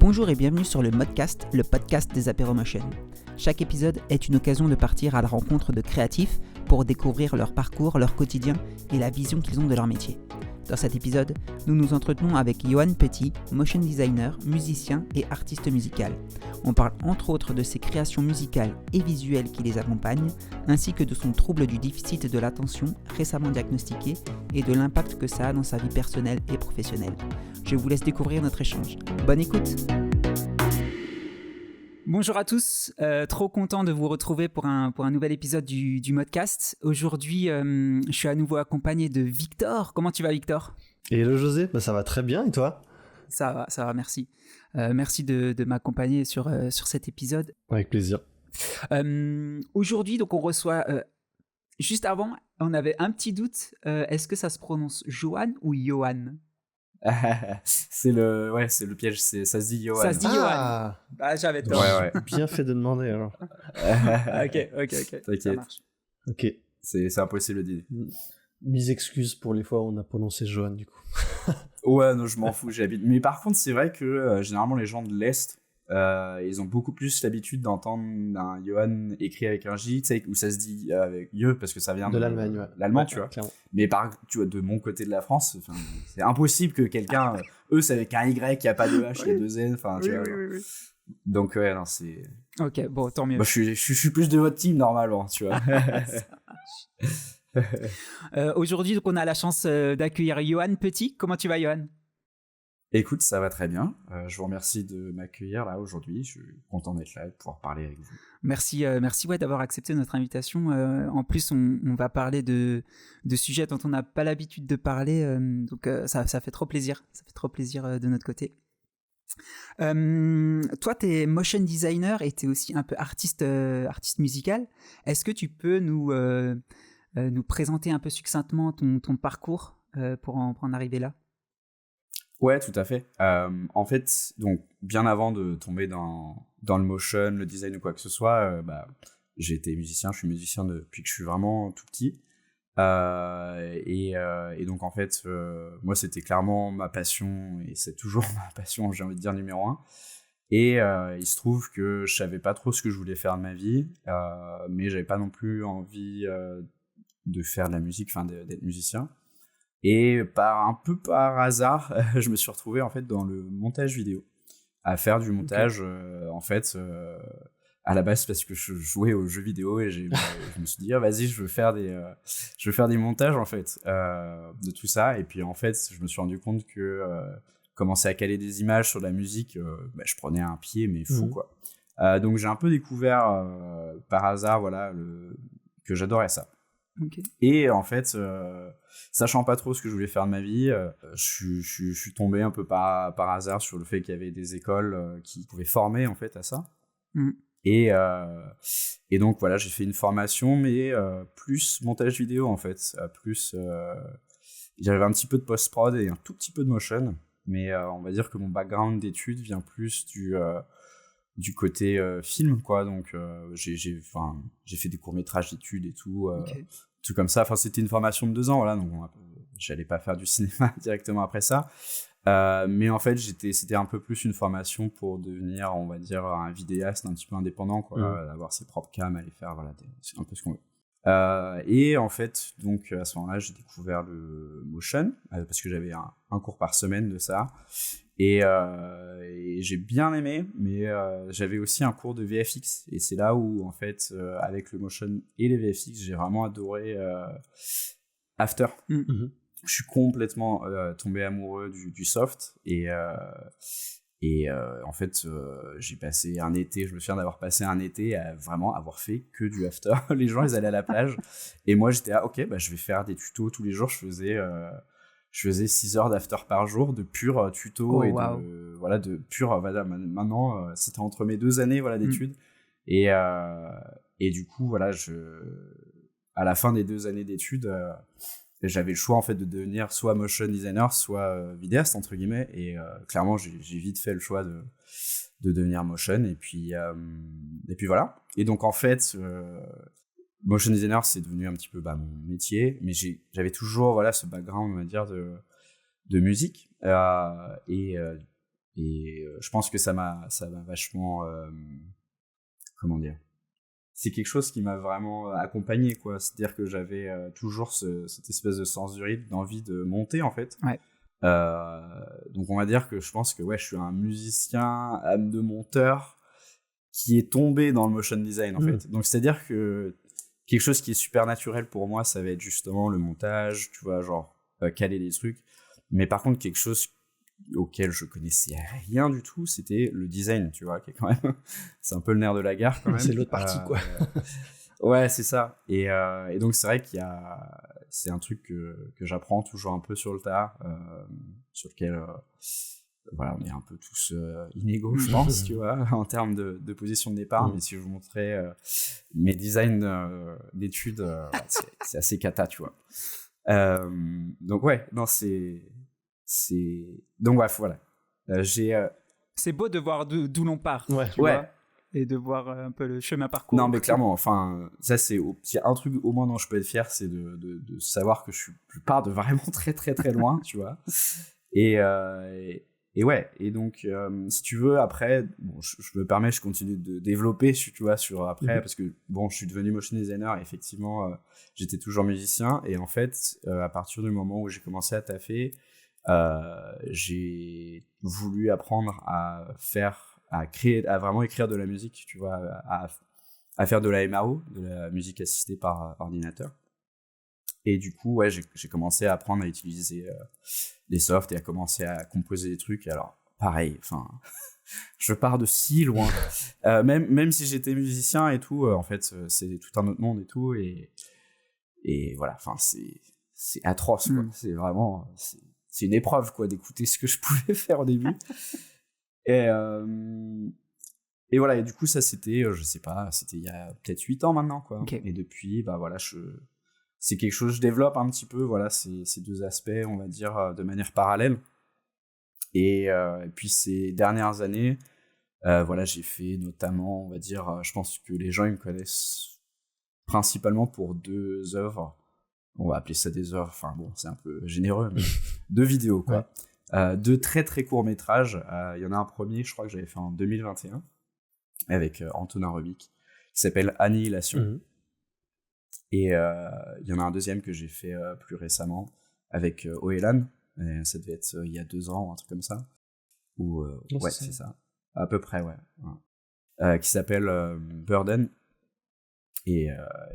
Bonjour et bienvenue sur le Modcast, le podcast des Apéromotion. Chaque épisode est une occasion de partir à la rencontre de créatifs pour découvrir leur parcours, leur quotidien et la vision qu'ils ont de leur métier. Dans cet épisode, nous nous entretenons avec Yohan Petit, motion designer, musicien et artiste musical. On parle entre autres de ses créations musicales et visuelles qui les accompagnent, ainsi que de son trouble du déficit de l'attention récemment diagnostiqué et de l'impact que ça a dans sa vie personnelle et professionnelle. Je vous laisse découvrir notre échange. Bonne écoute! Bonjour à tous, trop content de vous retrouver pour un nouvel épisode du Modcast. Aujourd'hui, je suis à nouveau accompagné de Victor. Comment tu vas, Victor ? Hello José, ça va très bien et toi ? Ça va, merci. Merci de m'accompagner sur cet épisode. Avec plaisir. Aujourd'hui, donc on reçoit... juste avant, on avait un petit doute. Est-ce que ça se prononce Johan ou Yohan ? C'est le piège, ça se dit Yohan. Ça se dit Yohan. Ah, j'avais tort. Ouais. Bien fait de demander alors. Ok. Ça marche. Ok. C'est impossible de dire. Mes excuses pour les fois où on a prononcé Johan du coup. Ouais, non, je m'en fous, j'habite. Mais par contre, c'est vrai que généralement les gens de l'Est, ils ont beaucoup plus l'habitude d'entendre un Johan écrit avec un J, tu sais, où ça se dit avec Ye, parce que ça vient de l'Allemagne, ouais. L'allemand, tu vois. Clairement. Mais tu vois, de mon côté de la France, c'est impossible que quelqu'un, eux, c'est avec un Y, il n'y a pas de H, il y a deux N, tu vois. Oui. Donc, ouais, non, c'est... Ok, bon, tant mieux. Moi, je suis plus de votre team, normalement, tu vois. Aujourd'hui, donc, on a la chance d'accueillir Yohan Petit. Comment tu vas, Yohan ? Écoute, ça va très bien. Je vous remercie de m'accueillir là aujourd'hui. Je suis content d'être là et de pouvoir parler avec vous. Merci d'avoir accepté notre invitation. En plus, on va parler de sujets dont on n'a pas l'habitude de parler, donc ça fait trop plaisir. Ça fait trop plaisir de notre côté. Toi, tu es motion designer et tu es aussi un peu artiste musical. Est-ce que tu peux nous présenter un peu succinctement ton parcours pour en arriver là ? Ouais, tout à fait. En fait, donc, bien avant de tomber dans le motion, le design ou quoi que ce soit, j'ai été musicien, je suis musicien depuis que je suis vraiment tout petit. Et donc, en fait, moi, c'était clairement ma passion, et c'est toujours ma passion, j'ai envie de dire, numéro un. Et il se trouve que je savais pas trop ce que je voulais faire de ma vie, mais j'avais pas non plus envie de faire de la musique, d'être musicien. Et un peu par hasard, je me suis retrouvé en fait dans le montage vidéo, à faire du montage à la base parce que je jouais aux jeux vidéo et je me suis dit vas-y, je veux faire des montages en fait de tout ça. Et puis en fait, je me suis rendu compte que commencer à caler des images sur la musique, je prenais un pied mais fou quoi. Donc j'ai un peu découvert par hasard que j'adorais ça. Okay. Et en fait, sachant pas trop ce que je voulais faire de ma vie, je suis tombé un peu par hasard sur le fait qu'il y avait des écoles qui pouvaient former en fait à ça. Et donc voilà, j'ai fait une formation, mais plus montage vidéo en fait, j'avais un petit peu de post-prod et un tout petit peu de motion, mais on va dire que mon background d'études vient plus du côté film quoi, donc j'ai fait des courts-métrages d'études et tout, tout comme ça. C'était une formation de 2 ans, voilà, donc j'allais pas faire du cinéma directement après ça, mais en fait c'était un peu plus une formation pour devenir, on va dire, un vidéaste un petit peu indépendant quoi, avoir ses propres cams, aller faire c'est un peu ce qu'on veut. Et en fait, donc à ce moment-là, j'ai découvert le motion parce que j'avais un cours par semaine de ça. Et j'ai bien aimé, mais j'avais aussi un cours de VFX, et c'est là où en fait avec le motion et les VFX j'ai vraiment adoré After. Je suis complètement tombé amoureux du soft, et en fait j'ai passé un été, je me souviens d'avoir passé un été à vraiment avoir fait que du After. Les gens ils allaient à la plage et moi j'étais je vais faire des tutos tous les jours. Je faisais 6 heures d'after par jour, de pur tuto de pur... maintenant, c'était entre mes 2 années d'études. Et du coup, à la fin des 2 années d'études, j'avais le choix en fait de devenir soit motion designer, soit vidéaste, entre guillemets. Et clairement, j'ai vite fait le choix de devenir motion. Et puis voilà. Et donc, en fait... motion designer, c'est devenu un petit peu mon métier, mais j'avais toujours ce background, on va dire, de musique. Et je pense que ça m'a vachement comment dire, c'est quelque chose qui m'a vraiment accompagné, quoi. C'est-à-dire que j'avais toujours cette espèce de sens du rythme, d'envie de monter, en fait. Ouais. Donc on va dire que je pense que je suis un musicien, âme de monteur, qui est tombé dans le motion design, en fait. Donc c'est-à-dire que quelque chose qui est super naturel pour moi, ça va être justement le montage, tu vois, genre caler des trucs. Mais par contre, quelque chose auquel je connaissais rien du tout, c'était le design, tu vois, qui est quand même c'est un peu le nerf de la guerre quand même. C'est l'autre partie, quoi. Ouais, c'est ça. Et donc c'est vrai c'est un truc que j'apprends toujours un peu sur le tas, sur lequel voilà, on est un peu tous inégaux, je pense, tu vois, en termes de position de départ. Mais si je vous montrais mes designs d'études, c'est assez cata, tu vois. Donc ouais, non, donc bref, voilà. C'est beau de voir d'où l'on part, Ouais. tu vois, et de voir un peu le chemin parcouru. Non, mais clairement, enfin, ça c'est un truc au moins dont je peux être fier, c'est de savoir que je pars de vraiment très très très loin, tu vois. Et ouais, et donc si tu veux, après, bon, je me permets, je continue de développer, tu vois, sur après, parce que bon, je suis devenu motion designer, et effectivement, j'étais toujours musicien, et en fait, à partir du moment où j'ai commencé à taffer, j'ai voulu apprendre à créer, à vraiment écrire de la musique, tu vois, à faire de la MAO, de la musique assistée par ordinateur. Et du coup, ouais, j'ai commencé à apprendre à utiliser les softs et à commencer à composer des trucs. Alors, pareil, enfin, je pars de si loin. Même si j'étais musicien et tout, en fait, c'est tout un autre monde et tout. Et voilà, enfin, c'est atroce, quoi. C'est vraiment, c'est une épreuve, quoi, d'écouter ce que je pouvais faire au début. Et voilà, et du coup, ça, c'était, je sais pas, c'était il y a peut-être 8 ans maintenant, quoi. Okay. Et depuis, bah voilà, c'est quelque chose que je développe un petit peu, voilà, ces deux aspects, on va dire, de manière parallèle. Et puis ces dernières années, voilà, j'ai fait notamment, on va dire, je pense que les gens ils me connaissent principalement pour 2 œuvres. On va appeler ça des œuvres, enfin bon, c'est un peu généreux, mais 2 vidéos, quoi. Ouais. 2 très très courts métrages. Il y en a un premier, je crois que j'avais fait en 2021, avec Antonin Rubik, qui s'appelle Annihilation. Et il y en a un deuxième que j'ai fait plus récemment avec Oelan, et ça devait être il y a 2 ans, un truc comme ça. Ou ouais, c'est ça. À peu près, ouais. Qui s'appelle Burden. Et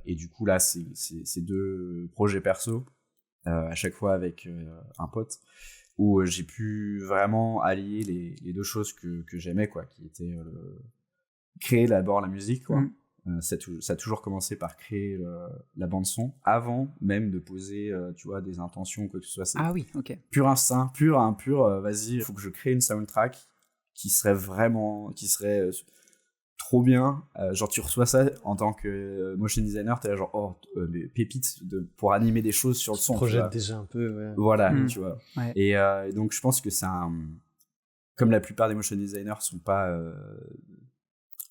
du coup, là, c'est 2 projets perso, à chaque fois avec un pote, où j'ai pu vraiment allier les 2 choses que j'aimais, quoi, qui étaient créer d'abord la musique, quoi. Ça a toujours commencé par créer la bande-son, avant même de poser, tu vois, des intentions ou quoi que ce soit. Ah oui, ok. Pur instinct, vas-y, il faut que je crée une soundtrack qui serait trop bien. Genre, tu reçois ça en tant que motion designer, t'es là genre, pépite pour animer des choses sur le son. Projette déjà un peu, ouais. Voilà, tu vois. Ouais. Et donc, je pense que c'est comme la plupart des motion designers sont pas...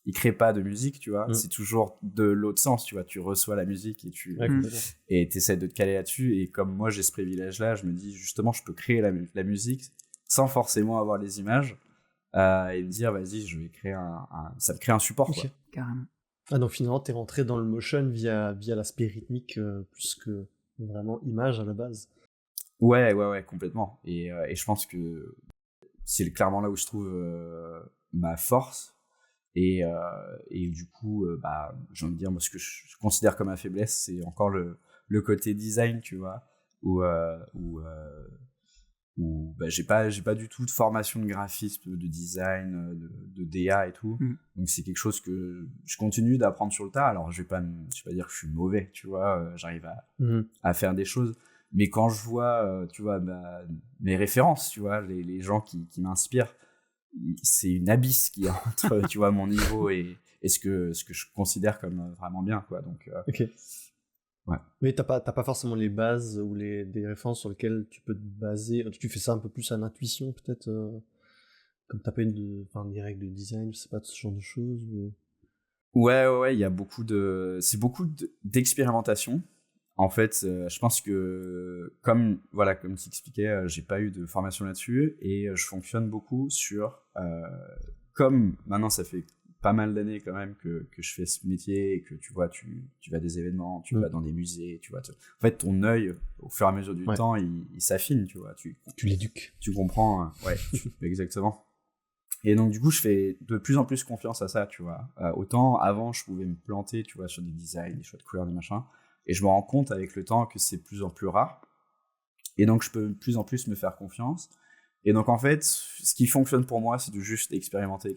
ils créent pas de musique, tu vois. C'est toujours de l'autre sens, tu vois. Tu reçois la musique et t'essaies de te caler là-dessus. Et comme moi, j'ai ce privilège-là, je me dis, justement, je peux créer la musique sans forcément avoir les images. Et me dire, vas-y, je vais créer ça me crée un support, quoi. Carrément. Ah, donc finalement, t'es rentré dans le motion via l'aspect rythmique plus que vraiment image à la base. Ouais, complètement. Et je pense que c'est clairement là où je trouve ma force. Et du coup, j'ai envie de dire, moi, ce que je considère comme ma faiblesse, c'est encore le côté design, tu vois, où j'ai pas du tout de formation de graphisme, de design, de DA et tout. Donc c'est quelque chose que je continue d'apprendre sur le tas. Alors je vais pas dire que je suis mauvais, tu vois, j'arrive à faire des choses. Mais quand je vois, tu vois, mes références, tu vois, les gens qui m'inspirent, c'est une abysse qui est entre, tu vois, mon niveau et ce que je considère comme vraiment bien, quoi. Donc ok. Ouais. Mais t'as pas forcément les bases ou des références sur lesquelles tu peux te baser. Tu fais ça un peu plus à l'intuition, peut-être, comme t'as pas des règles de design, je sais pas, ce genre de choses ou... Ouais, il y a beaucoup d'expérimentation. En fait, je pense que comme tu expliquais, j'ai pas eu de formation là-dessus et je fonctionne beaucoup sur comme maintenant ça fait pas mal d'années quand même que je fais ce métier et que tu vois tu vas à des événements, tu vas dans des musées, tu vois. En fait, ton œil au fur et à mesure du temps, il s'affine, tu vois. Tu l'éduques. Tu comprends, exactement. Et donc du coup, je fais de plus en plus confiance à ça, tu vois. Autant avant, je pouvais me planter, tu vois, sur des designs, des choix de couleurs, des machins. Et je me rends compte avec le temps que c'est de plus en plus rare. Et donc, je peux de plus en plus me faire confiance. Et donc, en fait, ce qui fonctionne pour moi, c'est de juste expérimenter.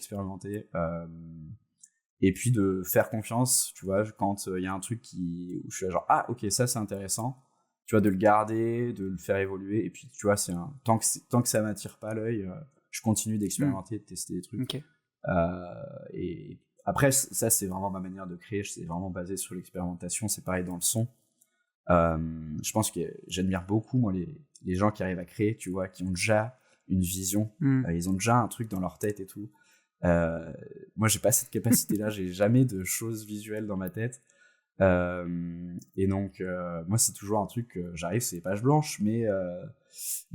Et puis de faire confiance, tu vois, quand il y a un truc où je suis là genre, ah, ok, ça, c'est intéressant. Tu vois, de le garder, de le faire évoluer. Et puis, tu vois, tant que ça m'attire pas l'œil, je continue d'expérimenter, de tester des trucs. Okay. Et après, ça, c'est vraiment ma manière de créer. C'est vraiment basé sur l'expérimentation. C'est pareil dans le son. Je pense que j'admire beaucoup, moi, les gens qui arrivent à créer, tu vois, qui ont déjà une vision. Ils ont déjà un truc dans leur tête et tout. Moi, j'ai pas cette capacité-là. J'ai jamais de choses visuelles dans ma tête. Et donc, moi, c'est toujours un truc, j'arrive, c'est page blanche, mais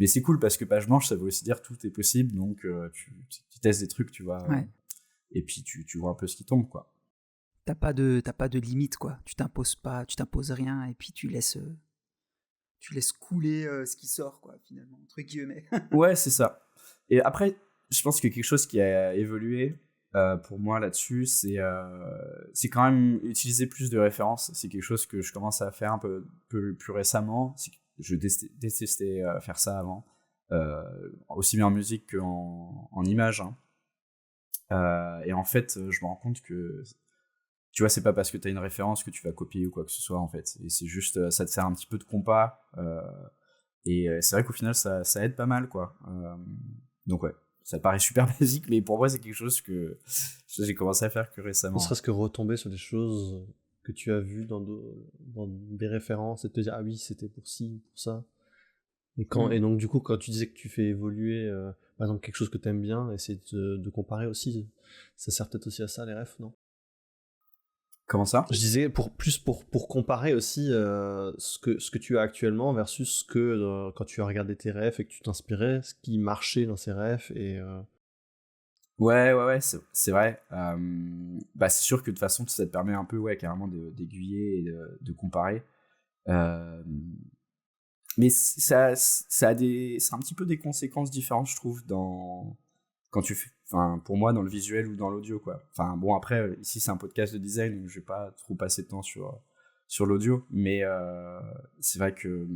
c'est cool parce que page blanche, ça veut aussi dire tout est possible. Donc, tu testes des trucs, tu vois. Et puis, tu vois un peu ce qui tombe, quoi. T'as pas de limite, quoi. Tu t'imposes rien, et puis tu laisses couler ce qui sort, quoi, finalement, entre guillemets. Ouais, c'est ça. Et après, je pense que quelque chose qui a évolué pour moi là-dessus, c'est quand même utiliser plus de références. C'est quelque chose que je commence à faire un peu plus récemment. Je détestais faire ça avant, aussi bien en musique qu'en images. Et en fait, je me rends compte que tu vois, c'est pas parce que tu as une référence que tu vas copier ou quoi que ce soit, en fait. Et c'est juste, ça te sert un petit peu de compas. Et c'est vrai qu'au final, ça aide pas mal, quoi. Donc ouais, ça paraît super basique, mais pour moi, c'est quelque chose que j'ai commencé à faire que récemment. Ne serait-ce que retomber sur des choses que tu as vues dans des références et te dire, ah oui, c'était pour ci, pour ça. Et donc, du coup, quand tu disais que tu fais évoluer, par exemple, quelque chose que tu aimes bien, essayer de comparer aussi, ça sert peut-être aussi à ça, les refs, non? Comment ça? Je disais pour comparer aussi ce que tu as actuellement versus ce que quand tu as regardé tes refs et que tu t'inspirais, ce qui marchait dans ces refs et Ouais, c'est vrai. C'est sûr que de toute façon, ça te permet un peu, carrément d'aiguiller et de comparer. Mais c'est un petit peu des conséquences différentes, je trouve, quand tu fais, pour moi, dans le visuel ou dans l'audio, quoi. Bon, après, ici, c'est un podcast de design, donc je vais pas trop passer de temps sur l'audio, mais c'est vrai que,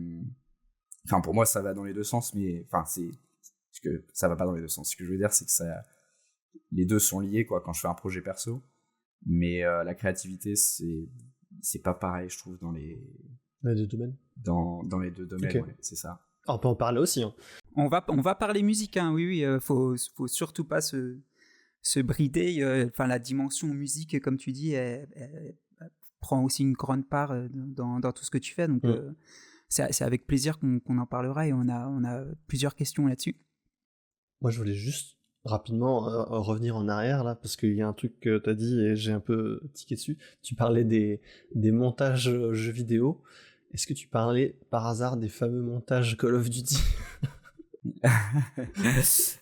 pour moi, ça va dans les deux sens, mais, parce que ça va pas dans les deux sens. Ce que je veux dire, c'est que les deux sont liés, quoi, quand je fais un projet perso, mais la créativité, c'est pas pareil, je trouve, dans les deux domaines. Dans les deux domaines, okay. Ouais, c'est ça. On peut en parler aussi, hein. On va parler musique, hein, oui, faut surtout pas se brider. La dimension musique, comme tu dis, elle prend aussi une grande part dans tout ce que tu fais. Donc, c'est avec plaisir qu'on en parlera, et on a plusieurs questions là-dessus. Moi, je voulais juste rapidement revenir en arrière, là, parce qu'il y a un truc que tu as dit et j'ai un peu tiqué dessus. Tu parlais des montages jeux vidéo. Est-ce que tu parlais par hasard des fameux montages Call of Duty?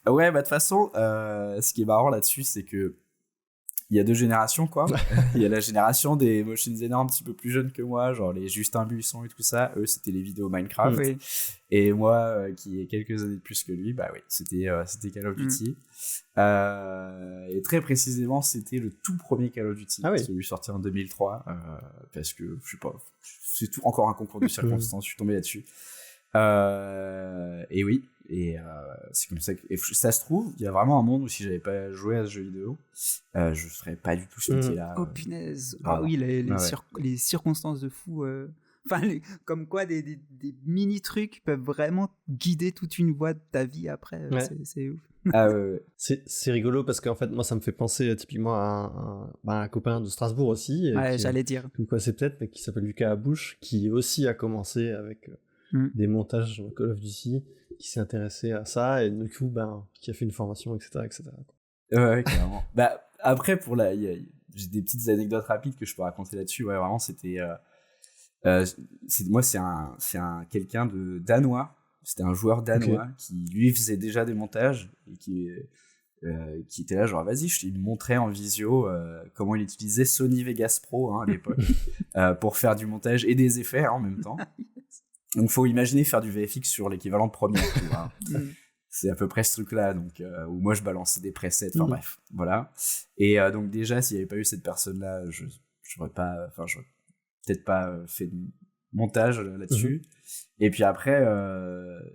Ouais, de toute façon, ce qui est marrant là-dessus, c'est que il y a deux générations, quoi. Il y a la génération des motion designers un petit peu plus jeunes que moi, genre les Justin Buisson et tout ça. Eux, c'était les vidéos Minecraft. Oui. Et moi, qui ai quelques années de plus que lui, bah oui, c'était Call of Duty. Et très précisément, c'était le tout premier Call of Duty, celui sorti en 2003, parce que, je sais pas, c'est encore un concours de circonstances, je suis tombé là-dessus. Et oui, et c'est comme ça que ça se trouve, il y a vraiment un monde où si j'avais pas joué à ce jeu vidéo, je ferais pas du tout ce métier-là. Oh punaise. Ah oui, les circonstances de fou. Comme quoi des mini trucs peuvent vraiment guider toute une voie de ta vie après. C'est ouf. Ah ouais. C'est rigolo parce qu'en fait, moi, ça me fait penser typiquement à un copain de Strasbourg aussi. J'allais dire. Comme quoi, c'est peut-être, mais qui s'appelle Lucas Abouche, qui aussi a commencé avec des montages Call of Duty, qui s'est intéressé à ça et du coup, qui a fait une formation, etc. Ouais, clairement. Après, j'ai des petites anecdotes rapides que je peux raconter là-dessus. Ouais, vraiment, c'était. Moi, c'est un quelqu'un de danois. C'était un joueur danois qui, lui, faisait déjà des montages et qui était là, genre, vas-y, je te montrais en visio comment il utilisait Sony Vegas Pro à l'époque pour faire du montage et des effets en même temps. Donc, faut imaginer faire du VFX sur l'équivalent de Premiere, tu vois. C'est à peu près ce truc-là, donc, où moi, je balançais des presets, enfin bref, voilà. Et donc, déjà, s'il n'y avait pas eu cette personne-là, j'aurais peut-être pas fait de montage là-dessus. Et puis après,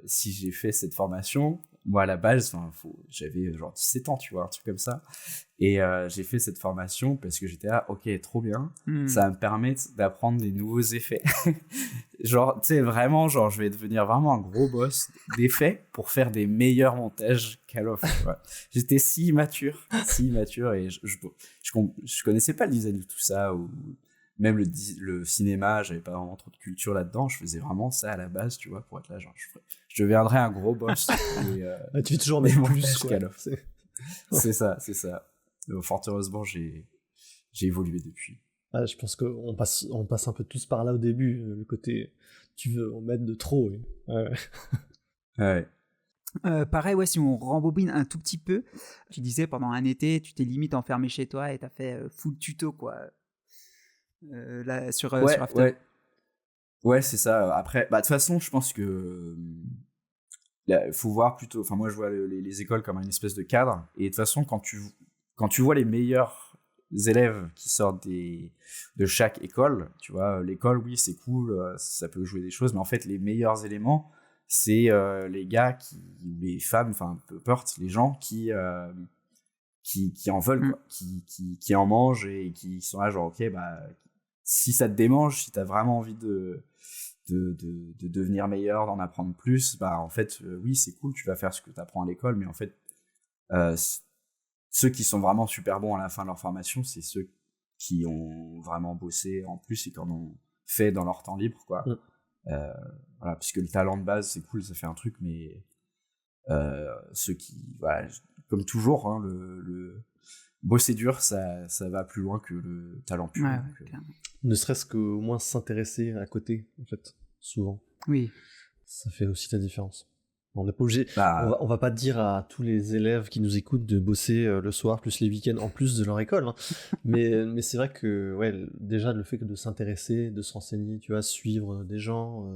si j'ai fait cette formation, moi à la base, j'avais genre 17 ans, tu vois, un truc comme ça. Et j'ai fait cette formation parce que j'étais là, ok, trop bien, ça va me permettre d'apprendre des nouveaux effets. Genre, tu sais, vraiment, genre, je vais devenir vraiment un gros boss d'effets pour faire des meilleurs montages Call of. J'étais si immature et je connaissais pas le design de tout ça, ou même le cinéma, j'avais pas vraiment trop de culture là-dedans. Je faisais vraiment ça à la base, tu vois, pour être là, genre, je deviendrais un gros boss. Et, tu veux toujours mettre plus, quoi. Call of. C'est ça. Fort heureusement, j'ai évolué depuis. Ah, je pense qu'on passe un peu tous par là au début, le côté tu veux en mettre de trop. Oui. Ouais. Pareil, si on rembobine un tout petit peu, tu disais pendant un été, tu t'es limite enfermé chez toi et t'as fait full tuto, quoi. Là, sur After. Ouais, c'est ça. Après, de toute façon, je pense que faut voir plutôt. Enfin, moi, je vois les écoles comme une espèce de cadre. Et de toute façon, quand tu vois les meilleurs élèves qui sortent de chaque école, tu vois, l'école, oui, c'est cool, ça peut jouer des choses, mais en fait, les meilleurs éléments, c'est les gars les femmes, enfin, peu importe, les gens qui en veulent, quoi, qui en mangent et qui sont là, genre, ok, si ça te démange, si t'as vraiment envie de devenir meilleur, d'en apprendre plus, en fait, oui, c'est cool, tu vas faire ce que t'apprends à l'école, mais en fait, ceux qui sont vraiment super bons à la fin de leur formation, c'est ceux qui ont vraiment bossé en plus et qui en ont fait dans leur temps libre, quoi. Voilà, puisque le talent de base, c'est cool, ça fait un truc, mais ceux qui, voilà, comme toujours, hein, le bosser dur, ça va plus loin que le talent pur. Ne serait-ce qu'au moins s'intéresser à côté, en fait, souvent. Oui. Ça fait aussi la différence. On n'est pas obligé. On va pas dire à tous les élèves qui nous écoutent de bosser le soir plus les week-ends en plus de leur école, hein. mais c'est vrai que déjà le fait de s'intéresser, de se renseigner, tu vois, suivre des gens,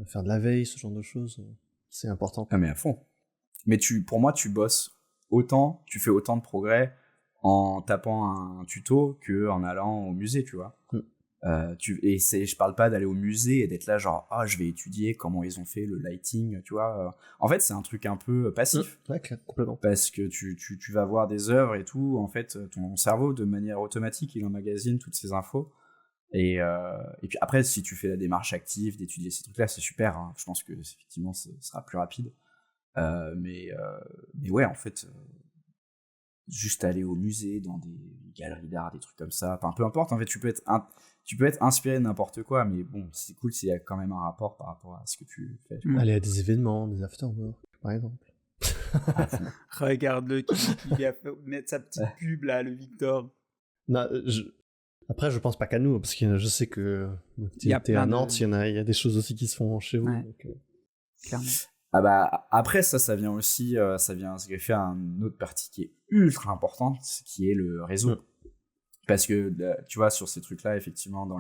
faire de la veille, ce genre de choses, c'est important. Ah, mais à fond. Mais pour moi, tu bosses autant, tu fais autant de progrès en tapant un tuto que en allant au musée, tu vois. Je parle pas d'aller au musée et d'être là genre je vais étudier comment ils ont fait le lighting, tu vois. En fait, c'est un truc un peu passif. Ouais, complètement. Parce que tu vas voir des œuvres et tout, en fait, ton cerveau de manière automatique, il emmagasine toutes ces infos. Et puis après, si tu fais la démarche active d'étudier ces trucs-là, c'est super, hein. Je pense que effectivement, ce sera plus rapide. Mais ouais, en fait, juste aller au musée, dans des galeries d'art, des trucs comme ça, enfin peu importe, en fait, tu peux être inspiré de n'importe quoi, mais bon, c'est cool s'il y a quand même un rapport par rapport à ce que tu fais. Aller à des événements, des afterwork, par exemple. Regarde-le qui vient mettre sa petite pub là, le Victor. Non, après, je pense pas qu'à nous, parce que je sais que t'es à Nantes, il y a des choses aussi qui se font chez vous. Ouais. Donc, clairement. Après, ça vient aussi, ça vient se greffer à une autre partie qui est ultra importante, qui est le réseau. Parce que, tu vois, sur ces trucs-là, effectivement, dans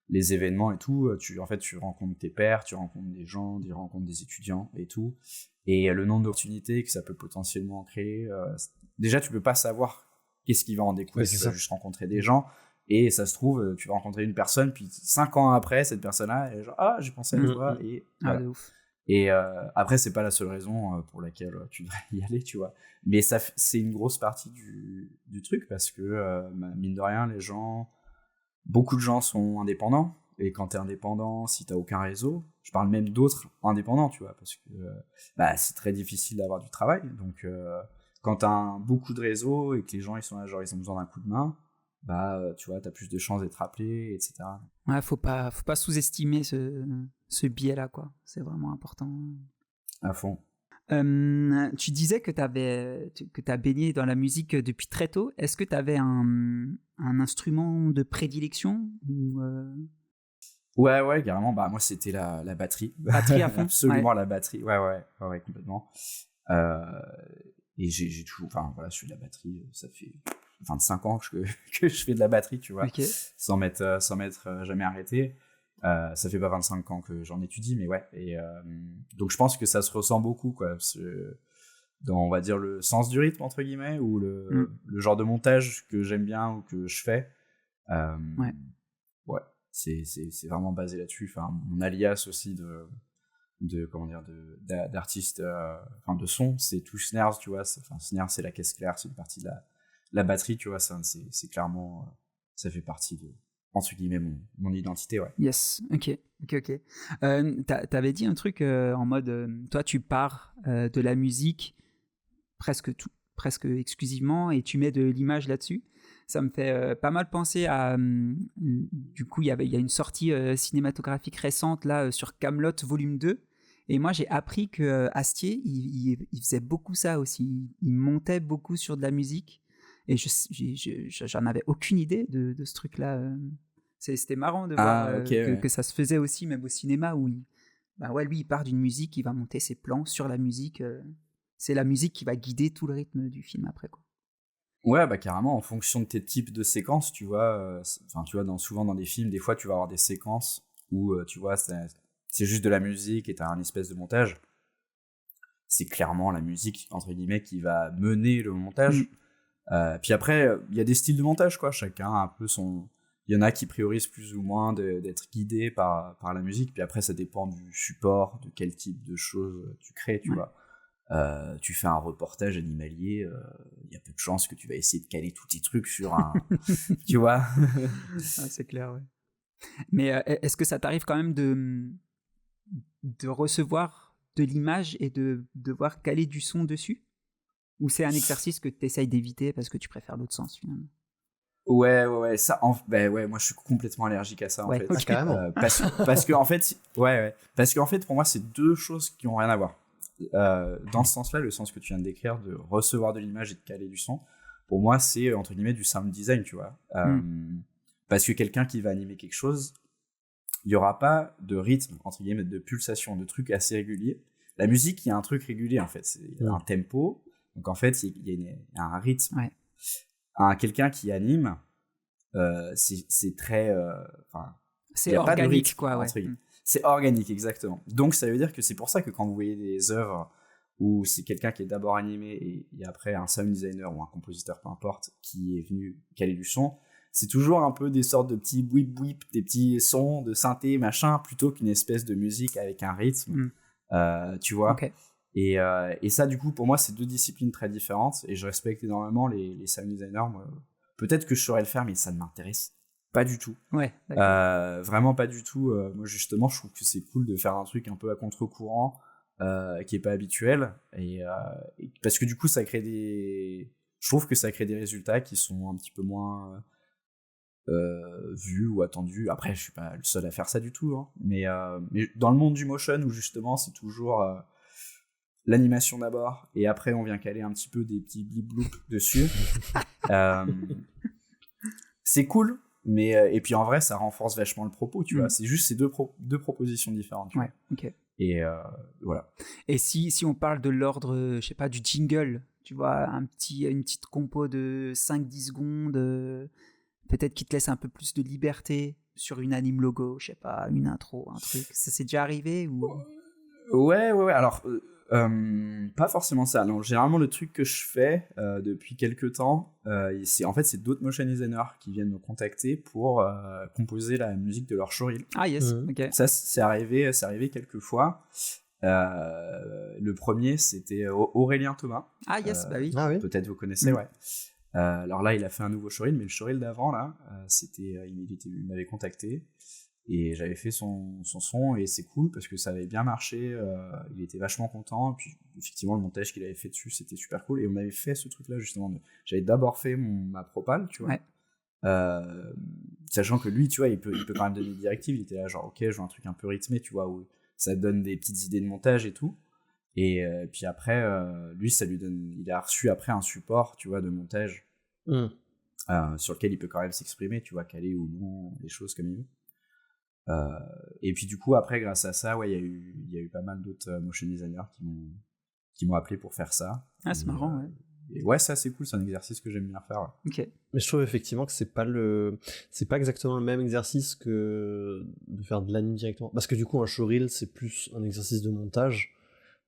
les événements et tout, tu rencontres tes pairs, tu rencontres des gens, tu rencontres des étudiants et tout. Et le nombre d'opportunités que ça peut potentiellement créer, déjà, tu peux pas savoir qu'est-ce qui va en découler. Tu vas juste rencontrer des gens. Et ça se trouve, tu vas rencontrer une personne, puis 5 ans après, cette personne-là, elle est genre, j'ai pensé à toi. Et voilà. De ouf. Et après, c'est pas la seule raison pour laquelle tu devrais y aller, tu vois. Mais c'est une grosse partie du truc parce que, mine de rien, beaucoup de gens sont indépendants. Et quand t'es indépendant, si t'as aucun réseau, je parle même d'autres indépendants, tu vois, parce que c'est très difficile d'avoir du travail. Donc, quand t'as beaucoup de réseaux et que les gens, ils ont besoin d'un coup de main, tu vois, t'as plus de chances d'être appelé, etc. Ouais, faut pas sous-estimer ce biais-là, quoi. C'est vraiment important. À fond. Tu disais que t'as baigné dans la musique depuis très tôt. Est-ce que t'avais un instrument de prédilection ou Ouais, carrément. Bah, moi, c'était la batterie. Batterie à fond. Absolument Ouais. la batterie. Ouais, complètement. Euh, et j'ai toujours, enfin, voilà, je fais de la batterie. Ça fait 25 ans que je fais de la batterie, tu vois, Ok. sans m'être jamais arrêté. Ça fait pas 25 ans que j'en étudie, mais ouais. Et donc, je pense que ça se ressent beaucoup, quoi. Dans, on va dire, le sens du rythme, entre guillemets, ou le genre de montage que j'aime bien ou que je fais. Ouais. Ouais, c'est vraiment basé là-dessus. Enfin, mon alias aussi comment dire, d'artiste, enfin de son, c'est tout snares, tu vois. Enfin, snare, c'est la caisse claire, c'est une partie de la batterie, tu vois. Ça, c'est clairement, ça fait partie de, entre guillemets, mon identité, ouais. Yes, ok. T'avais dit un truc en mode, toi tu pars de la musique presque exclusivement et tu mets de l'image là-dessus. Ça me fait pas mal penser à, du coup il y a une sortie cinématographique récente là sur Kaamelott volume 2. Et moi j'ai appris que Astier il faisait beaucoup ça aussi. Il montait beaucoup sur de la musique et j'en avais aucune idée de ce truc-là. C'était marrant de voir Ah, ok, ouais. que ça se faisait aussi, même au cinéma, où lui, il part d'une musique, il va monter ses plans sur la musique. C'est la musique qui va guider tout le rythme du film après, quoi. Ouais, bah carrément, en fonction de tes types de séquences, tu vois, enfin, tu vois, souvent dans des films, des fois, tu vas avoir des séquences où, tu vois, c'est juste de la musique et t'as un espèce de montage. C'est clairement la musique, entre guillemets, qui va mener le montage. Puis après, il y a des styles de montage, quoi. Chacun a un peu son. Il y en a qui priorisent plus ou moins d'être guidés par la musique. Puis après, ça dépend du support, de quel type de choses tu crées, tu vois. Tu fais un reportage animalier, il y a peu de chances que tu vas essayer de caler tous tes trucs sur un. Tu vois. C'est clair, ouais. Mais est-ce que ça t'arrive quand même de recevoir de l'image et de devoir caler du son dessus? Ou c'est un exercice que tu essayes d'éviter parce que tu préfères l'autre sens, finalement? Ouais, ça, ben ouais, moi je suis complètement allergique à ça en Ouais, fait. ok. Ah, carrément. Parce que en fait, ouais, parce qu'en fait pour moi c'est deux choses qui ont rien à voir. Dans ce sens-là, le sens que tu viens de décrire de recevoir de l'image et de caler du son, pour moi c'est entre guillemets du sound design, tu vois. Parce que quelqu'un qui va animer quelque chose, il y aura pas de rythme entre guillemets, de pulsation, de trucs assez réguliers. La musique, il y a un truc régulier en fait, c'est un tempo. Donc en fait, il y a un rythme. Ouais. Quelqu'un qui anime, c'est très. C'est y a pas de organique, rythme, quoi, ouais. entre guillemets. C'est organique, exactement. Donc ça veut dire que c'est pour ça que quand vous voyez des œuvres où c'est quelqu'un qui est d'abord animé et après un sound designer ou un compositeur, peu importe, qui est venu caler du son, c'est toujours un peu des sortes de petits whip, des petits sons de synthé, machin, plutôt qu'une espèce de musique avec un rythme, tu vois. Ok. Et ça, du coup, pour moi, c'est deux disciplines très différentes. Et je respecte énormément les sound designers. Moi, peut-être que je saurais le faire, mais ça ne m'intéresse pas du tout. Ouais, d'accord. Vraiment pas du tout. Moi, justement, je trouve que c'est cool de faire un truc un peu à contre-courant, qui est pas habituel. Et parce que du coup, ça crée je trouve que ça crée des résultats qui sont un petit peu moins vus ou attendus. Après, je suis pas le seul à faire ça du tout. Hein. Mais dans le monde du motion, où justement, c'est toujours l'animation d'abord, et après, on vient caler un petit peu des petits blip-bloop dessus. C'est cool. Mais et puis en vrai, ça renforce vachement le propos, tu vois. C'est juste ces deux propositions différentes. Tu vois. Ok. Et voilà. Et si on parle de l'ordre, je sais pas, du jingle, tu vois, une petite compo de 5-10 secondes, peut-être qui te laisse un peu plus de liberté sur une anime logo, je sais pas, une intro, un truc. Ça s'est déjà arrivé ou... Ouais. Alors, pas forcément ça. Non, généralement, le truc que je fais depuis quelques temps, c'est d'autres motion designers qui viennent me contacter pour composer la musique de leur showreel. Ah yes, ok. Ça, c'est arrivé quelques fois. Le premier, c'était Aurélien Thomas. Ah yes, bah oui. Peut-être vous connaissez, ouais. Alors là, il a fait un nouveau showreel, mais le showreel d'avant, là, il m'avait contacté. Et j'avais fait son son, et c'est cool parce que ça avait bien marché, il était vachement content, et puis effectivement le montage qu'il avait fait dessus c'était super cool, et on avait fait ce truc là justement, j'avais d'abord fait ma propale, tu vois, sachant que lui, tu vois, il peut quand même donner des directives, il était là genre ok, je veux un truc un peu rythmé, tu vois, où ça donne des petites idées de montage et tout, et puis après lui ça lui donne, il a reçu après un support, tu vois, de montage sur lequel il peut quand même s'exprimer, tu vois, caler ou non les choses comme il veut. Et puis du coup après grâce à ça il y a eu pas mal d'autres motion designers qui m'ont appelé pour faire ça. C'est marrant, ouais. Et ouais, ça c'est cool, c'est un exercice que j'aime bien faire. Ouais. Ok. Mais je trouve effectivement que c'est pas exactement le même exercice que de faire de l'anime directement. Parce que du coup, un showreel, c'est plus un exercice de montage.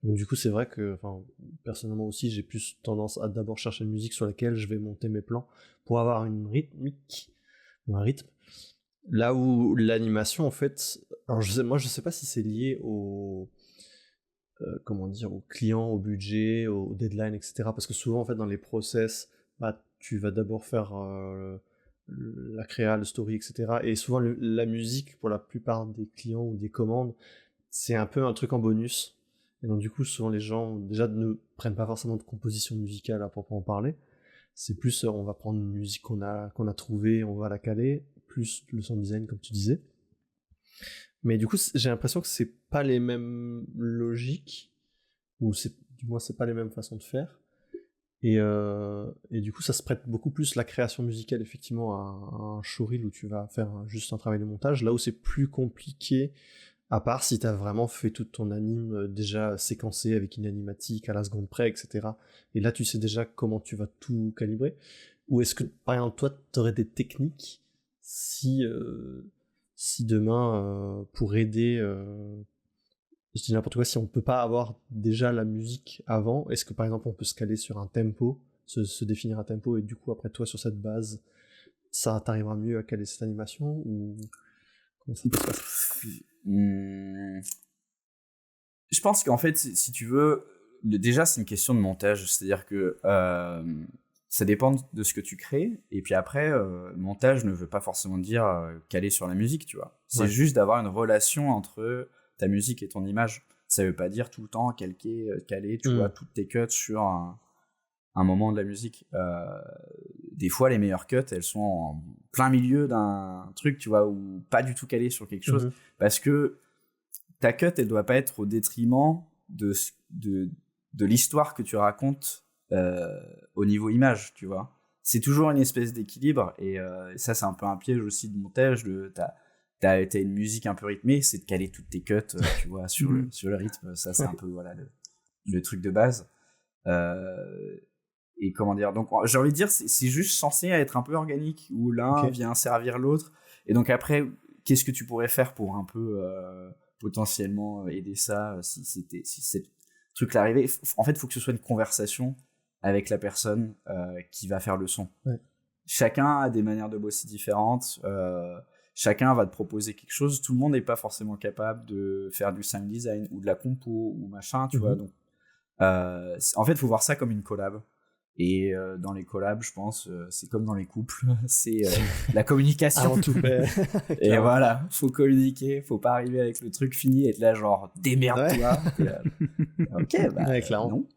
Donc du coup, c'est vrai que, personnellement aussi, j'ai plus tendance à d'abord chercher une musique sur laquelle je vais monter mes plans pour avoir une rythmique, ou un rythme. Là où l'animation, en fait, alors je sais pas si c'est lié au au client, au budget, au deadline, etc. Parce que souvent, en fait, dans les process, tu vas d'abord faire la créa, le story, etc. Et souvent, la musique, pour la plupart des clients ou des commandes, c'est un peu un truc en bonus. Et donc, du coup, souvent, les gens, déjà, ne prennent pas forcément de composition musicale à proprement parler. C'est plus, on va prendre une musique qu'on a trouvée, on va la caler, plus le sound design, comme tu disais. Mais du coup, j'ai l'impression que c'est pas les mêmes logiques, ou du moins c'est pas les mêmes façons de faire. Et du coup, ça se prête beaucoup plus la création musicale effectivement à un showreel où tu vas faire juste un travail de montage. Là où c'est plus compliqué, à part si t'as vraiment fait toute ton anime déjà séquencé avec une animatique à la seconde près, etc. Et là, tu sais déjà comment tu vas tout calibrer. Ou est-ce que, par exemple, toi, t'aurais des techniques si demain, pour aider, je dis n'importe quoi, si on peut pas avoir déjà la musique avant, est-ce que par exemple on peut se caler sur un tempo, se définir un tempo, et du coup après toi sur cette base, ça t'arrivera mieux à caler cette animation, ou comment ça peut se passer? Je pense qu'en fait, si tu veux, déjà c'est une question de montage, c'est-à-dire que ça dépend de ce que tu crées, et puis après, montage ne veut pas forcément dire caler sur la musique, tu vois. C'est juste d'avoir une relation entre ta musique et ton image. Ça veut pas dire tout le temps caler, tu vois, toutes tes cuts sur un moment de la musique. Des fois, les meilleures cuts, elles sont en plein milieu d'un truc, tu vois, ou pas du tout calées sur quelque chose, parce que ta cut, elle doit pas être au détriment de l'histoire que tu racontes au niveau image, tu vois. C'est toujours une espèce d'équilibre, et ça, c'est un peu un piège aussi de montage. T'as une musique un peu rythmée, c'est de caler toutes tes cuts, tu vois, sur le rythme. Ça, c'est un peu voilà, le truc de base. Et comment dire, donc j'ai envie de dire, c'est juste censé être un peu organique, où l'un vient servir l'autre. Et donc après, qu'est-ce que tu pourrais faire pour un peu potentiellement aider ça, si ce truc-là arrivait? En fait, il faut que ce soit une conversation avec la personne qui va faire le son. Chacun a des manières de bosser différentes. Chacun va te proposer quelque chose. Tout le monde n'est pas forcément capable de faire du sound design ou de la compo ou machin, tu vois. Donc, en fait, il faut voir ça comme une collab. Et dans les collabs, je pense, c'est comme dans les couples, c'est la communication. Avant tout fait. Et voilà, faut communiquer, faut pas arriver avec le truc fini et être là genre démerde-toi. Ok, non.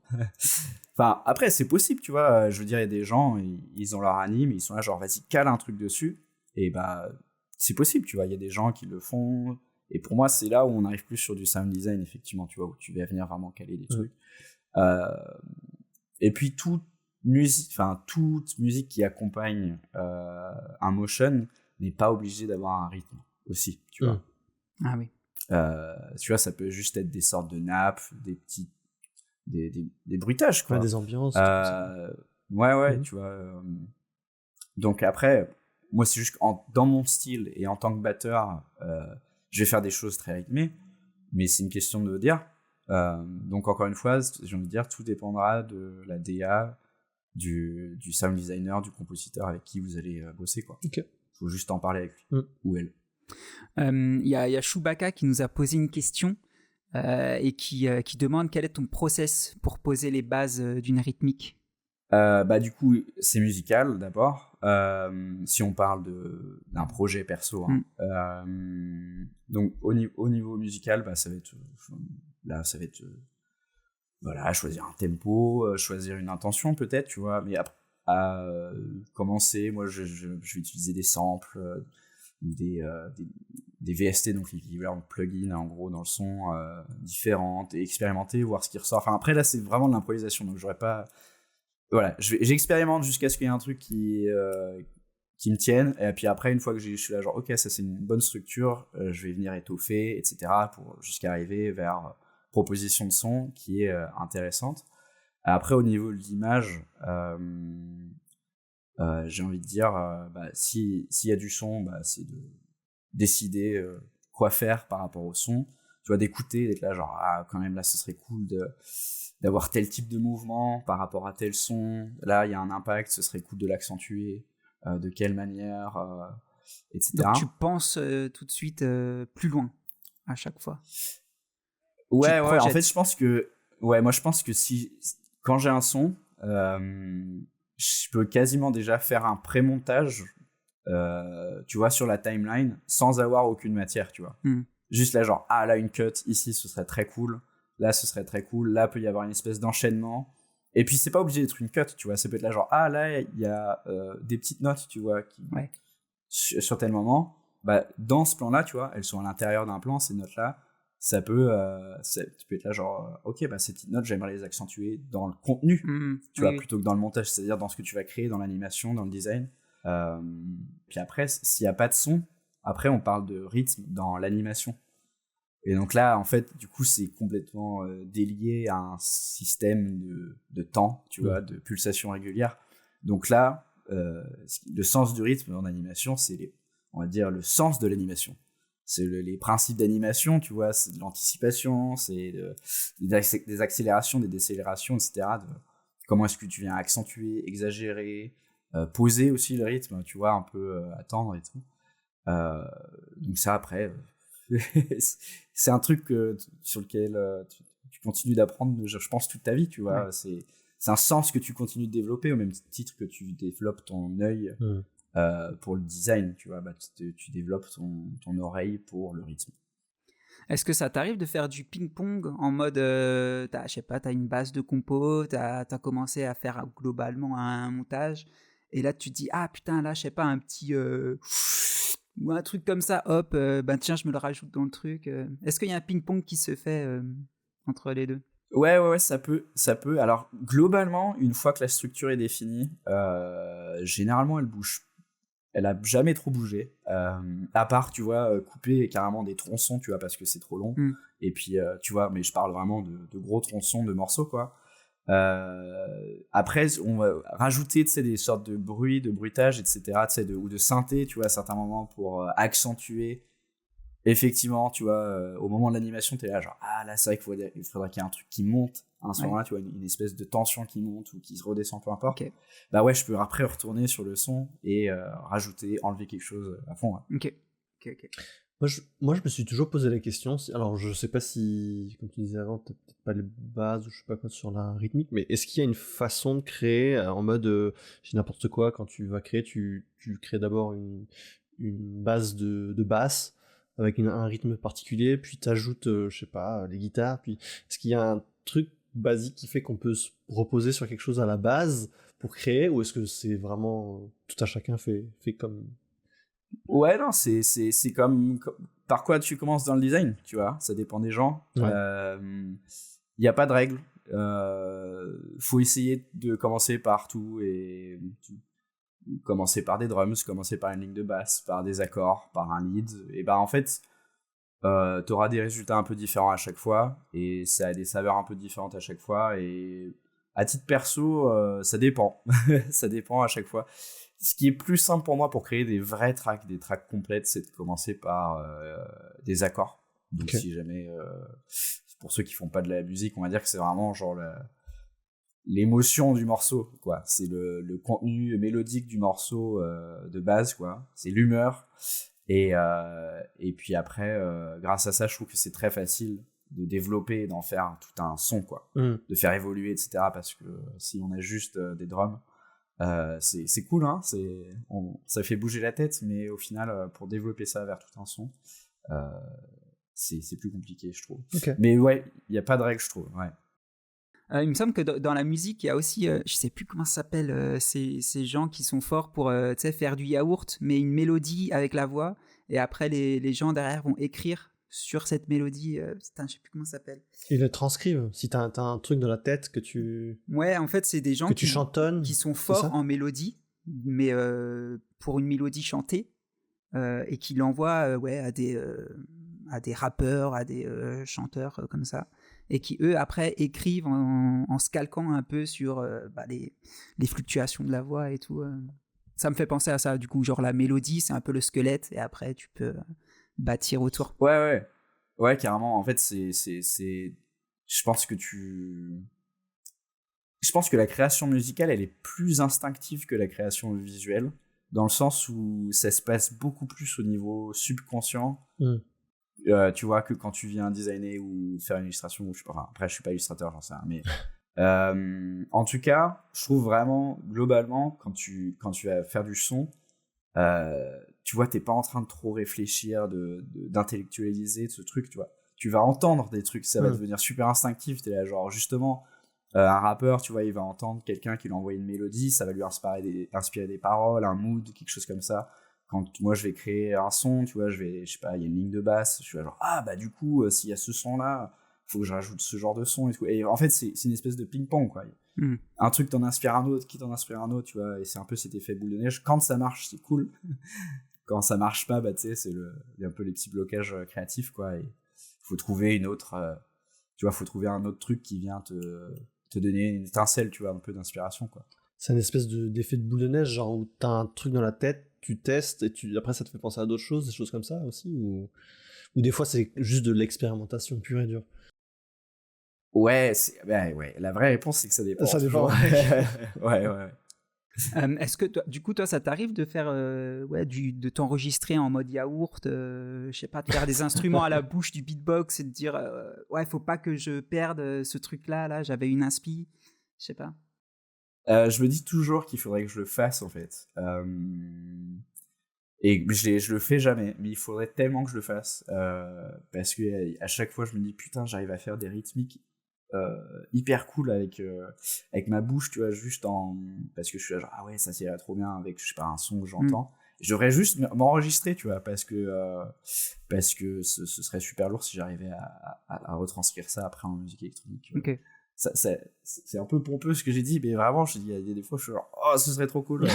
Enfin, après, c'est possible, tu vois. Je veux dire, il y a des gens, ils ont leur anime, ils sont là genre vas-y, cale un truc dessus. Et c'est possible, tu vois. Il y a des gens qui le font. Et pour moi, c'est là où on arrive plus sur du sound design, effectivement, tu vois, où tu vas venir vraiment caler des trucs. Et puis toute musique qui accompagne un motion n'est pas obligée d'avoir un rythme aussi, tu vois. Ah oui. Tu vois, ça peut juste être des sortes de nappes, des petits des bruitages, quoi. Des ambiances. Tu vois. Donc après, moi c'est juste dans mon style et en tant que batteur, je vais faire des choses très rythmées, mais c'est une question de dire. Donc encore une fois, j'ai envie de dire, tout dépendra de la DA, du sound designer, du compositeur avec qui vous allez bosser, quoi. Faut juste en parler avec lui ou elle. Il y a Chewbacca qui nous a posé une question et qui demande quel est ton process pour poser les bases d'une rythmique. Du coup, c'est musical d'abord. Si on parle d'un projet perso, donc au niveau musical, ça va être voilà, choisir un tempo, choisir une intention peut-être, tu vois. Mais après, commencer, moi je vais utiliser des samples, des VST, donc l'équivalent de plugins en gros dans le son, différentes, et expérimenter, voir ce qui ressort. Enfin après là c'est vraiment de l'improvisation, donc j'aurais pas. Voilà, j'expérimente jusqu'à ce qu'il y ait un truc qui qui me tiennent. Et puis après, une fois que je suis là, genre, ok, ça c'est une bonne structure, je vais venir étoffer, etc. Jusqu'à arriver vers proposition de son qui est intéressante. Après, au niveau de l'image, j'ai envie de dire, s'il y a du son, c'est de décider quoi faire par rapport au son. Tu vois, d'écouter, d'être là, genre, quand même, là, ce serait cool d'avoir tel type de mouvement par rapport à tel son. Là, il y a un impact, ce serait cool de l'accentuer. De quelle manière, etc. Donc tu penses tout de suite plus loin à chaque fois. Ouais, en fait, je pense que quand j'ai un son, je peux quasiment déjà faire un pré-montage, tu vois, sur la timeline, sans avoir aucune matière, tu vois. Juste là, genre, là, une cut, ici, ce serait très cool. Là, ce serait très cool. Là, peut y avoir une espèce d'enchaînement. Et puis, c'est pas obligé d'être une cut, tu vois. Ça peut être là, genre, là, il y a des petites notes, tu vois, sur tel moment. Dans ce plan-là, tu vois, elles sont à l'intérieur d'un plan, ces notes-là. Ça peut, tu peux être là, genre, ok, ces petites notes, j'aimerais les accentuer dans le contenu, tu vois, plutôt que dans le montage, c'est-à-dire dans ce que tu vas créer, dans l'animation, dans le design. Puis après, s'il n'y a pas de son, après, on parle de rythme dans l'animation. Et donc là, en fait, du coup, c'est complètement délié à un système de temps, tu vois, de pulsation régulière. Donc là, le sens du rythme en animation, c'est, on va dire, le sens de l'animation. C'est les principes d'animation, tu vois, c'est de l'anticipation, c'est des accélérations, des décélérations, etc. Comment est-ce que tu viens accentuer, exagérer, poser aussi le rythme, tu vois, un peu attendre et tout. Donc ça, après... c'est un truc sur lequel tu continues d'apprendre, je pense, toute ta vie, tu vois. Ouais. C'est un sens que tu continues de développer, au même titre que tu développes ton œil pour le design, tu vois. Tu développes ton oreille pour le rythme. Est-ce que ça t'arrive de faire du ping-pong en mode, je sais pas, t'as une base de compo, t'as commencé à faire globalement un montage, et là tu te dis, putain, là, je sais pas, un petit... ou un truc comme ça, hop, tiens, je me le rajoute dans le truc. Est-ce qu'il y a un ping-pong qui se fait entre les deux ? Ouais, ça peut. Alors, globalement, une fois que la structure est définie, généralement, elle bouge. Elle a jamais trop bougé. À part, tu vois, couper carrément des tronçons, tu vois, parce que c'est trop long. Et puis, tu vois, mais je parle vraiment de gros tronçons, de morceaux, quoi. Après, on va rajouter, tu sais, des sortes de bruits, de bruitage, etc., tu sais, ou de synthé, tu vois, à certains moments pour accentuer. Effectivement, tu vois, au moment de l'animation, t'es là, genre, là, c'est vrai qu'il faudrait qu'il y ait un truc qui monte à ce moment-là, tu vois, une espèce de tension qui monte ou qui se redescend, peu importe. Okay. Ouais, je peux après retourner sur le son et rajouter, enlever quelque chose à fond. Ouais. Ok. Moi, je me suis toujours posé la question, alors je sais pas si, comme tu disais avant, t'as peut-être pas les bases ou je sais pas quoi sur la rythmique, mais est-ce qu'il y a une façon de créer en mode, j'ai n'importe quoi, quand tu vas créer, tu crées d'abord une base de basse avec un rythme particulier, puis t'ajoutes, je sais pas, les guitares, puis est-ce qu'il y a un truc basique qui fait qu'on peut se reposer sur quelque chose à la base pour créer, ou est-ce que c'est vraiment tout à chacun fait comme... Ouais, non, c'est comme par quoi tu commences dans le design, tu vois, ça dépend des gens. Il n'y a pas de règle. Faut essayer de commencer par tout et commencer par des drums, commencer par une ligne de basse, par des accords, par un lead. Et en fait, t'auras des résultats un peu différents à chaque fois et ça a des saveurs un peu différentes à chaque fois. Et à titre perso, ça dépend. Ça dépend à chaque fois. Ce qui est plus simple pour moi pour créer des vrais tracks, des tracks complètes, c'est de commencer par des accords. Donc si jamais, pour ceux qui font pas de la musique, on va dire que c'est vraiment genre l'émotion du morceau, quoi. C'est le contenu mélodique du morceau de base, quoi. C'est l'humeur. Et puis après, grâce à ça, je trouve que c'est très facile de développer et d'en faire tout un son, quoi. De faire évoluer, etc. Parce que si on a juste des drums, c'est cool, hein, ça fait bouger la tête, mais au final, pour développer ça vers tout un son, c'est plus compliqué, je trouve. Mais ouais, il n'y a pas de règle, je trouve. Ouais. Il me semble que dans la musique, il y a aussi, je sais plus comment ça s'appelle, ces gens qui sont forts pour faire du yaourt, mais une mélodie avec la voix, et après les gens derrière vont écrire sur cette mélodie, je sais plus comment ça s'appelle. Ils le transcrivent, si t'as un truc dans la tête que tu... Ouais, en fait, c'est des gens chantonnes, qui sont forts en mélodie, mais pour une mélodie chantée, et qui l'envoie à des rappeurs, à des chanteurs comme ça, et qui eux après écrivent en se calquant un peu sur les fluctuations de la voix et tout. Ça me fait penser à ça, du coup, genre la mélodie, c'est un peu le squelette, et après tu peux bâtir autour. Ouais, carrément. En fait, je pense que la création musicale, elle est plus instinctive que la création visuelle, dans le sens où ça se passe beaucoup plus au niveau subconscient. Tu vois, que quand tu viens designer ou faire une illustration, ou après je suis pas illustrateur, j'en sais rien, mais en tout cas, je trouve vraiment, globalement, quand tu vas faire du son, tu vois, t'es pas en train de trop réfléchir, d'intellectualiser ce truc, tu vois. Tu vas entendre des trucs, ça va devenir super instinctif, t'es là, genre, justement, un rappeur, tu vois, il va entendre quelqu'un qui lui envoie une mélodie, ça va lui inspirer des paroles, un mood, quelque chose comme ça. Quand moi je vais créer un son, tu vois, je sais pas, il y a une ligne de basse, je suis là genre, du coup, s'il y a ce son-là, faut que je rajoute ce genre de son et tout. Et en fait, c'est une espèce de ping-pong, quoi. Un truc t'en inspire un autre, qui t'en inspire un autre, tu vois, et c'est un peu cet effet boule de neige. Quand ça marche, c'est cool. Quand ça marche pas, tu sais, il y a un peu les petits blocages créatifs, quoi. Et faut trouver une autre, tu vois, faut trouver un autre truc qui vient te donner une étincelle, tu vois, un peu d'inspiration, quoi. C'est une espèce d'effet de boule de neige, genre où t'as un truc dans la tête, tu testes, et après ça te fait penser à d'autres choses, des choses comme ça aussi, ou des fois c'est juste de l'expérimentation pure et dure. Ouais, la vraie réponse c'est que ça dépend. Ça dépend. Ouais. Est-ce que toi, ça t'arrive de faire de t'enregistrer en mode yaourt, je sais pas, de faire des instruments à la bouche, du beatbox, et de dire faut pas que je perde ce truc-là, j'avais une inspi, je sais pas. Je me dis toujours qu'il faudrait que je le fasse en fait, et je le fais jamais, mais il faudrait tellement que je le fasse, parce que à chaque fois je me dis putain, j'arrive à faire des rythmiques hyper cool avec ma bouche, tu vois, juste parce que je suis là genre ça c'est trop bien avec, je sais pas, un son que j'entends. Je devrais juste m'enregistrer, tu vois, parce que ce serait super lourd si j'arrivais à retranscrire ça après en musique électronique. Ok. C'est un peu pompeux ce que j'ai dit, mais vraiment, il y a des fois, je suis genre, ce serait trop cool.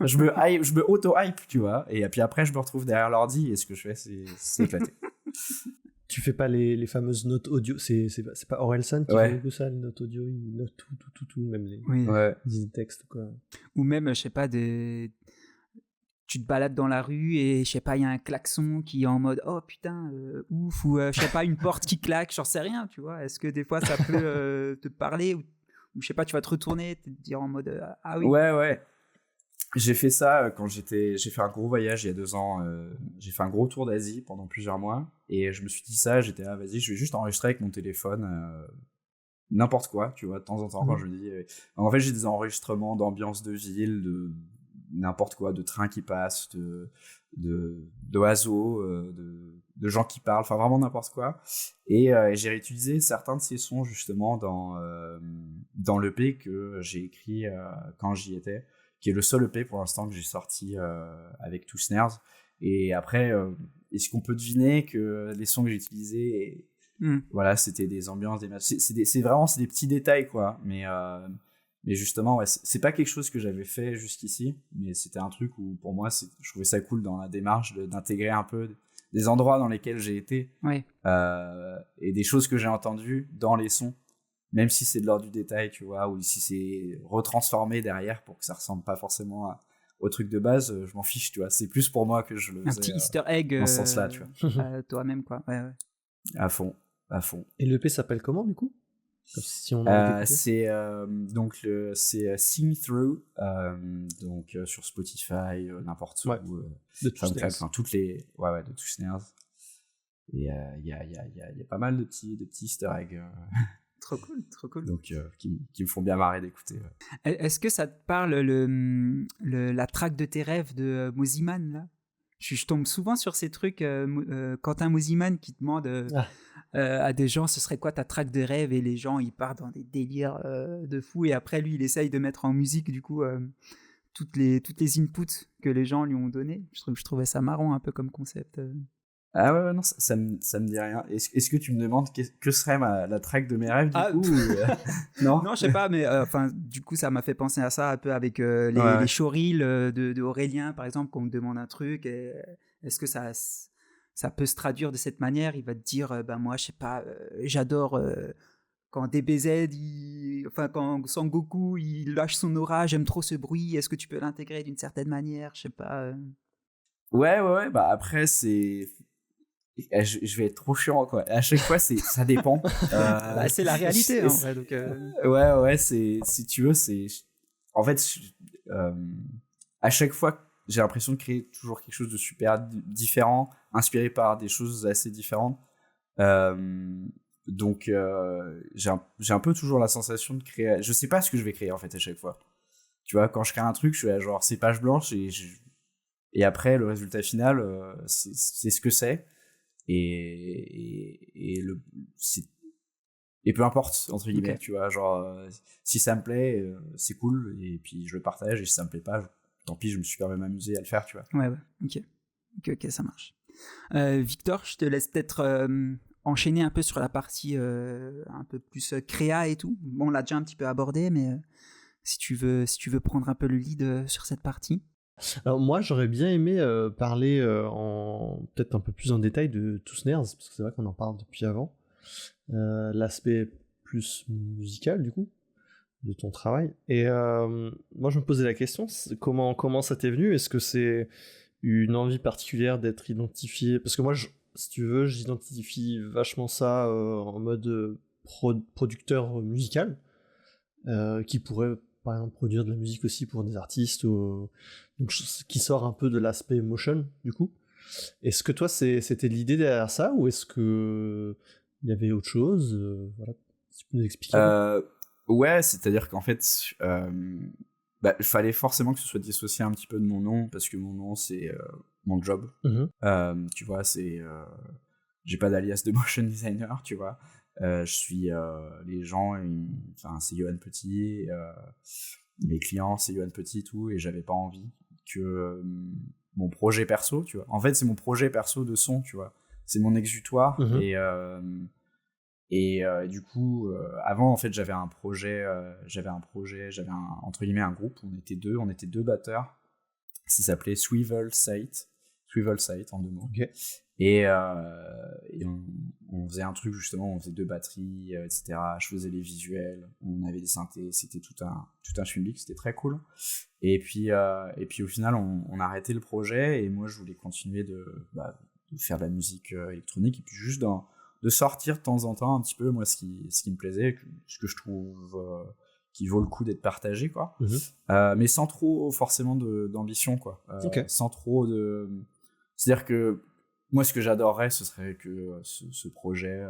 je me auto-hype, tu vois, et puis après, je me retrouve derrière l'ordi, et ce que je fais, c'est éclaté. Tu fais pas les fameuses notes audio, c'est pas Orelsan qui fait beaucoup ça, les notes audio, il note tout, même les textes, quoi. Ou même, je sais pas, tu te balades dans la rue et je sais pas, il y a un klaxon qui est en mode oh putain ouf, ou je sais pas, une porte qui claque, j'en sais rien, tu vois. Est-ce que des fois ça peut te parler, ou je sais pas, tu vas te retourner, te dire en mode ah oui. Ouais. J'ai fait ça quand j'ai fait un gros voyage il y a 2 ans. J'ai fait un gros tour d'Asie pendant plusieurs mois, et je me suis dit ça, j'étais là, vas-y, je vais juste enregistrer avec mon téléphone n'importe quoi, tu vois, de temps en temps. Quand je me dis en fait, j'ai des enregistrements d'ambiance de ville, de n'importe quoi, de trains qui passent, d'oiseaux, de gens qui parlent, enfin vraiment n'importe quoi. Et j'ai réutilisé certains de ces sons justement dans l'EP que j'ai écrit quand j'y étais, qui est le seul EP pour l'instant que j'ai sorti avec Two Snares. Et après, est-ce qu'on peut deviner que les sons que j'ai utilisés, voilà, c'était des ambiances, c'est vraiment des petits détails, quoi. Mais justement, c'est pas quelque chose que j'avais fait jusqu'ici, mais c'était un truc où, pour moi, je trouvais ça cool dans la démarche d'intégrer un peu des endroits dans lesquels j'ai été, et des choses que j'ai entendues dans les sons, même si c'est de l'ordre du détail, tu vois, ou si c'est retransformé derrière pour que ça ressemble pas forcément au truc de base, je m'en fiche, tu vois. C'est plus pour moi que je le faisais. Un petit easter egg dans ce sens-là, tu vois. Toi-même, quoi. Ouais. À fond. Et l'EP s'appelle comment, du coup? Si on c'est c'est Sing Through, donc sur Spotify, n'importe où, de toutes les de Two Snares. Et il y a pas mal de petits easter eggs. Trop cool. Donc qui me font bien marrer d'écouter. Est-ce que ça te parle la track de tes rêves de Mosimann, là? Je tombe souvent sur ces trucs, Quentin Mosimann qui demande à des gens ce serait quoi ta track de rêve, et les gens ils partent dans des délires de fou, et après lui il essaye de mettre en musique du coup toutes les inputs que les gens lui ont donné. Je trouvais ça marrant un peu comme concept. Ah ouais, non, ça me dit rien. Est-ce que tu me demandes que serait la track de mes rêves, du coup Non. Non, je sais pas, mais enfin, du coup, ça m'a fait penser à ça un peu avec les showreels de Aurélien, par exemple, quand on me demande un truc. Est-ce que ça peut se traduire de cette manière? Il va te dire, ben moi, je sais pas, j'adore quand DBZ, enfin, quand Sangoku, il lâche son aura, j'aime trop ce bruit. Est-ce que tu peux l'intégrer d'une certaine manière? Je sais pas. Ouais, bah après, je vais être trop chiant, quoi. À chaque fois, ça dépend. Bah, c'est la réalité, en vrai. Donc, Ouais, si tu veux, en fait, à chaque fois, j'ai l'impression de créer toujours quelque chose de super différent, inspiré par des choses assez différentes. Donc, j'ai un peu toujours la sensation de créer. Je sais pas ce que je vais créer, en fait, à chaque fois. Tu vois, quand je crée un truc, je suis à genre, c'est page blanche et après, le résultat final, c'est ce que c'est. Et peu importe, entre guillemets, okay. Tu vois, genre, si ça me plaît, c'est cool, et puis je le partage, et si ça me plaît pas, tant pis, je me suis quand même amusé à le faire, tu vois. Ouais, ok, ça marche. Victor, je te laisse peut-être enchaîner un peu sur la partie un peu plus créa et tout. Bon, on l'a déjà un petit peu abordé, mais si tu veux prendre un peu le lead sur cette partie. Alors moi, j'aurais bien aimé parler peut-être un peu plus en détail de Two Snares, parce que c'est vrai qu'on en parle depuis avant. L'aspect plus musical, du coup, de ton travail. Et moi, je me posais la question, comment ça t'est venu? Est-ce que c'est une envie particulière d'être identifié? Parce que moi, si tu veux, j'identifie vachement ça en mode producteur musical, qui pourrait par exemple produire de la musique aussi pour des artistes, donc, qui sort un peu de l'aspect motion, du coup. Est-ce que toi, c'était l'idée derrière ça, ou est-ce que il y avait autre chose? Voilà, si tu peux nous expliquer. Ouais, c'est-à-dire qu'en fait, il fallait forcément que ce soit dissocié un petit peu de mon nom, parce que mon nom, c'est mon job. Tu vois, j'ai pas d'alias de motion designer, tu vois. Je suis les gens, enfin, c'est Yoann Petit, mes clients, c'est Yoann Petit, tout, et j'avais pas envie que mon projet perso, tu vois. En fait, c'est mon projet perso de son, tu vois. C'est mon exutoire, et du coup, avant, en fait, j'avais entre guillemets un groupe. On était deux batteurs, qui s'appelait Swivel Sight en 2 mots. Okay. Et on faisait un truc justement, on faisait 2 batteries, etc. Je faisais les visuels, on avait des synthés, c'était tout un schmilblick, c'était très cool. Et puis au final, on a arrêté le projet, et moi je voulais continuer de faire de la musique électronique, et puis juste de sortir de temps en temps un petit peu, moi, ce qui me plaisait, ce que je trouve qui vaut le coup d'être partagé, quoi. Mais sans trop forcément d'ambition, quoi. Sans trop de... C'est-à-dire que moi, ce que j'adorerais, ce serait que ce projet,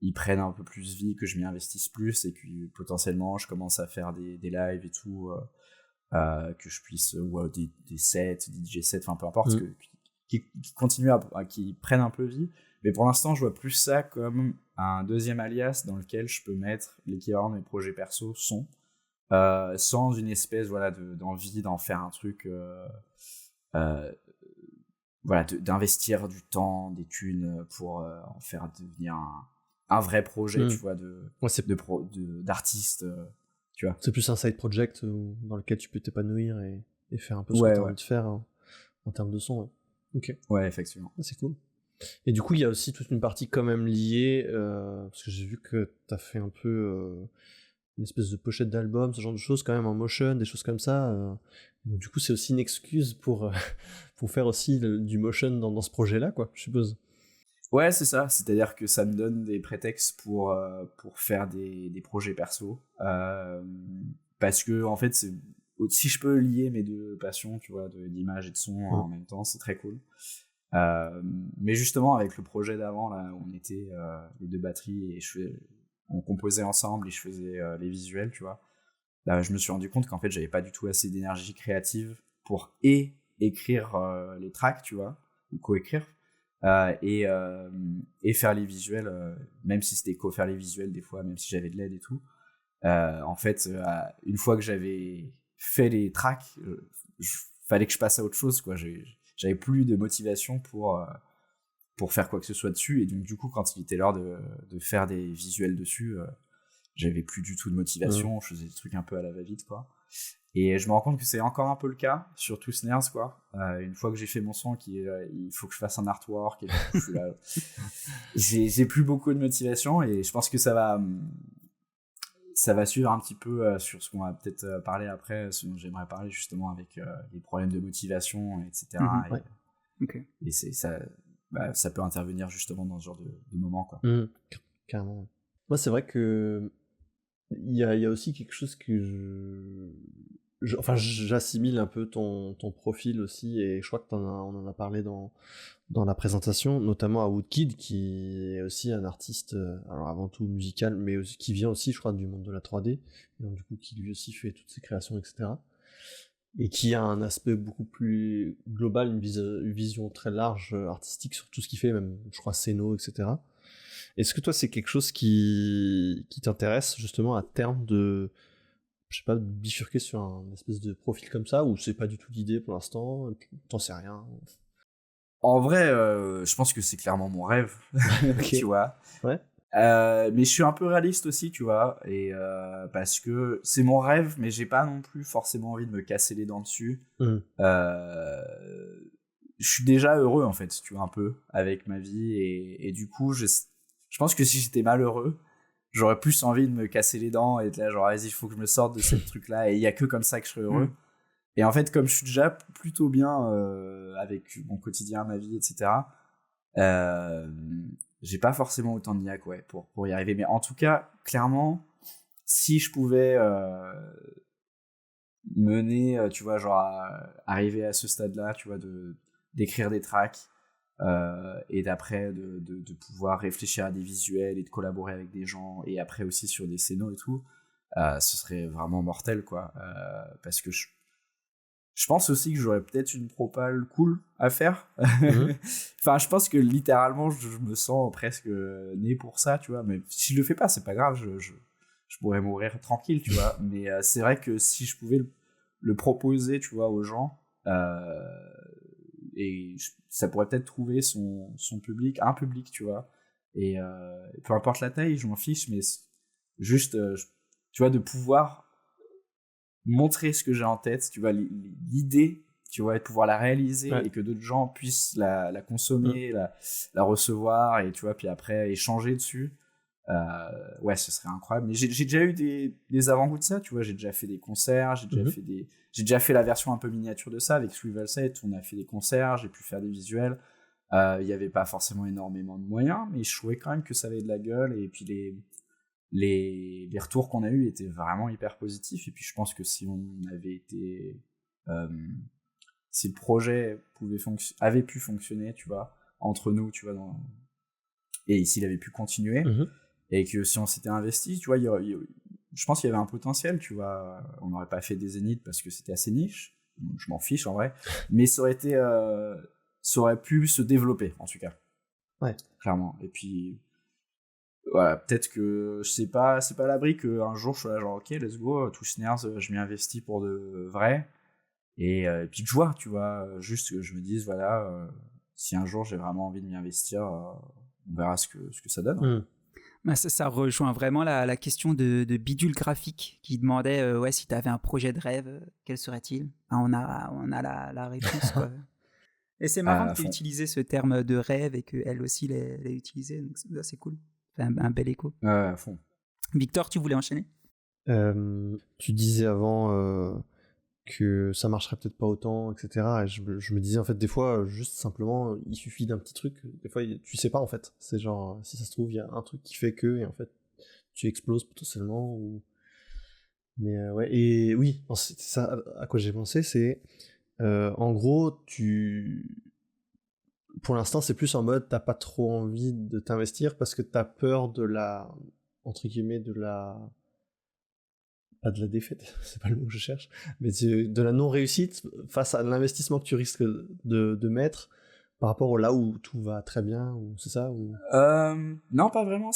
il prenne un peu plus vie, que je m'y investisse plus, et que potentiellement, je commence à faire des lives et tout, que je puisse... ou des sets, des DJ sets, enfin, peu importe, qui continuent qui prennent un peu vie. Mais pour l'instant, je vois plus ça comme un deuxième alias dans lequel je peux mettre l'équivalent de mes projets perso son, sans une espèce d'envie d'en faire un truc, d'investir du temps, des thunes pour en faire devenir un vrai projet, tu vois, d'artiste, tu vois. C'est plus un side project dans lequel tu peux t'épanouir et faire un peu ce que tu as envie de faire en termes de son. Ouais. Ok. Ouais, effectivement. C'est cool. Et du coup, il y a aussi toute une partie quand même liée, parce que j'ai vu que tu as fait un peu une espèce de pochette d'album, ce genre de choses quand même en motion, des choses comme ça. Donc du coup, c'est aussi une excuse pour faire aussi du motion dans ce projet-là, quoi, je suppose. Ouais, c'est ça. C'est-à-dire que ça me donne des prétextes pour faire des projets perso. Parce que, en fait, si je peux lier mes 2 passions, tu vois, d'image et de son en même temps, c'est très cool. Mais justement, avec le projet d'avant, là, on était les 2 batteries, et on composait ensemble, et je faisais les visuels, tu vois. Là, je me suis rendu compte qu'en fait, j'avais pas du tout assez d'énergie créative pour écrire les tracks, tu vois, ou coécrire, et faire les visuels, même si c'était faire les visuels des fois, même si j'avais de l'aide et tout. En fait, une fois que j'avais fait les tracks, fallait que je passe à autre chose, quoi. J'avais plus de motivation pour pour faire quoi que ce soit dessus. Et donc, du coup, quand il était l'heure de faire des visuels dessus, j'avais plus du tout de motivation. Je faisais des trucs un peu à la va-vite, quoi. Et je me rends compte que c'est encore un peu le cas, surtout Snares, quoi. Une fois que j'ai fait mon son, il faut que je fasse un artwork, et du coup, je suis là. J'ai plus beaucoup de motivation, et je pense que ça va suivre un petit peu sur ce qu'on va peut-être parler après, ce dont j'aimerais parler justement avec les problèmes de motivation, etc. Ouais. Okay. Et ça peut intervenir justement dans ce genre de moment, quoi. Carrément. Moi, c'est vrai que il y a aussi quelque chose que j'assimile un peu ton profil aussi, et je crois que on en a parlé dans la présentation, notamment à Woodkid, qui est aussi un artiste, alors avant tout musical, mais aussi, qui vient aussi, je crois, du monde de la 3D, et donc du coup qui lui aussi fait toutes ses créations, etc. Et qui a un aspect beaucoup plus global, une vision très large artistique sur tout ce qu'il fait, même, je crois, scéno, etc. Est-ce que toi, c'est quelque chose qui t'intéresse, justement, à terme de, je sais pas, de bifurquer sur un espèce de profil comme ça, ou c'est pas du tout l'idée pour l'instant, t'en sais rien? En vrai, je pense que c'est clairement mon rêve, Okay. tu vois. Ouais. Mais je suis un peu réaliste aussi, tu vois, et parce que c'est mon rêve, mais j'ai pas non plus forcément envie de me casser les dents dessus. Je suis déjà heureux, en fait, tu vois, un peu, avec ma vie, et du coup, je pense que si j'étais malheureux, j'aurais plus envie de me casser les dents et de là, genre, vas-y, il faut que je me sorte de ce truc-là, et il y a que comme ça que je serais heureux. Et en fait, comme je suis déjà plutôt bien avec mon quotidien, ma vie, etc., j'ai pas forcément autant de niaque, ouais, pour y arriver. Mais en tout cas, clairement, si je pouvais mener, tu vois, genre arriver à ce stade-là, tu vois, d'écrire des tracks et d'après de pouvoir réfléchir à des visuels et de collaborer avec des gens, et après aussi sur des scénos et tout, ce serait vraiment mortel, quoi. Parce que je pense aussi que j'aurais peut-être une propale cool à faire. Enfin, je pense que littéralement, je me sens presque né pour ça, tu vois. Mais si je le fais pas, c'est pas grave, je pourrais mourir tranquille, tu vois. Mais c'est vrai que si je pouvais le proposer, tu vois, aux gens, et ça pourrait peut-être trouver son public, un public, tu vois. Et peu importe la taille, je m'en fiche, mais juste, tu vois, de pouvoir montrer ce que j'ai en tête, tu vois, l'idée, tu vois, et de pouvoir la réaliser, et que d'autres gens puissent la consommer, la recevoir, et tu vois, puis après échanger dessus. Ouais, ce serait incroyable. Mais j'ai déjà eu des avant-goûts de ça, tu vois. J'ai déjà fait des concerts, j'ai déjà fait la version un peu miniature de ça avec Swivel Set. On a fait des concerts, j'ai pu faire des visuels. Il y avait pas forcément énormément de moyens, mais je trouvais quand même que ça avait de la gueule, et puis les retours qu'on a eu étaient vraiment hyper positifs. Et puis je pense que si on avait été si le projet avait pu fonctionner, tu vois, entre nous, tu vois, et s'il avait pu continuer, et que si on s'était investi, tu vois, je pense qu'il y avait un potentiel, tu vois. On n'aurait pas fait des zéniths parce que c'était assez niche, je m'en fiche en vrai, mais ça aurait pu se développer, en tout cas. Ouais, clairement. Et puis voilà, peut-être que c'est pas à l'abri qu'un jour je sois là, genre, ok, let's go, tout Snares, je m'y investis pour de vrai, et puis que je vois, tu vois, juste que je me dise, voilà, si un jour j'ai vraiment envie de m'y investir, on verra ce que ça donne. Bah ça rejoint vraiment la question de Bidule Graphique, qui demandait ouais, si tu avais un projet de rêve, quel serait-il? On a la réponse, quoi. Et c'est marrant que tu aies utilisé ce terme de rêve et qu'elle aussi l'ait utilisé, donc c'est cool. Un bel écho. À fond. Victor, tu voulais enchaîner? Tu disais avant que ça marcherait peut-être pas autant, etc. Et je me disais, en fait, des fois, juste simplement, il suffit d'un petit truc. Des fois, tu sais pas, en fait. C'est genre, si ça se trouve, il y a un truc qui fait que, et en fait, tu exploses potentiellement. Mais ouais, et oui, c'est ça à quoi j'ai pensé, c'est, en gros, pour l'instant, c'est plus en mode, t'as pas trop envie de t'investir parce que t'as peur de entre guillemets, pas de la défaite, c'est pas le mot que je cherche, mais de la non-réussite face à l'investissement que tu risques de mettre par rapport là où tout va très bien, ou c'est ça ou... Non, pas vraiment.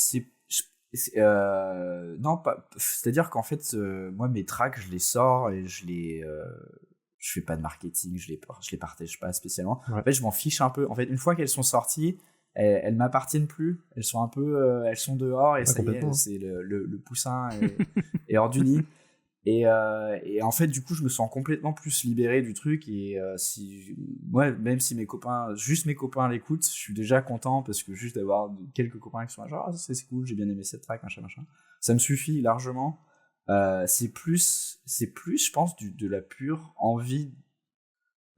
Non, pas. C'est-à-dire qu'en fait, moi, mes tracks, je les sors et je fais pas de marketing, je les partage pas spécialement. Ouais. En fait, je m'en fiche un peu. En fait, une fois qu'elles sont sorties, elles m'appartiennent plus. Elles sont un peu, elles sont dehors et ça y est, complètement. c'est le poussin est hors du nid. Et en fait, du coup, je me sens complètement plus libéré du truc. Et même si juste mes copains l'écoutent, je suis déjà content parce que juste d'avoir quelques copains qui sont là, genre, c'est cool, j'ai bien aimé cette track, machin. Ça me suffit largement. C'est plus, je pense, de la pure envie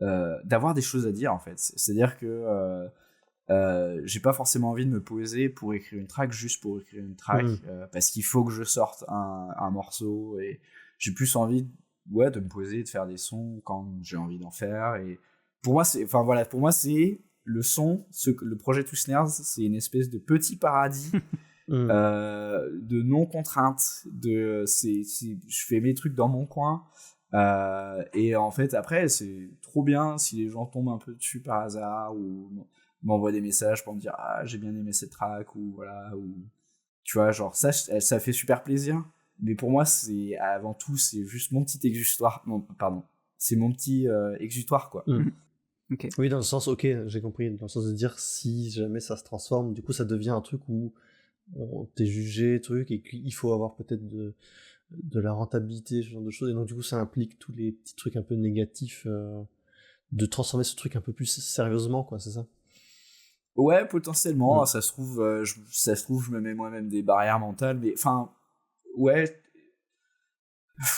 d'avoir des choses à dire, en fait. C'est-à-dire que j'ai pas forcément envie de me poser pour écrire une track juste pour écrire une track, parce qu'il faut que je sorte un morceau, et j'ai plus envie de me poser, de faire des sons quand j'ai envie d'en faire. Et pour moi c'est le son, le projet Two Snares, c'est une espèce de petit paradis de non-contrainte, je fais mes trucs dans mon coin, et en fait après c'est trop bien si les gens tombent un peu dessus par hasard ou m'envoient des messages pour me dire j'ai bien aimé cette track, ou voilà, ou tu vois, genre ça fait super plaisir. Mais pour moi c'est avant tout, c'est juste mon petit exutoire, c'est mon petit exutoire, quoi. Okay. Oui, dans le sens, j'ai compris, dans le sens de dire si jamais ça se transforme, du coup ça devient un truc où t'es jugé, truc, et qu'il faut avoir peut-être de la rentabilité, ce genre de choses, et donc du coup ça implique tous les petits trucs un peu négatifs, de transformer ce truc un peu plus sérieusement, quoi, c'est ça? Ouais, potentiellement, ça se trouve, je me mets moi-même des barrières mentales, mais enfin, ouais,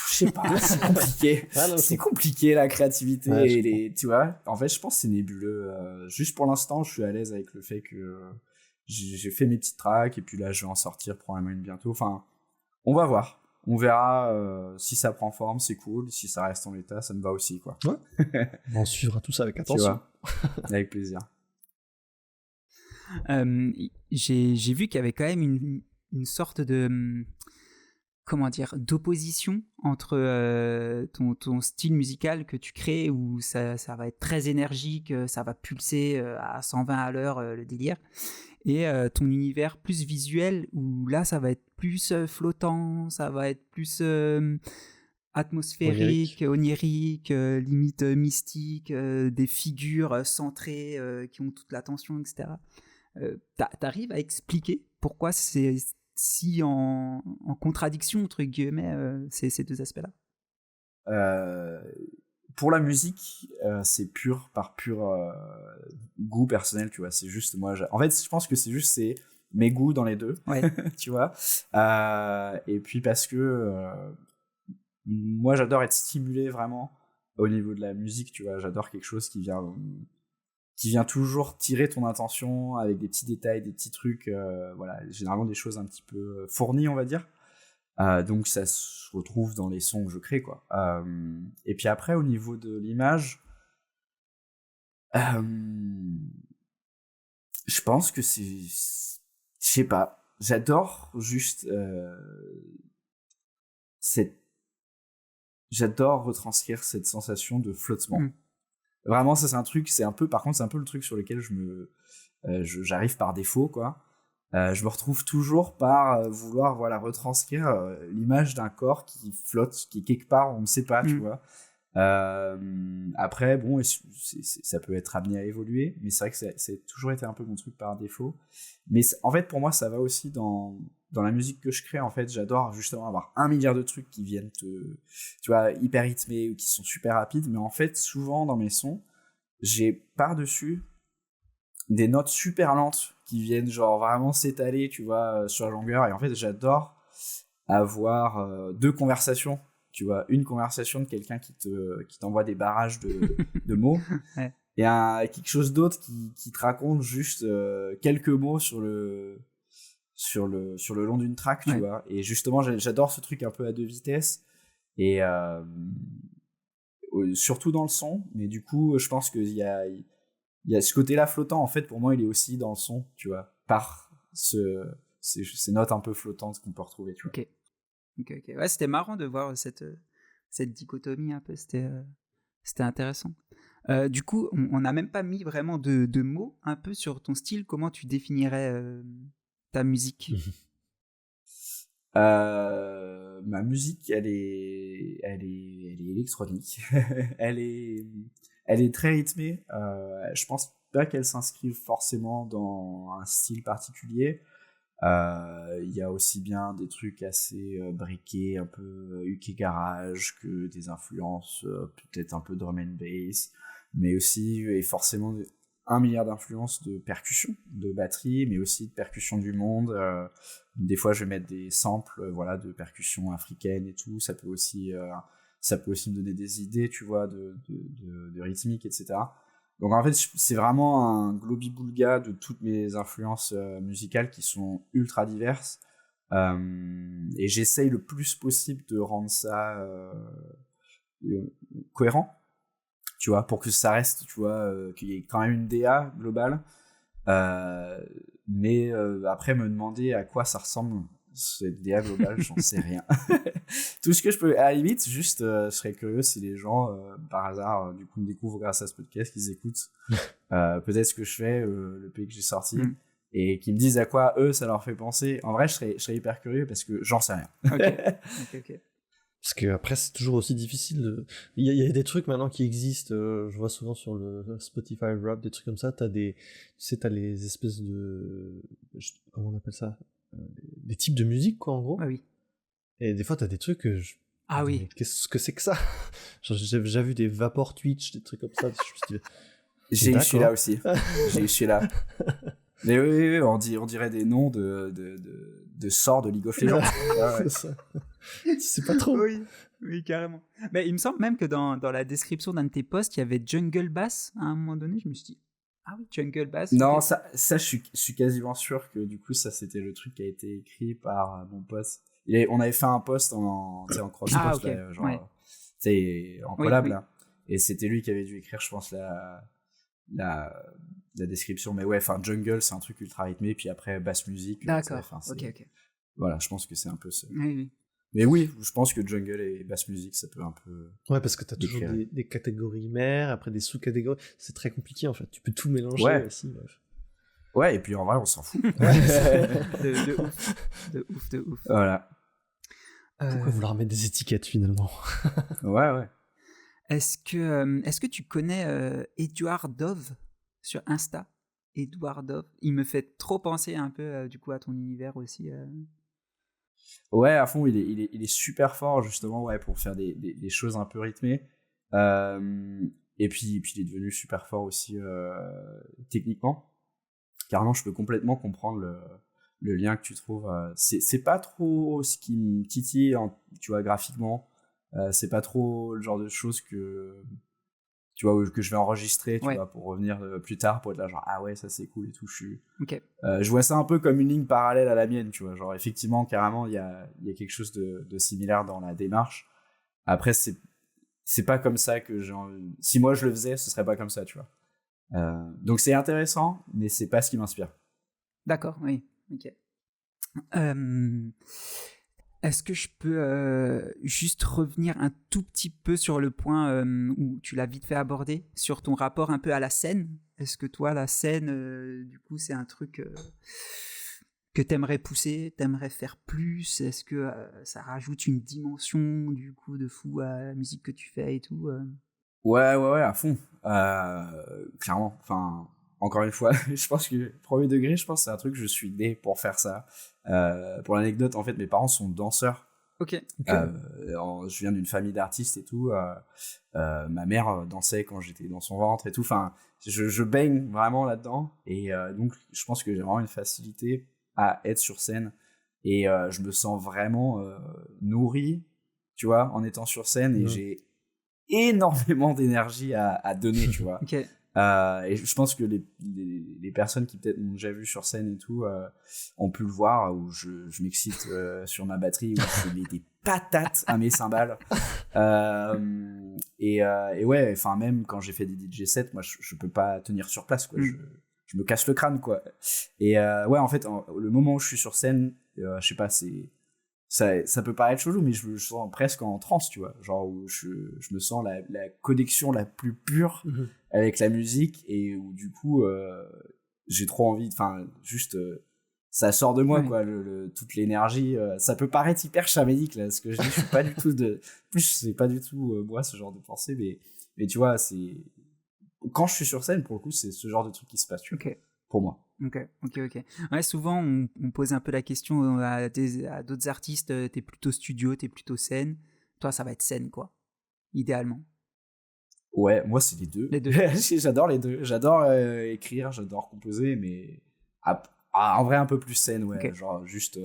je sais pas, c'est compliqué. C'est compliqué, la créativité, et tu vois, en fait, je pense que c'est nébuleux. Juste pour l'instant, je suis à l'aise avec le fait que j'ai fait mes petites tracks, et puis là, je vais en sortir probablement une bientôt. Enfin, on va voir. On verra si ça prend forme, c'est cool. Si ça reste en l'état, ça me va aussi, quoi. Ouais. On suivra tout ça avec attention. Tu vois, avec plaisir. J'ai vu qu'il y avait quand même une sorte de, comment dire, d'opposition entre ton style musical que tu crées, où ça va être très énergique, ça va pulser à 120 à l'heure, le délire, et ton univers plus visuel, où là ça va être plus flottant, ça va être plus atmosphérique, onirique, limite mystique, des figures centrées qui ont toute l'attention, etc. T'arrives à expliquer pourquoi c'est si en contradiction, entre guillemets, ces deux aspects-là? Pour la musique, c'est par pur goût personnel, tu vois. C'est juste moi. En fait, je pense que c'est mes goûts dans les deux, ouais. tu vois. Et puis parce que moi, j'adore être stimulé vraiment au niveau de la musique, tu vois. J'adore quelque chose qui vient toujours tirer ton attention avec des petits détails, des petits trucs, voilà, généralement des choses un petit peu fournies, on va dire. Donc ça se retrouve dans les sons que je crée, quoi. Et puis après, au niveau de l'image, je pense que je sais pas, j'adore juste j'adore retranscrire cette sensation de flottement. Vraiment, ça c'est un truc, par contre c'est un peu le truc sur lequel j'arrive par défaut, quoi. Je me retrouve toujours par vouloir retranscrire l'image d'un corps qui flotte, qui est quelque part, on ne sait pas, tu vois. Après, bon, ça peut être amené à évoluer, mais c'est vrai que c'est toujours été un peu mon truc par défaut. Mais en fait, pour moi, ça va aussi dans la musique que je crée. En fait, j'adore justement avoir 1 milliard de trucs qui viennent tu vois, hyper rythmés ou qui sont super rapides. Mais en fait, souvent dans mes sons, j'ai par-dessus des notes super lentes qui viennent genre vraiment s'étaler, tu vois, sur la longueur. Et en fait, j'adore avoir 2 conversations, tu vois, une conversation de quelqu'un qui t'envoie des barrages de mots, ouais. Et quelque chose d'autre qui te raconte juste quelques mots sur le long d'une track, tu vois. Et justement, j'adore ce truc un peu à 2 vitesses, et surtout dans le son. Mais du coup, je pense qu'il y a ce côté-là flottant, en fait, pour moi, il est aussi dans le son, tu vois, par ces notes un peu flottantes qu'on peut retrouver, tu vois. Ok. Ouais, c'était marrant de voir cette dichotomie un peu, c'était intéressant. Du coup, on n'a même pas mis vraiment de mots un peu sur ton style. Comment tu définirais ta musique? Ma musique, elle est électronique. elle est très rythmée. Je pense pas qu'elles s'inscrivent forcément dans un style particulier. Il y a aussi bien des trucs assez briqués, un peu UK garage, que des influences peut-être un peu drum and bass, mais aussi et forcément 1 milliard d'influences de percussion, de batterie, mais aussi de percussion du monde. Des fois, je vais mettre des samples, voilà, de percussion africaine et tout. Ça peut aussi me donner des idées, tu vois, de rythmique, etc. Donc en fait, c'est vraiment un globi-boulga de toutes mes influences musicales qui sont ultra diverses. Et j'essaye le plus possible de rendre ça cohérent, tu vois, pour que ça reste, tu vois, qu'il y ait quand même une DA globale. Mais après, me demander à quoi ça ressemble cette DA globale, j'en sais rien. Tout ce que je peux, à la limite, juste, je serais curieux si les gens, par hasard, du coup, me découvrent grâce à ce podcast, qu'ils écoutent peut-être ce que je fais, le pays que j'ai sorti, et qu'ils me disent à quoi eux ça leur fait penser. En vrai, je serais hyper curieux parce que j'en sais rien. Ok. Parce que après c'est toujours aussi difficile. Il y a des trucs maintenant qui existent. Je vois souvent sur le Spotify Rap des trucs comme ça. T'as les espèces de, comment on appelle ça, des types de musique quoi en gros. Ah oui. Et des fois t'as des trucs que Ah oui. Mais qu'est-ce que c'est que ça? Genre, j'ai déjà vu des vapor Twitch, des trucs comme ça. J'ai eu celui-là aussi. J'ai eu celui-là. Mais oui, on dirait des noms de sorts de League of Legends. C'est ça. C'est pas trop. Oui, carrément. Mais il me semble même que dans la description d'un de tes posts, il y avait Jungle Bass à un moment donné. Je me suis dit, ah oui, Jungle Bass. Non, okay. ça je suis quasiment sûr que du coup, ça c'était le truc qui a été écrit par mon pote. On avait fait un post en cross-post, okay. là, genre, en collab, là. Et c'était lui qui avait dû écrire, je pense, la description. Mais ouais, enfin, Jungle, c'est un truc ultra rythmé, puis après, basse musique. D'accord, ok. Voilà, je pense que c'est un peu ça. Oui. Mais oui, je pense que jungle et basse musique, ça peut un peu... Ouais, parce que t'as toujours des catégories mères, après des sous-catégories. C'est très compliqué, en fait. Tu peux tout mélanger aussi, bref. Ouais, et puis en vrai, on s'en fout. De ouf. Voilà. Pourquoi vouloir mettre des étiquettes, finalement? Ouais. Est-ce que tu connais Edouard Dove sur Insta? Edouard Dove. Il me fait trop penser un peu, du coup, à ton univers aussi. Ouais, à fond, il est super fort, justement, ouais, pour faire des choses un peu rythmées. Et puis il est devenu super fort aussi techniquement. Carrément, je peux complètement comprendre le lien que tu trouves. C'est pas trop ce qui me titille, tu vois, graphiquement. C'est pas trop le genre de choses que je vais enregistrer, tu vois, pour revenir plus tard, pour être là, genre, ah ouais, ça c'est cool et tout. Je vois ça un peu comme une ligne parallèle à la mienne, tu vois. Genre, effectivement, carrément, il y a quelque chose de similaire dans la démarche. Après, c'est pas comme ça que si moi je le faisais, ce serait pas comme ça, tu vois. Donc c'est intéressant, mais c'est pas ce qui m'inspire. D'accord, oui, ok. Est-ce que je peux juste revenir un tout petit peu sur le point où tu l'as vite fait aborder, sur ton rapport un peu à la scène? Est-ce que toi, la scène, du coup, c'est un truc que t'aimerais pousser, t'aimerais faire plus? Est-ce que ça rajoute une dimension, du coup, de fou à la musique que tu fais et tout Ouais, à fond. Clairement, enfin... Encore une fois, je pense que premier degré, je pense que c'est un truc, je suis né pour faire ça. Pour l'anecdote, en fait, mes parents sont danseurs. Ok. Je viens d'une famille d'artistes et tout. Ma mère dansait quand j'étais dans son ventre et tout. Enfin, je baigne vraiment là-dedans. Et donc, je pense que j'ai vraiment une facilité à être sur scène. Et je me sens vraiment nourri, tu vois, en étant sur scène. Et j'ai énormément d'énergie à donner, tu vois. Ok. Et je pense que les personnes qui peut-être m'ont déjà vu sur scène et tout ont pu le voir, où je m'excite sur ma batterie, où je mets des patates à mes cymbales. Et ouais, enfin, même quand j'ai fait des DJ sets, moi je peux pas tenir sur place, quoi. Je me casse le crâne, quoi. Et ouais, en fait, le moment où je suis sur scène, je sais pas, ça peut paraître chelou, mais je me sens presque en transe, tu vois, genre où je me sens la connexion la plus pure avec la musique, et où du coup j'ai trop envie, enfin juste ça sort de moi, quoi, toute l'énergie. Ça peut paraître hyper chamanique là, ce que je dis, je suis pas du tout c'est pas du tout moi ce genre de pensée, mais tu vois, quand je suis sur scène, pour le coup, c'est ce genre de truc qui se passe, tu vois, pour moi. Ok. Ouais, souvent, on pose un peu la question à d'autres artistes, t'es plutôt studio, t'es plutôt scène. Toi, ça va être scène, quoi, idéalement. Ouais, moi, c'est les deux. Les deux. J'adore les deux. J'adore écrire, j'adore composer, mais en vrai, un peu plus scène, ouais. Genre, juste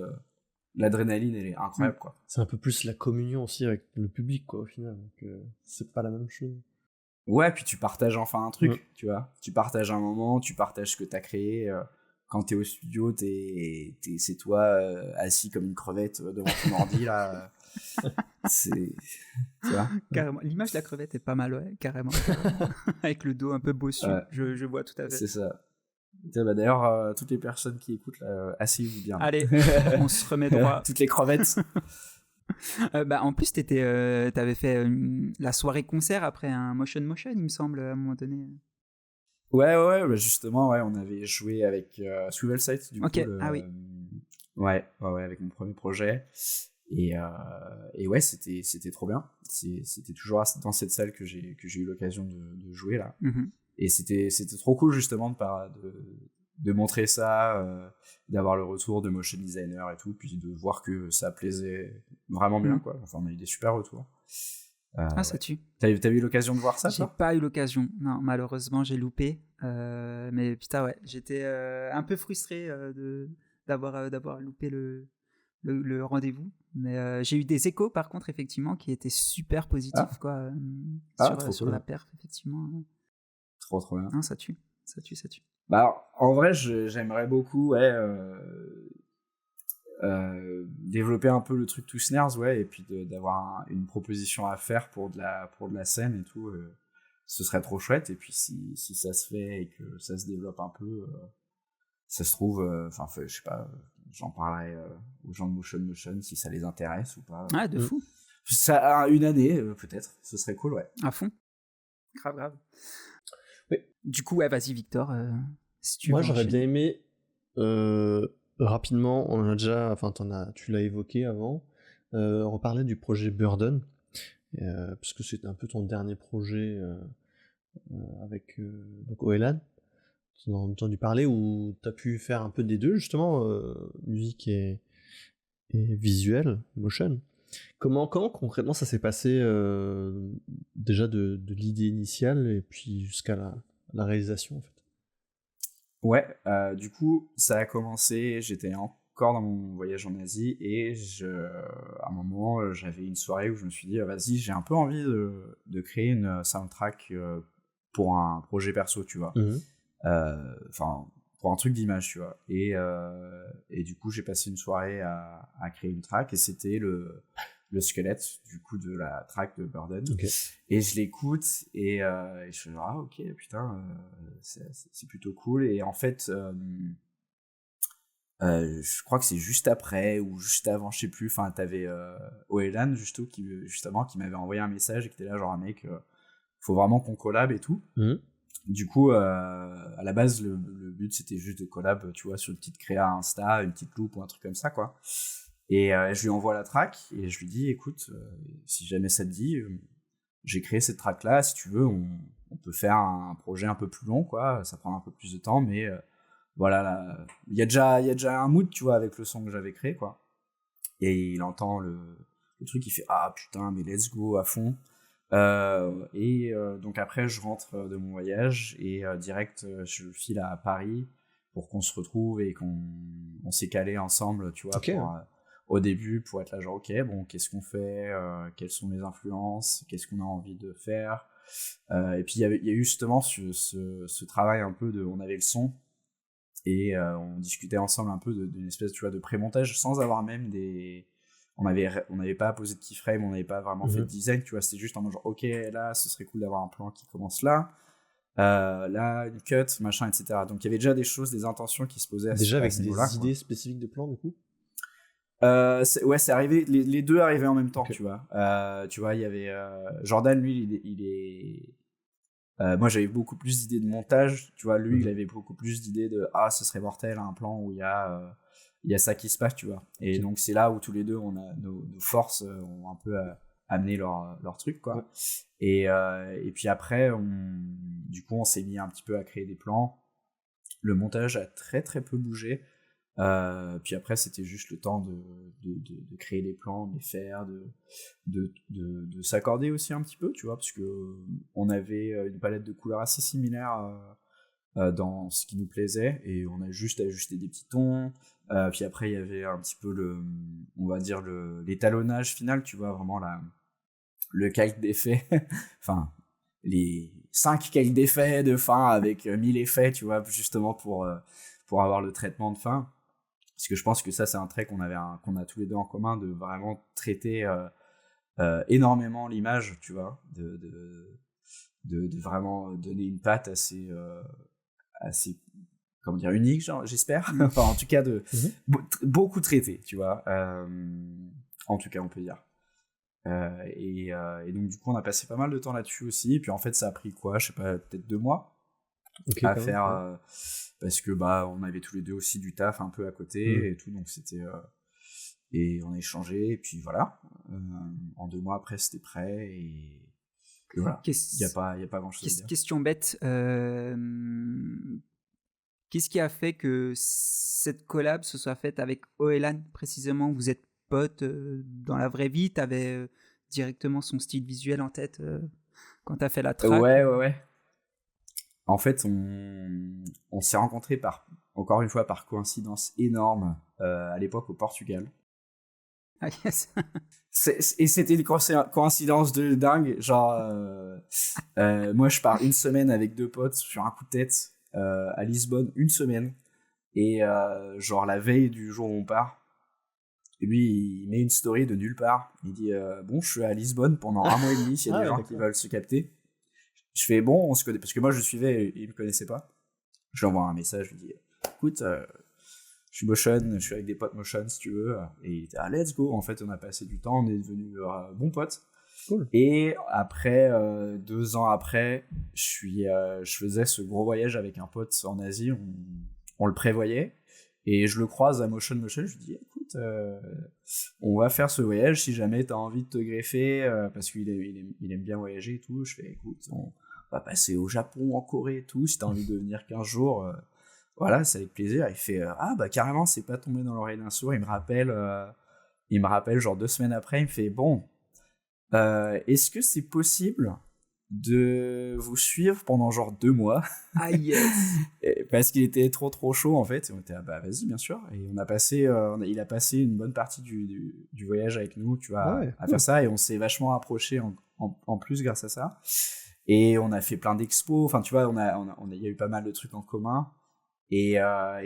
l'adrénaline, elle est incroyable, quoi. C'est un peu plus la communion aussi avec le public, quoi, au final. Donc, c'est pas la même chose. Ouais, puis tu partages enfin un truc, tu vois. Tu partages un moment, tu partages ce que t'as créé. Quand t'es au studio, c'est toi assis comme une crevette devant ton ordi, là. Tu vois. Carrément. L'image de la crevette est pas mal, ouais, carrément. Avec le dos un peu bossu, je vois tout à fait. C'est ça. D'ailleurs, toutes les personnes qui écoutent, là, asseyez-vous bien. Allez, on se remet droit. Toutes les crevettes. En plus, t'avais fait la soirée concert après un motion, il me semble, à un moment donné. Ouais, bah justement, ouais, on avait joué avec Swivel Sight, du coup. Ah oui. Ouais, avec mon premier projet. Et ouais, c'était trop bien. C'était toujours dans cette salle que j'ai eu l'occasion de jouer, là. Mm-hmm. Et c'était trop cool, justement, de montrer ça, d'avoir le retour de motion designer et tout, puis de voir que ça plaisait vraiment bien, quoi. Enfin, on a eu des super retours. Ça tue. T'as eu l'occasion de voir ça, toi ? J'ai pas eu l'occasion. Non, malheureusement, j'ai loupé. Mais putain, ouais, j'étais un peu frustré d'avoir loupé le rendez-vous. Mais j'ai eu des échos, par contre, effectivement, qui étaient super positifs, quoi, sur la perf, effectivement. Trop bien. Non, ça tue. Bah, en vrai, j'aimerais beaucoup, développer un peu le truc tout snares, ouais, et puis d'avoir une proposition à faire pour de la scène et tout. Ce serait trop chouette. Et puis si ça se fait et que ça se développe un peu, ça se trouve, je sais pas, j'en parlerai aux gens de Motion si ça les intéresse ou pas. Ouais, de fou. Ça, une année, peut-être, ce serait cool, ouais. À fond. Grave. Oui. Du coup, ouais, vas-y, Victor. Si tu Moi, j'aurais bien aimé, rapidement, on a déjà, enfin, tu l'as évoqué avant, reparler du projet Burden, parce que c'était un peu ton dernier projet avec donc Oelan. Tu en as entendu parler, où tu as pu faire un peu des deux, justement, musique et visuel, motion. Comment concrètement ça s'est passé, déjà de l'idée initiale et puis jusqu'à la réalisation, en fait? Ouais, du coup, ça a commencé, j'étais encore dans mon voyage en Asie, et à un moment, j'avais une soirée où je me suis dit, vas-y, j'ai un peu envie de créer une soundtrack pour un projet perso, tu vois. Enfin, pour un truc d'image, tu vois. Et du coup, j'ai passé une soirée à créer une track, et c'était le squelette, du coup, de la track de Burden. Okay. Et je l'écoute, et je suis genre, ah, ok, putain, c'est plutôt cool. Et en fait, je crois que c'est juste après ou juste avant, je sais plus. Enfin, t'avais Oelan, justement, qui m'avait envoyé un message et qui était là, genre, un mec, faut vraiment qu'on collab et tout. Du coup, à la base, le but, c'était juste de collab, tu vois, sur une petite créa Insta, une petite loupe ou un truc comme ça, quoi. Et je lui envoie la track, et je lui dis, écoute, si jamais ça te dit, j'ai créé cette track-là, si tu veux, on peut faire un projet un peu plus long, quoi. Ça prend un peu plus de temps, mais voilà, il y a déjà un mood, tu vois, avec le son que j'avais créé, quoi. Et il entend le truc, il fait, ah putain, mais let's go à fond. Donc après, je rentre de mon voyage, et direct, je file à Paris pour qu'on se retrouve et qu'on s'est calé ensemble, tu vois, okay. Au début, pour être là, genre, ok, bon, qu'est-ce qu'on fait, quelles sont les influences, qu'est-ce qu'on a envie de faire. Et puis, il y a eu justement ce travail un peu on avait le son, et on discutait ensemble un peu d'une espèce, tu vois, de pré-montage, sans avoir même on n'avait pas posé de keyframe, on n'avait pas vraiment fait de design, tu vois, c'était juste en mode genre, ok, là, ce serait cool d'avoir un plan qui commence là, là, une cut, machin, etc. Donc, il y avait déjà des choses, des intentions qui se posaient déjà avec ce des niveau-là, idées spécifiques de plans, du coup. C'est arrivé, les deux arrivaient en même temps, okay. tu vois. Il y avait Jordan, lui, moi, j'avais beaucoup plus d'idées de montage, tu vois. Lui, il avait beaucoup plus d'idées de ce serait mortel, un plan où il y a ça qui se passe, tu vois. Et donc, c'est là où tous les deux, on a nos forces ont un peu amener leur truc, quoi. Ouais. Et puis après, du coup, on s'est mis un petit peu à créer des plans. Le montage a très très peu bougé. Puis après, c'était juste le temps de créer les plans, de les faire, de s'accorder aussi un petit peu, tu vois, parce que on avait une palette de couleurs assez similaire dans ce qui nous plaisait, et on a juste ajusté des petits tons. Puis après, il y avait un petit peu on va dire l'étalonnage final, tu vois, vraiment le calque d'effets, enfin, les 5 calques d'effets de fin avec 1000 effets, tu vois, justement pour avoir le traitement de fin. Parce que je pense que ça, c'est un trait qu'on a tous les deux en commun, de vraiment traiter énormément l'image, tu vois, de vraiment donner une patte assez comment dire, unique, genre, j'espère. Enfin, en tout cas, beaucoup traité, tu vois. En tout cas, on peut dire. Et donc, du coup, on a passé pas mal de temps là-dessus aussi. Et puis, en fait, ça a pris quoi, je sais pas, peut-être 2 mois à faire. Parce que on avait tous les deux aussi du taf un peu à côté et tout, donc c'était et on a échangé, et puis voilà, en 2 mois après c'était prêt, et voilà, il y a pas grand chose à dire. Question bête, qu'est-ce qui a fait que cette collab se soit faite avec Oelan précisément? Vous êtes potes dans la vraie vie, t'avais directement son style visuel en tête quand t'as fait la track? Ouais. En fait, on s'est rencontrés encore une fois par coïncidence énorme à l'époque au Portugal. Ah yes. Et c'était une coïncidence de dingue. Genre, moi je pars une semaine avec 2 potes sur un coup de tête à Lisbonne, une semaine. Et genre la veille du jour où on part, et lui il met une story de nulle part. Il dit bon, je suis à Lisbonne pendant 1 mois et demi, s'il y a des gens qui veulent se capter. Je fais bon, on se connaît, parce que moi je le suivais et il me connaissait pas. Je lui envoie un message, je lui dis écoute, je suis motion, je suis avec des potes motion si tu veux. Et il était let's go. En fait, on a passé du temps, on est devenus bons potes. Cool. Et après, 2 ans après, je faisais ce gros voyage avec un pote en Asie, on le prévoyait. Et je le croise à Motion, je lui dis écoute, on va faire ce voyage si jamais t'as envie de te greffer, parce qu'il aime bien voyager et tout. Je fais écoute, on va passer au Japon, en Corée et tout, si t'as envie de venir 15 jours, voilà, c'est avec plaisir. Il fait carrément, c'est pas tombé dans l'oreille d'un sourd. Il me rappelle genre 2 semaines après, il me fait bon, est-ce que c'est possible de vous suivre pendant genre 2 mois? Ah yes. Parce qu'il était trop chaud en fait, et on était vas-y bien sûr, et il a passé une bonne partie du voyage avec nous, tu vois, à faire ça, et on s'est vachement approché en plus grâce à ça, et on a fait plein d'expos, enfin tu vois, il y a eu pas mal de trucs en commun, et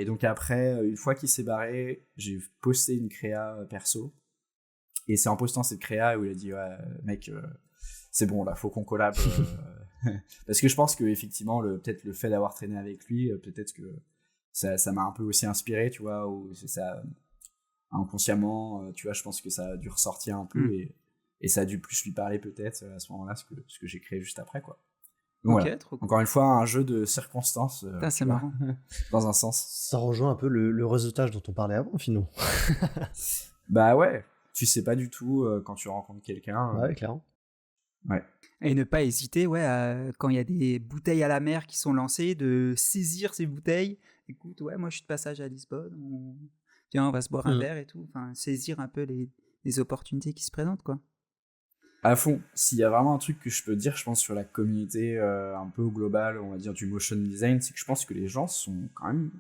donc après, une fois qu'il s'est barré, j'ai posté une créa perso, et c'est en postant cette créa où il a dit mec, c'est bon là, faut qu'on collab. Parce que je pense que effectivement, peut-être le fait d'avoir traîné avec lui, peut-être que ça m'a un peu aussi inspiré, tu vois, ou ça inconsciemment, tu vois, je pense que ça a dû ressortir un peu, et ça a dû plus lui parler peut-être à ce moment-là, ce que j'ai créé juste après, quoi. Donc okay, voilà. Encore une fois, un jeu de circonstances. C'est marrant. Dans un sens. Ça rejoint un peu le réseautage dont on parlait avant, finalement. Bah ouais, tu sais pas du tout quand tu rencontres quelqu'un. Ouais, clairement. Ouais. Et ne pas hésiter, quand il y a des bouteilles à la mer qui sont lancées, de saisir ces bouteilles. Écoute, moi je suis de passage à Lisbonne, tiens, on va se boire un verre et tout. Enfin, saisir un peu les opportunités qui se présentent, quoi. À fond. S'il y a vraiment un truc que je peux dire, je pense, sur la communauté un peu au global, on va dire du motion design, c'est que je pense que les gens sont quand même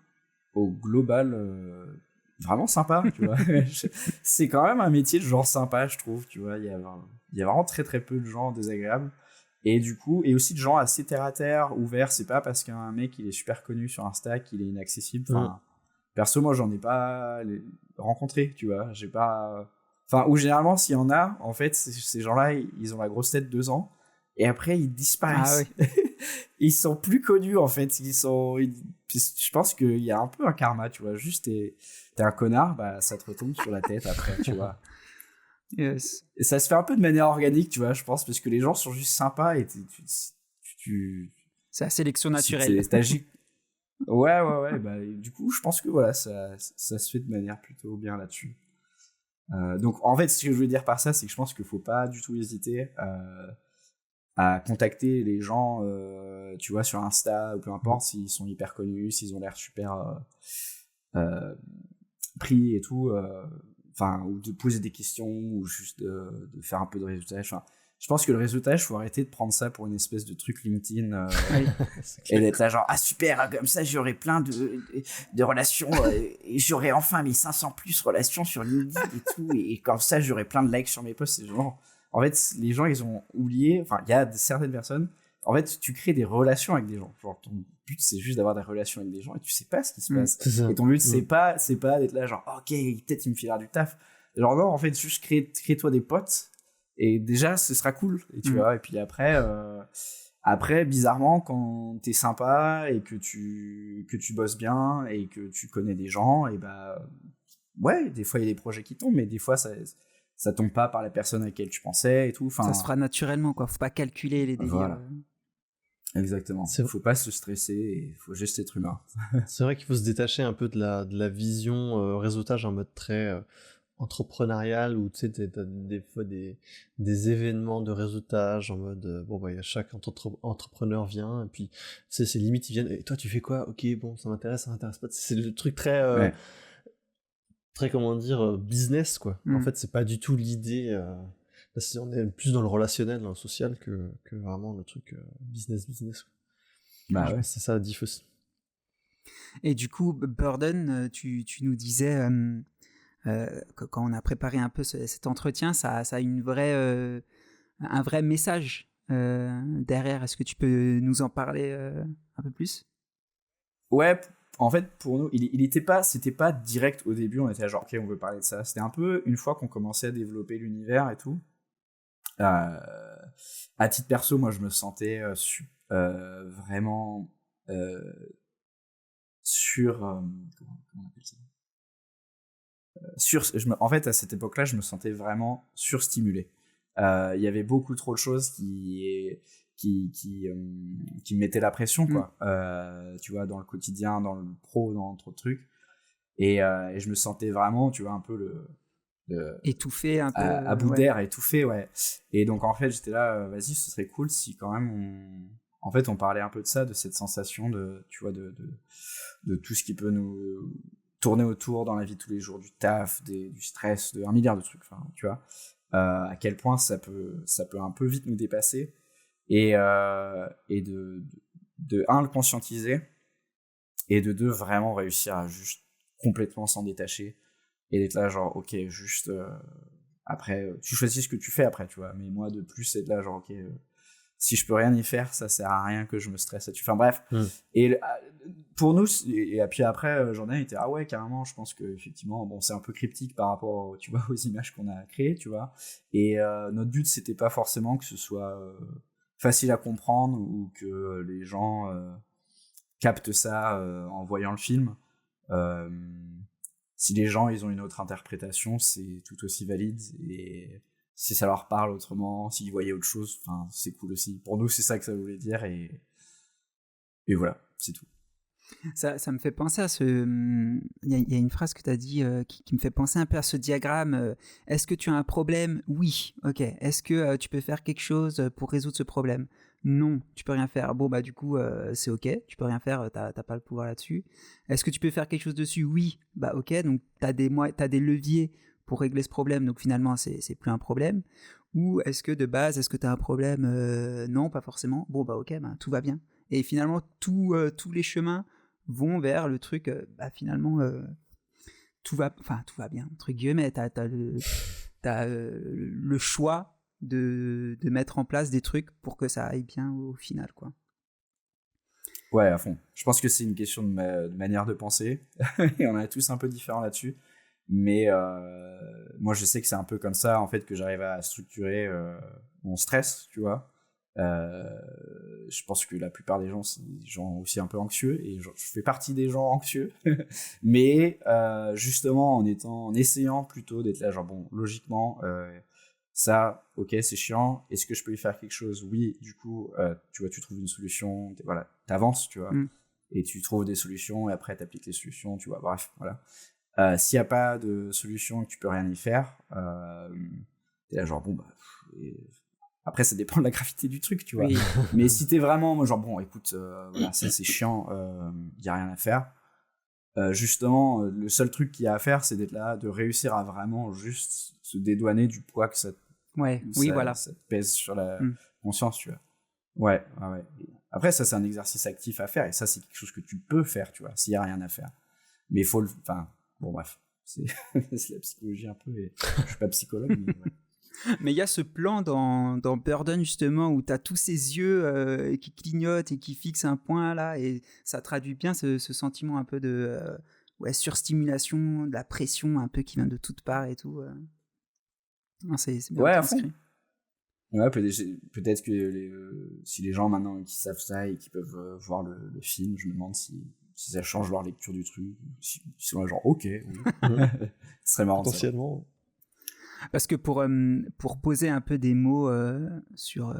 au global vraiment sympas, tu vois. C'est quand même un métier de genre sympa, je trouve, tu vois. Il y a vraiment très très peu de gens désagréables. Et du coup, et aussi de gens assez terre à terre, ouverts. C'est pas parce qu'un mec il est super connu sur Insta qu'il est inaccessible. Enfin, perso, moi j'en ai pas rencontré, tu vois. J'ai pas. Enfin, ou généralement, s'il y en a, en fait, ces gens-là, ils ont la grosse tête 2 ans, et après, ils disparaissent. Ah, oui. Ils sont plus connus, en fait. Je pense qu'il y a un peu un karma, tu vois. Juste, t'es un connard, ça te retombe sur la tête après, tu vois. Yes. Et ça se fait un peu de manière organique, tu vois, je pense, parce que les gens sont juste sympas, et c'est la sélection naturelle. Ouais. Du coup, je pense que voilà, ça se fait de manière plutôt bien là-dessus. Donc en fait, ce que je veux dire par ça, c'est que je pense qu'il faut pas du tout hésiter à contacter les gens, tu vois, sur Insta ou peu importe, s'ils sont hyper connus, s'ils ont l'air super pris et tout, ou de poser des questions ou juste de faire un peu de réseautage. Je pense que le réseautage, faut arrêter de prendre ça pour une espèce de truc LinkedIn et d'être là genre ah super, comme ça j'aurai plein de relations et j'aurai enfin mes 500 plus relations sur LinkedIn et tout, et comme ça j'aurai plein de likes sur mes posts. En fait, les gens ils ont oublié, il y a certaines personnes, en fait tu crées des relations avec des gens, genre ton but c'est juste d'avoir des relations avec des gens et tu sais pas ce qui se passe, et ton but c'est pas d'être là genre ok peut-être il me filera du taf, genre non, en fait juste crée-toi des potes. Et déjà, ce sera cool. Et tu vois, et puis après, bizarrement, quand t'es sympa et que tu bosses bien et que tu connais des gens, et ouais, des fois il y a des projets qui tombent, mais des fois ça tombe pas par la personne à laquelle tu pensais et tout. Ça se fera naturellement, quoi. Faut pas calculer les délires. Voilà. Exactement. Faut pas se stresser, il faut juste être humain. C'est vrai qu'il faut se détacher un peu de la vision réseautage en mode très entrepreneurial, où tu sais t'as des fois des événements de réseautage en mode chaque entrepreneur vient, et puis c'est limite ils viennent et toi tu fais quoi, ok bon ça m'intéresse pas, c'est le truc très très comment dire business quoi. En fait c'est pas du tout l'idée, là, on est plus dans le relationnel, dans le social que vraiment le truc business quoi. Ouais. C'est ça la diff aussi. Et du coup Burden, tu nous disais quand on a préparé un peu cet entretien, ça a un vrai message derrière. Est-ce que tu peux nous en parler un peu plus ? Ouais, en fait, pour nous, c'était pas direct au début, on était genre, ok, on veut parler de ça. C'était un peu une fois qu'on commençait à développer l'univers et tout. À titre perso, moi, je me sentais vraiment comment on appelle ça ? En fait, à cette époque-là, je me sentais vraiment surstimulé. Il y avait beaucoup trop de choses qui me mettaient la pression, quoi. Tu vois, dans le quotidien, dans le pro, dans trop de trucs. Et je me sentais vraiment, tu vois, un peu étouffé, un peu. À bout d'air, étouffé, ouais. Et donc, en fait, j'étais là, vas-y, ce serait cool si quand même on parlait un peu de ça, de cette sensation tu vois, de tout ce qui peut nous tourner autour dans la vie de tous les jours, du taf, du stress, de 1 milliard de trucs, tu vois, à quel point ça peut un peu vite nous dépasser, et de le conscientiser, et de deux, vraiment réussir à juste complètement s'en détacher, et d'être là genre ok, juste après, tu choisis ce que tu fais après, tu vois, mais moi de plus être là genre ok, si je peux rien y faire, ça sert à rien que je me stresse là-dessus. Enfin bref. Et pour nous, et puis après, Jordan était ah ouais, carrément, je pense que effectivement, bon, c'est un peu cryptique par rapport, tu vois, aux images qu'on a créées, tu vois. Et notre but, c'était pas forcément que ce soit facile à comprendre ou que les gens captent ça en voyant le film. Si les gens ils ont une autre interprétation, c'est tout aussi valide, et si ça leur parle autrement, s'ils voyaient autre chose, c'est cool aussi. Pour nous, c'est ça que ça voulait dire, et voilà, c'est tout. Ça me fait penser à il y a une phrase que tu as dit qui me fait penser un peu à ce diagramme. Est-ce que tu as un problème ? Oui. Ok. Est-ce que tu peux faire quelque chose pour résoudre ce problème ? Non, tu peux rien faire. Bon, du coup, c'est ok. Tu peux rien faire, t'as pas le pouvoir là-dessus. Est-ce que tu peux faire quelque chose dessus ? Oui. Ok. Donc, t'as des leviers pour régler ce problème. Donc, finalement, c'est plus un problème. Ou est-ce que de base, est-ce que t'as un problème ? Non, pas forcément. Bon, ok, tout va bien. Et finalement, tous les chemins vont vers le truc, finalement, tout va bien, entre guillemets. T'as le choix de mettre en place des trucs pour que ça aille bien au final, quoi. Ouais, à fond. Je pense que c'est une question de manière de penser, et on est tous un peu différents là-dessus. Mais moi, je sais que c'est un peu comme ça, en fait, que j'arrive à structurer mon stress, tu vois. Je pense que la plupart des gens, c'est des gens aussi un peu anxieux, et je fais partie des gens anxieux. Mais justement, en essayant plutôt d'être là, genre bon, logiquement, ça, ok, c'est chiant. Est-ce que je peux y faire quelque chose ? Oui. Du coup, tu vois, tu trouves une solution. Voilà, t'avances, tu vois, et tu trouves des solutions, et après t'appliques les solutions, tu vois. Bref, voilà. S'il n'y a pas de solution et que tu peux rien y faire, t'es là genre bon bah après ça dépend de la gravité du truc, tu vois. Oui. Mais si t'es vraiment genre bon écoute voilà, ça c'est chiant, y a rien à faire. Justement, le seul truc qu'il y a à faire, c'est d'être là, de réussir à vraiment juste se dédouaner du poids que ça te pèse sur la conscience, tu vois. Ouais. Après, ça, c'est un exercice actif à faire, et ça, c'est quelque chose que tu peux faire, tu vois, s'il n'y a rien à faire. Mais il faut enfin, bon, bref, c'est la psychologie un peu, et je suis pas psychologue, mais ouais. Mais il y a ce plan dans Burden, justement, où tu as tous ces yeux qui clignotent et qui fixent un point, là, et ça traduit bien ce sentiment un peu de surstimulation, de la pression un peu qui vient de toutes parts et tout. Non, c'est bien transcrit. Ouais, peut-être que si les gens maintenant qui savent ça et qui peuvent voir le film, je me demande si ça change leur lecture du truc, s'ils sont là genre ok, oui. Ce serait marrant. Potentiellement. Parce que pour poser un peu des mots sur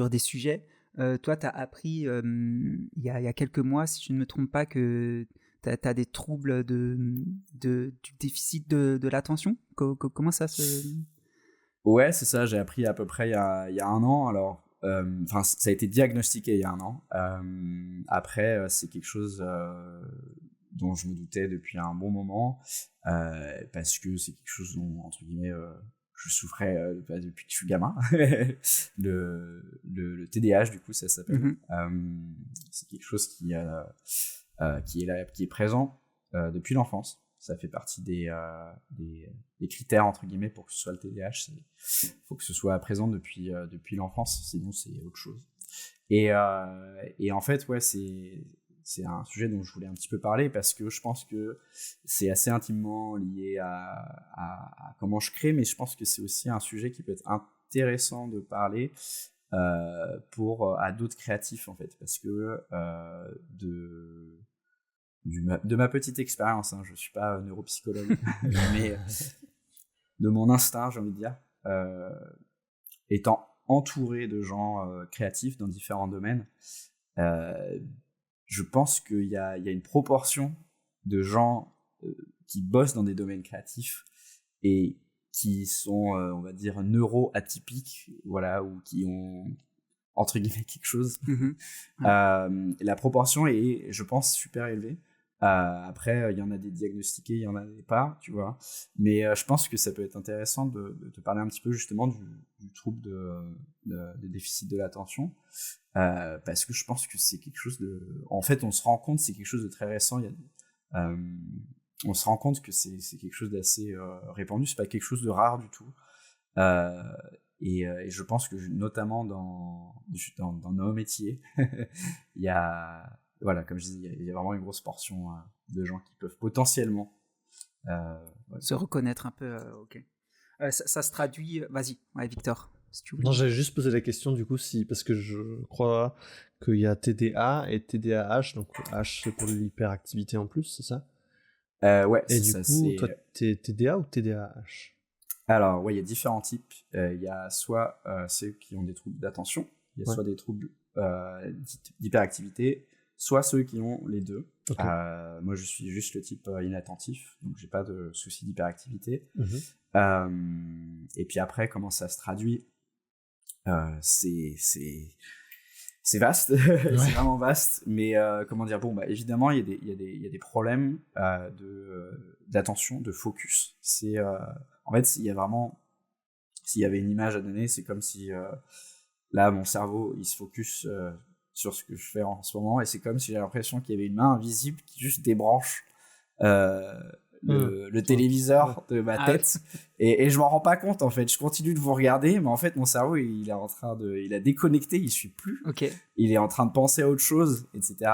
des sujets, toi, tu as appris il y a quelques mois, si je ne me trompe pas, que tu as des troubles du déficit de l'attention. Comment ça se... Ouais, c'est ça, j'ai appris à peu près il y a un an. Alors, ça a été diagnostiqué il y a un an. Après, c'est quelque chose dont je me doutais depuis un bon moment, parce que c'est quelque chose dont, entre guillemets, je souffrais depuis que je suis gamin. le TDAH, du coup, ça s'appelle. C'est quelque chose qui est présent depuis l'enfance. Ça fait partie des critères, entre guillemets, pour que ce soit le TDAH. Il faut que ce soit présent depuis l'enfance, sinon c'est autre chose. Et en fait, ouais, c'est un sujet dont je voulais un petit peu parler parce que je pense que c'est assez intimement lié à comment je crée, mais je pense que c'est aussi un sujet qui peut être intéressant de parler à d'autres créatifs, en fait, parce que de ma petite expérience, hein, je suis pas neuropsychologue, mais de mon instinct, j'ai envie de dire, étant entouré de gens créatifs dans différents domaines, je pense qu'il y a une proportion de gens qui bossent dans des domaines créatifs et qui sont, on va dire, neuro-atypiques, voilà, ou qui ont, entre guillemets, quelque chose. La proportion est, je pense, super élevée. Après, il y en a des diagnostiqués, il y en a des pas, tu vois. Mais je pense que ça peut être intéressant de te parler un petit peu justement du trouble de déficit de l'attention, parce que je pense que c'est quelque chose de... En fait, on se rend compte, c'est quelque chose de très récent. On se rend compte que c'est quelque chose d'assez répandu, c'est pas quelque chose de rare du tout. Et je pense que notamment dans nos métiers, il y a... Voilà, comme je disais, il y a vraiment une grosse portion de gens qui peuvent potentiellement se reconnaître un peu. Ok. Ça se traduit. Vas-y, ouais, Victor. Si tu veux. Non, j'avais juste posé la question du coup parce que je crois qu'il y a TDA et TDAH, donc H c'est pour l'hyperactivité en plus, c'est ça? Ouais. Et c'est du ça, coup, toi, t'es TDA ou TDAH? Alors, ouais, il y a différents types. Il y a soit ceux qui ont des troubles d'attention, il y a soit des troubles d'hyperactivité, soit ceux qui ont les deux. Okay. Moi, je suis juste le type inattentif, donc j'ai pas de souci d'hyperactivité. Et puis après, comment ça se traduit? C'est vaste, c'est vraiment vaste. Mais comment dire? Bon, bah évidemment, il y a des problèmes d'attention, de focus. C'est en fait, il y a vraiment, s'il y avait une image à donner, c'est comme si là, mon cerveau, il se focus sur ce que je fais en ce moment, et c'est comme si j'ai l'impression qu'il y avait une main invisible qui juste débranche le téléviseur de ma tête, et je m'en rends pas compte, en fait. Je continue de vous regarder, mais en fait mon cerveau il a déconnecté, il suit plus. Il est en train de penser à autre chose, etc.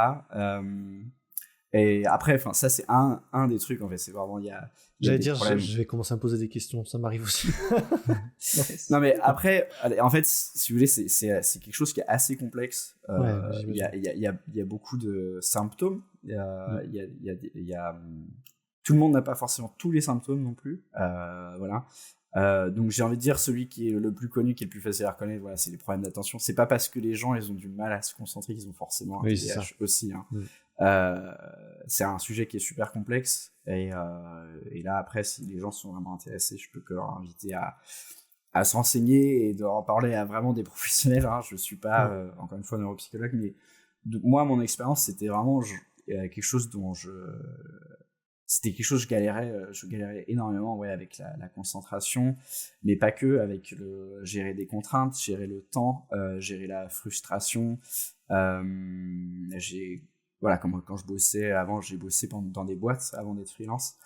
Et après, enfin, ça c'est un des trucs, en fait. C'est vraiment, j'allais dire, je vais commencer à me poser des questions, ça m'arrive aussi. Non, mais après, en fait, si vous voulez, c'est quelque chose qui est assez complexe. Il y a beaucoup de symptômes. Tout le monde n'a pas forcément tous les symptômes non plus. Voilà. Donc j'ai envie de dire, celui qui est le plus connu, qui est le plus facile à reconnaître, voilà, c'est les problèmes d'attention. C'est pas parce que les gens ils ont du mal à se concentrer qu'ils ont forcément un TDAH aussi, hein. C'est un sujet qui est super complexe et là après si les gens sont vraiment intéressés, je peux que leur inviter à s'enseigner et d'en parler à vraiment des professionnels. Je suis pas encore une fois neuropsychologue, mais moi mon expérience c'était vraiment quelque chose dont c'était quelque chose je galérais énormément avec la concentration, mais pas que, avec gérer des contraintes, gérer le temps, gérer la frustration. Comme quand je bossais avant, j'ai bossé dans des boîtes avant d'être freelance.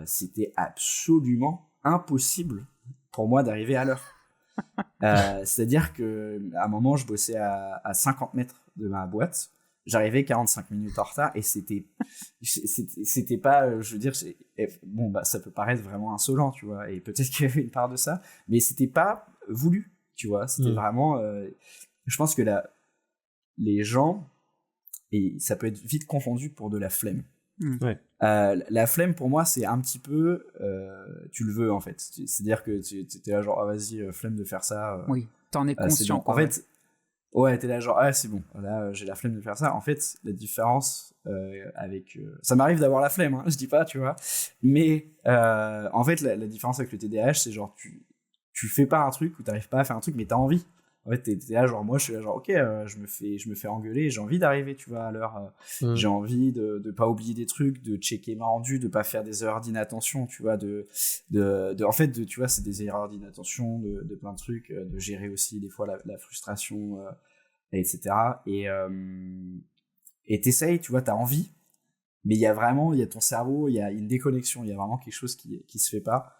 C'était absolument impossible pour moi d'arriver à l'heure. C'est-à-dire qu'à un moment, je bossais à 50 mètres de ma boîte. J'arrivais 45 minutes en retard et c'était pas, je veux dire, ça peut paraître vraiment insolent, tu vois, et peut-être qu'il y avait une part de ça, mais c'était pas voulu, tu vois, c'était vraiment, je pense que les gens, et ça peut être vite confondu pour de la flemme. La flemme pour moi c'est un petit peu tu le veux en fait, c'est-à-dire que t'es là genre vas-y, flemme de faire ça, oui, t'en es conscient bon. En fait t'es là genre c'est bon, là j'ai la flemme de faire ça. En fait la différence avec ça m'arrive d'avoir la flemme, je dis pas, tu vois, mais en fait la différence avec le TDAH c'est genre tu fais pas un truc ou t'arrives pas à faire un truc mais t'as envie. En fait, t'es là, genre, moi, je suis là, genre, ok, je me fais engueuler, j'ai envie d'arriver, tu vois, à l'heure. J'ai envie de pas oublier des trucs, de checker ma rendu, de pas faire des erreurs d'inattention, tu vois, en fait, tu vois, c'est des erreurs d'inattention, de plein de trucs, de gérer aussi, des fois, la frustration, etc. Et t'essayes, tu vois, t'as envie, mais il y a ton cerveau, il y a une déconnexion, il y a vraiment quelque chose qui se fait pas.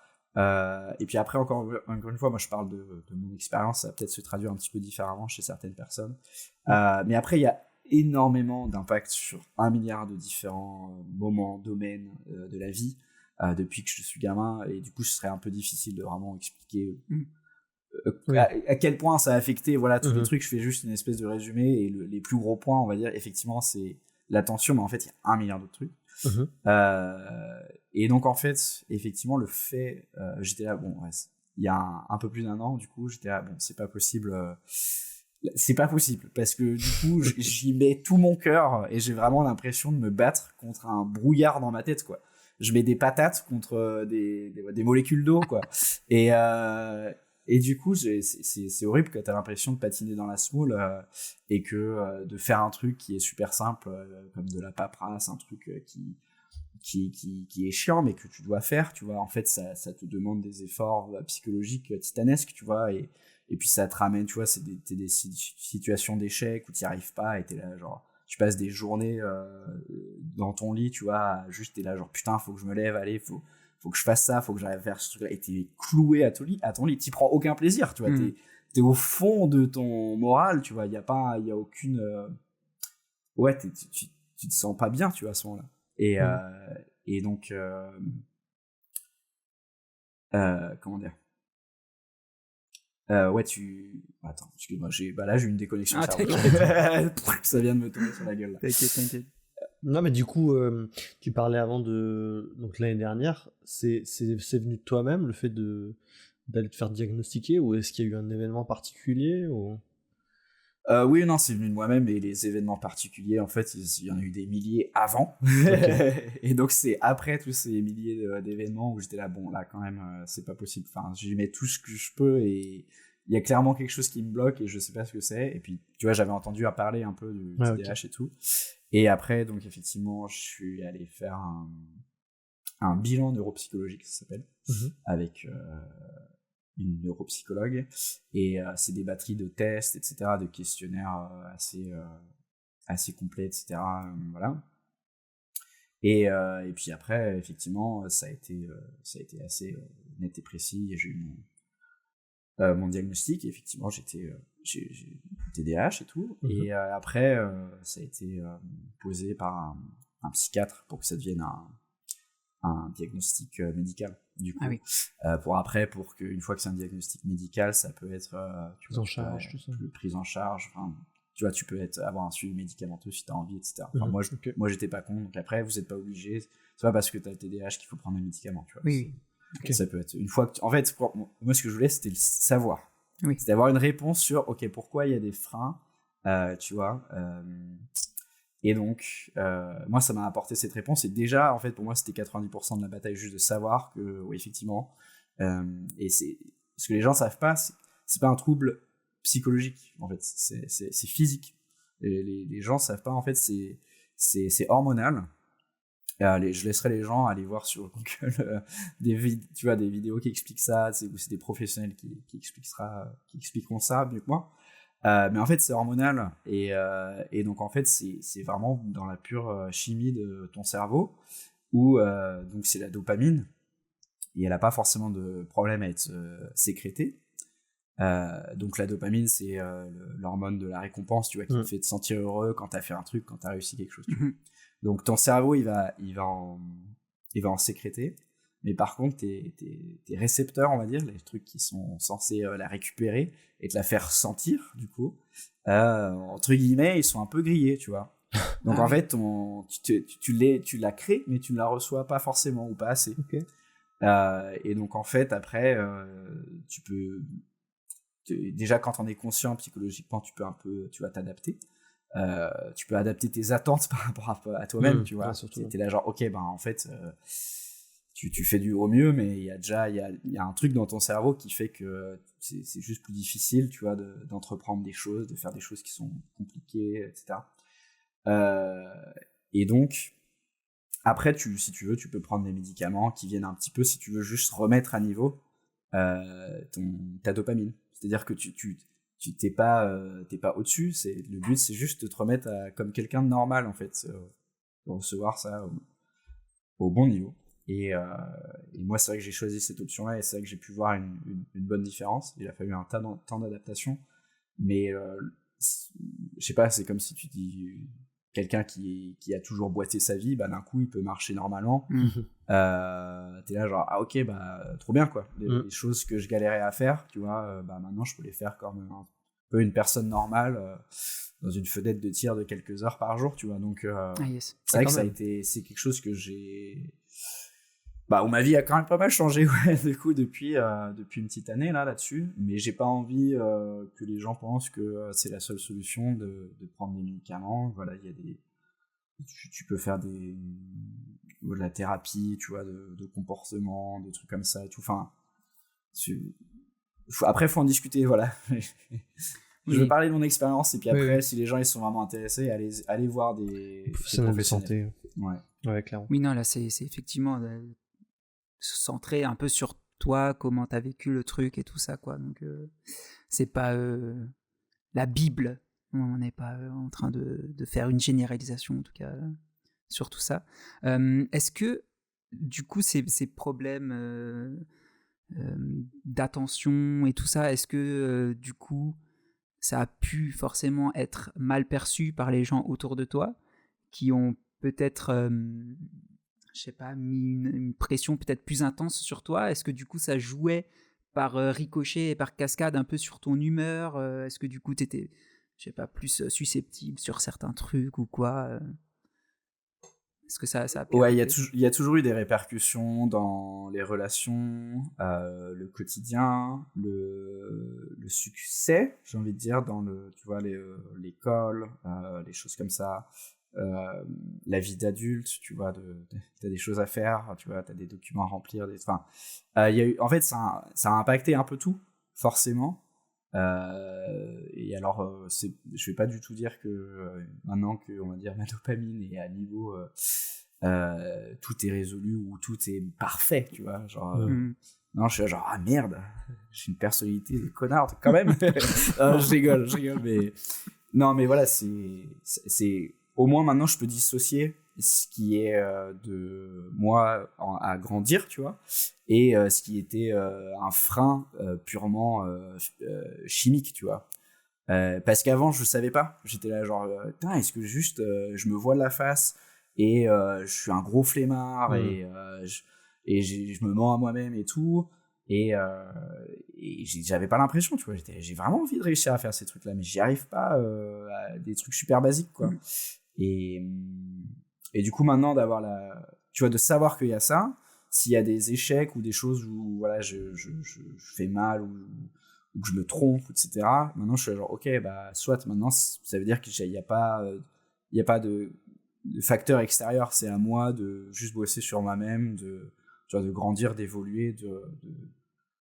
Et puis après encore une fois moi je parle de mon expérience, ça va peut-être se traduire un petit peu différemment chez certaines personnes, mais après il y a énormément d'impact sur 1 milliard de différents moments, domaines de la vie depuis que je suis gamin, et du coup ce serait un peu difficile de vraiment expliquer à quel point ça a affecté tous les trucs. Je fais juste une espèce de résumé, et les plus gros points on va dire effectivement c'est l'attention, mais en fait il y a 1 milliard d'autres trucs. Et donc en fait effectivement le fait j'étais là il y a un peu plus d'1 an, du coup j'étais là c'est pas possible parce que du coup j'y mets tout mon cœur et j'ai vraiment l'impression de me battre contre un brouillard dans ma tête, quoi. Je mets des patates contre des molécules d'eau, quoi. Et du coup c'est horrible que t'as l'impression de patiner dans la semoule et que de faire un truc qui est super simple comme de la paperasse, un truc qui est chiant mais que tu dois faire, tu vois. En fait ça te demande des efforts psychologiques titanesques, tu vois, et puis ça te ramène, tu vois, c'est des situations d'échec où t'y arrives pas et t'es là genre tu passes des journées dans ton lit, tu vois, juste t'es là genre putain faut que je me lève, allez faut que je fasse ça, faut que j'arrive à faire ce truc là, et t'es cloué à ton lit, t'y prends aucun plaisir, tu vois. T'es au fond de ton moral, tu vois, il y a aucune tu te sens pas bien, tu vois, à ce moment-là. Et donc comment dire, attends, excuse-moi, là j'ai une déconnexion ça vient de me tomber sur la gueule là. T'inquiète. Non, mais du coup tu parlais avant donc l'année dernière, c'est venu de toi-même, le fait d'aller te faire diagnostiquer, ou est-ce qu'il y a eu un événement particulier ou... Oui, non, c'est venu de moi-même, et les événements particuliers, en fait, il y en a eu des milliers avant. Et donc, c'est après tous ces milliers d'événements où j'étais là, bon, là, quand même, c'est pas possible. Enfin, j'y mets tout ce que je peux, et il y a clairement quelque chose qui me bloque, et je sais pas ce que c'est. Et puis, tu vois, j'avais entendu parler un peu du TDAH et tout. Et après, donc, effectivement, je suis allé faire un bilan neuropsychologique, ça s'appelle, avec... une neuropsychologue, et c'est des batteries de tests, etc., de questionnaires assez complets, etc., voilà. Et puis après effectivement ça a été assez net et précis, et j'ai eu mon diagnostic, et effectivement j'ai TDAH et tout, et après ça a été posé par un psychiatre pour que ça devienne un diagnostic médical, du coup. Pour qu'une fois que c'est un diagnostic médical, ça peut être prise en charge, tout ça. Prise en charge, enfin, tu vois, tu peux avoir un suivi médicamenteux si t'as envie, etc. Enfin, moi j'étais pas con, donc après vous êtes pas obligé, c'est pas parce que t'as le TDAH qu'il faut prendre un médicament, tu vois. Ça peut être une fois que en fait moi ce que je voulais c'était le savoir, c'était avoir une réponse sur ok pourquoi il y a des freins, tu vois, Et donc, moi, ça m'a apporté cette réponse. Et déjà, en fait, pour moi, c'était 90% de la bataille, juste de savoir que, oui, effectivement, et c'est ce que les gens savent pas, c'est pas un trouble psychologique, en fait, c'est physique. Les gens savent pas, en fait, c'est hormonal. Je laisserai les gens aller voir sur Google des vidéos qui expliquent ça, c'est des professionnels qui expliqueront ça mieux que moi. Mais en fait, c'est hormonal et donc en fait, c'est vraiment dans la pure chimie de ton cerveau où donc c'est la dopamine et elle n'a pas forcément de problème à être sécrétée. Donc la dopamine, c'est l'hormone de la récompense, tu vois, qui te fait te sentir heureux quand tu as fait un truc, quand tu as réussi quelque chose. Donc ton cerveau, il va en sécréter. Mais par contre, tes récepteurs, on va dire, les trucs qui sont censés la récupérer et te la faire sentir, du coup, entre guillemets, ils sont un peu grillés, tu vois. Donc en fait, tu la crées, mais tu ne la reçois pas forcément ou pas assez. Okay. Et donc en fait, après, tu peux... Déjà, quand on est conscient psychologiquement, tu peux un peu, tu vas t'adapter. Tu peux adapter tes attentes par rapport à toi-même, tu vois. T'es là genre, ok, ben en fait... Tu fais au mieux, mais il y a un truc dans ton cerveau qui fait que c'est juste plus difficile, tu vois, d'entreprendre des choses, de faire des choses qui sont compliquées, etc. Et donc, après, si tu veux, tu peux prendre des médicaments qui viennent un petit peu, si tu veux, juste remettre à niveau ta dopamine. C'est-à-dire que t'es pas au-dessus, le but, c'est juste de te remettre comme quelqu'un de normal, en fait, pour recevoir ça au bon niveau. Et moi, c'est vrai que j'ai choisi cette option-là et c'est vrai que j'ai pu voir une bonne différence. Il a fallu un temps d'adaptation. Mais je sais pas, c'est comme si tu dis quelqu'un qui a toujours boité sa vie, bah, d'un coup, il peut marcher normalement. T'es là genre, ah ok, bah, trop bien, quoi. Les choses que je galérais à faire, tu vois, bah, maintenant, je peux les faire comme un peu une personne normale dans une fenêtre de tir de quelques heures par jour, tu vois. Donc, c'est vrai que c'est quelque chose que j'ai... Bah, où ma vie a quand même pas mal changé, ouais, du coup, depuis une petite année là-dessus, mais j'ai pas envie que les gens pensent que c'est la seule solution de prendre des médicaments. Voilà, il y a tu peux faire de la thérapie, tu vois, de comportement, des trucs comme ça et tout. Enfin, après, faut en discuter, voilà. Je veux parler de mon expérience et puis après, si les gens ils sont vraiment intéressés, allez voir des professionnels de santé. Ouais, clairement. Oui, non, là, c'est effectivement se centrer un peu sur toi, comment t'as vécu le truc et tout ça, quoi. Donc, c'est pas la Bible. On n'est pas en train de faire une généralisation, en tout cas, sur tout ça. Est-ce que, du coup, ces problèmes d'attention et tout ça, est-ce que, du coup, ça a pu forcément être mal perçu par les gens autour de toi, qui ont peut-être... je sais pas, mis une pression peut-être plus intense sur toi? Est-ce que du coup ça jouait par ricochet et par cascade un peu sur ton humeur? Est-ce que du coup t'étais, je sais pas, plus susceptible sur certains trucs ou quoi? Est-ce que ça a pu Ouais, il y a toujours eu des répercussions dans les relations, le quotidien, le succès, j'ai envie de dire, dans tu vois, l'école, les choses comme ça. La vie d'adulte, tu vois, t'as des choses à faire, tu vois, t'as des documents à remplir, il y a eu, en fait, ça a impacté un peu tout, forcément. Et alors, je vais pas du tout dire que maintenant que, on va dire, ma dopamine est à niveau, tout est résolu ou tout est parfait, tu vois, genre. Non, je suis genre, ah merde, j'ai une personnalité de connard, quand même. Je rigole, mais non, mais voilà, c'est au moins maintenant je peux dissocier ce qui est de moi à grandir, tu vois, et ce qui était un frein purement chimique, tu vois. Parce qu'avant je savais pas, j'étais là genre putain, est-ce que juste je me voile la face et je suis un gros flemmard et je me mens à moi-même et tout. Et j'avais pas l'impression, tu vois, j'ai vraiment envie de réussir à faire ces trucs là, mais j'y arrive pas à des trucs super basiques, quoi. Et du coup maintenant d'avoir tu vois, de savoir qu'il y a ça, s'il y a des échecs ou des choses où voilà je fais mal ou que je me trompe, etc., maintenant je suis genre ok, bah soit maintenant ça veut dire qu'il y y a pas de facteur extérieur, c'est à moi de juste bosser sur moi-même, tu vois, de grandir, d'évoluer,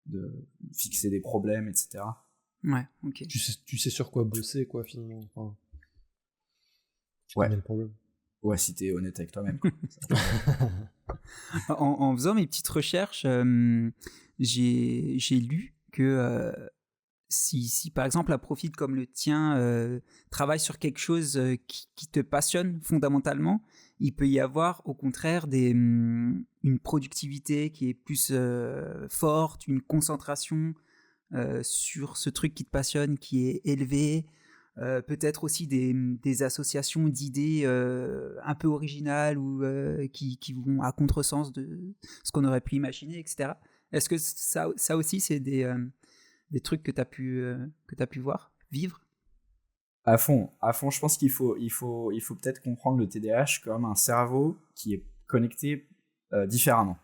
de fixer des problèmes, etc. Ouais, ok. Tu sais sur quoi bosser, quoi, finalement. Enfin, tu Ouais. connais le problème. Ouais, si t'es honnête avec toi-même, quoi. En faisant mes petites recherches, j'ai lu que si par exemple un profil comme le tien travaille sur quelque chose qui te passionne fondamentalement, il peut y avoir au contraire une productivité qui est plus forte, une concentration sur ce truc qui te passionne qui est élevée. Peut-être aussi des associations d'idées un peu originales ou qui vont à contresens de ce qu'on aurait pu imaginer, etc. Est-ce que ça aussi, c'est des trucs que tu as pu voir, vivre? À fond, je pense qu'il faut peut-être comprendre le TDAH comme un cerveau qui est connecté différemment,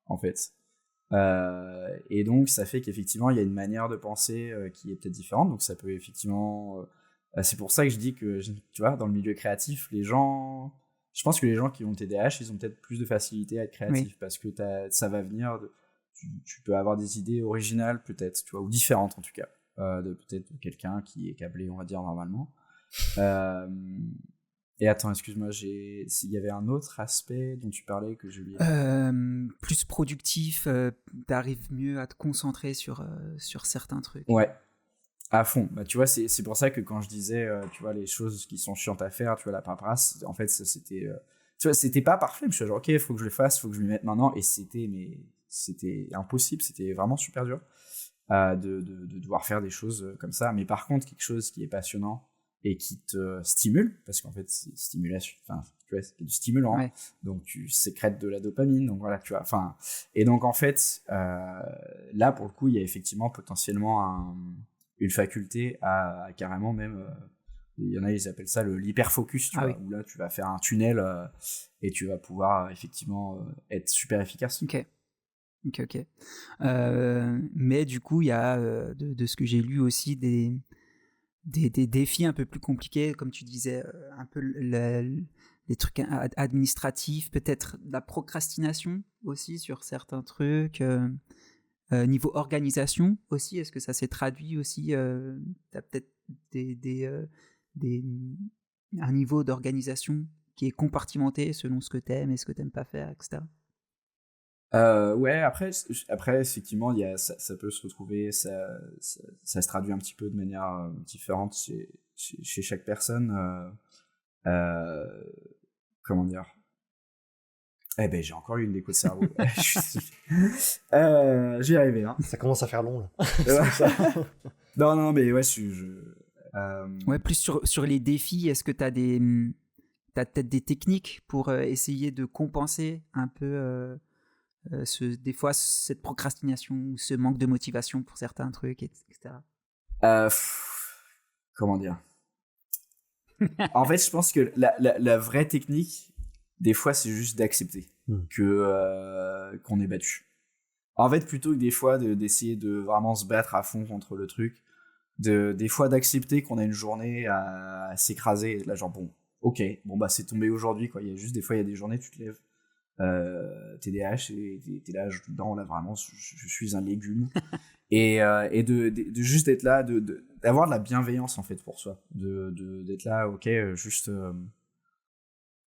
en fait. Et donc, ça fait qu'effectivement, il y a une manière de penser qui est peut-être différente. Donc, ça peut effectivement... c'est pour ça que je dis que, tu vois, dans le milieu créatif, je pense que les gens qui ont le TDAH, ils ont peut-être plus de facilité à être créatifs, Oui. parce que ça va venir... Tu peux avoir des idées originales, peut-être, tu vois, ou différentes, en tout cas, de peut-être quelqu'un qui est câblé, on va dire, normalement. Et attends, excuse-moi, s'il y avait un autre aspect dont tu parlais que j'ai oublié. Plus productif, t'arrives mieux à te concentrer sur certains trucs. Ouais, à fond. Bah, tu vois, c'est pour ça que quand je disais, tu vois, les choses qui sont chiantes à faire, tu vois, la paperasse, en fait, c'était... tu vois, c'était pas parfait. Je suis genre, ok, il faut que je le fasse, il faut que je m'y mette maintenant. Et c'était impossible, c'était vraiment super dur de devoir faire des choses comme ça. Mais par contre, quelque chose qui est passionnant et qui te stimule, parce qu'en fait, c'est stimulation, enfin, tu vois, c'est du stimulant, Ouais. donc tu sécrètes de la dopamine, donc voilà, tu vois, enfin, et donc en fait, là, pour le coup, il y a effectivement potentiellement une faculté à carrément même, il y en a, ils appellent ça l'hyperfocus, tu vois, Oui. où là, tu vas faire un tunnel et tu vas pouvoir effectivement être super efficace. Ok. Mais du coup, il y a, de ce que j'ai lu aussi, des défis un peu plus compliqués, comme tu disais, un peu les trucs administratifs, peut-être la procrastination aussi sur certains trucs. Niveau organisation aussi, est-ce que ça s'est traduit aussi? Tu as peut-être des, un niveau d'organisation qui est compartimenté selon ce que tu aimes et ce que tu n'aimes pas faire, etc. Ouais, après effectivement, ça peut se retrouver, ça se traduit un petit peu de manière différente chez chaque personne. Comment dire? Eh ben, j'ai encore eu une déco de cerveau. J'y arrivais, hein. Ça commence à faire long, là. Ouais. Non, mais ouais, Ouais, plus sur les défis, est-ce que tu as t'as peut-être des techniques pour essayer de compenser un peu des fois cette procrastination ou ce manque de motivation pour certains trucs, etc. Comment dire? En fait, je pense que la vraie technique, des fois, c'est juste d'accepter qu'on est battu. En fait, plutôt que des fois d'essayer de vraiment se battre à fond contre le truc, des fois d'accepter qu'on a une journée à s'écraser, là genre bon, ok, bon bah c'est tombé aujourd'hui, quoi. Il y a juste des fois, il y a des journées, tu te lèves, TDAH, et t'es là, non, là vraiment, je suis un légume. Et de juste être là, d'avoir de la bienveillance en fait pour soi, d'être là, ok, juste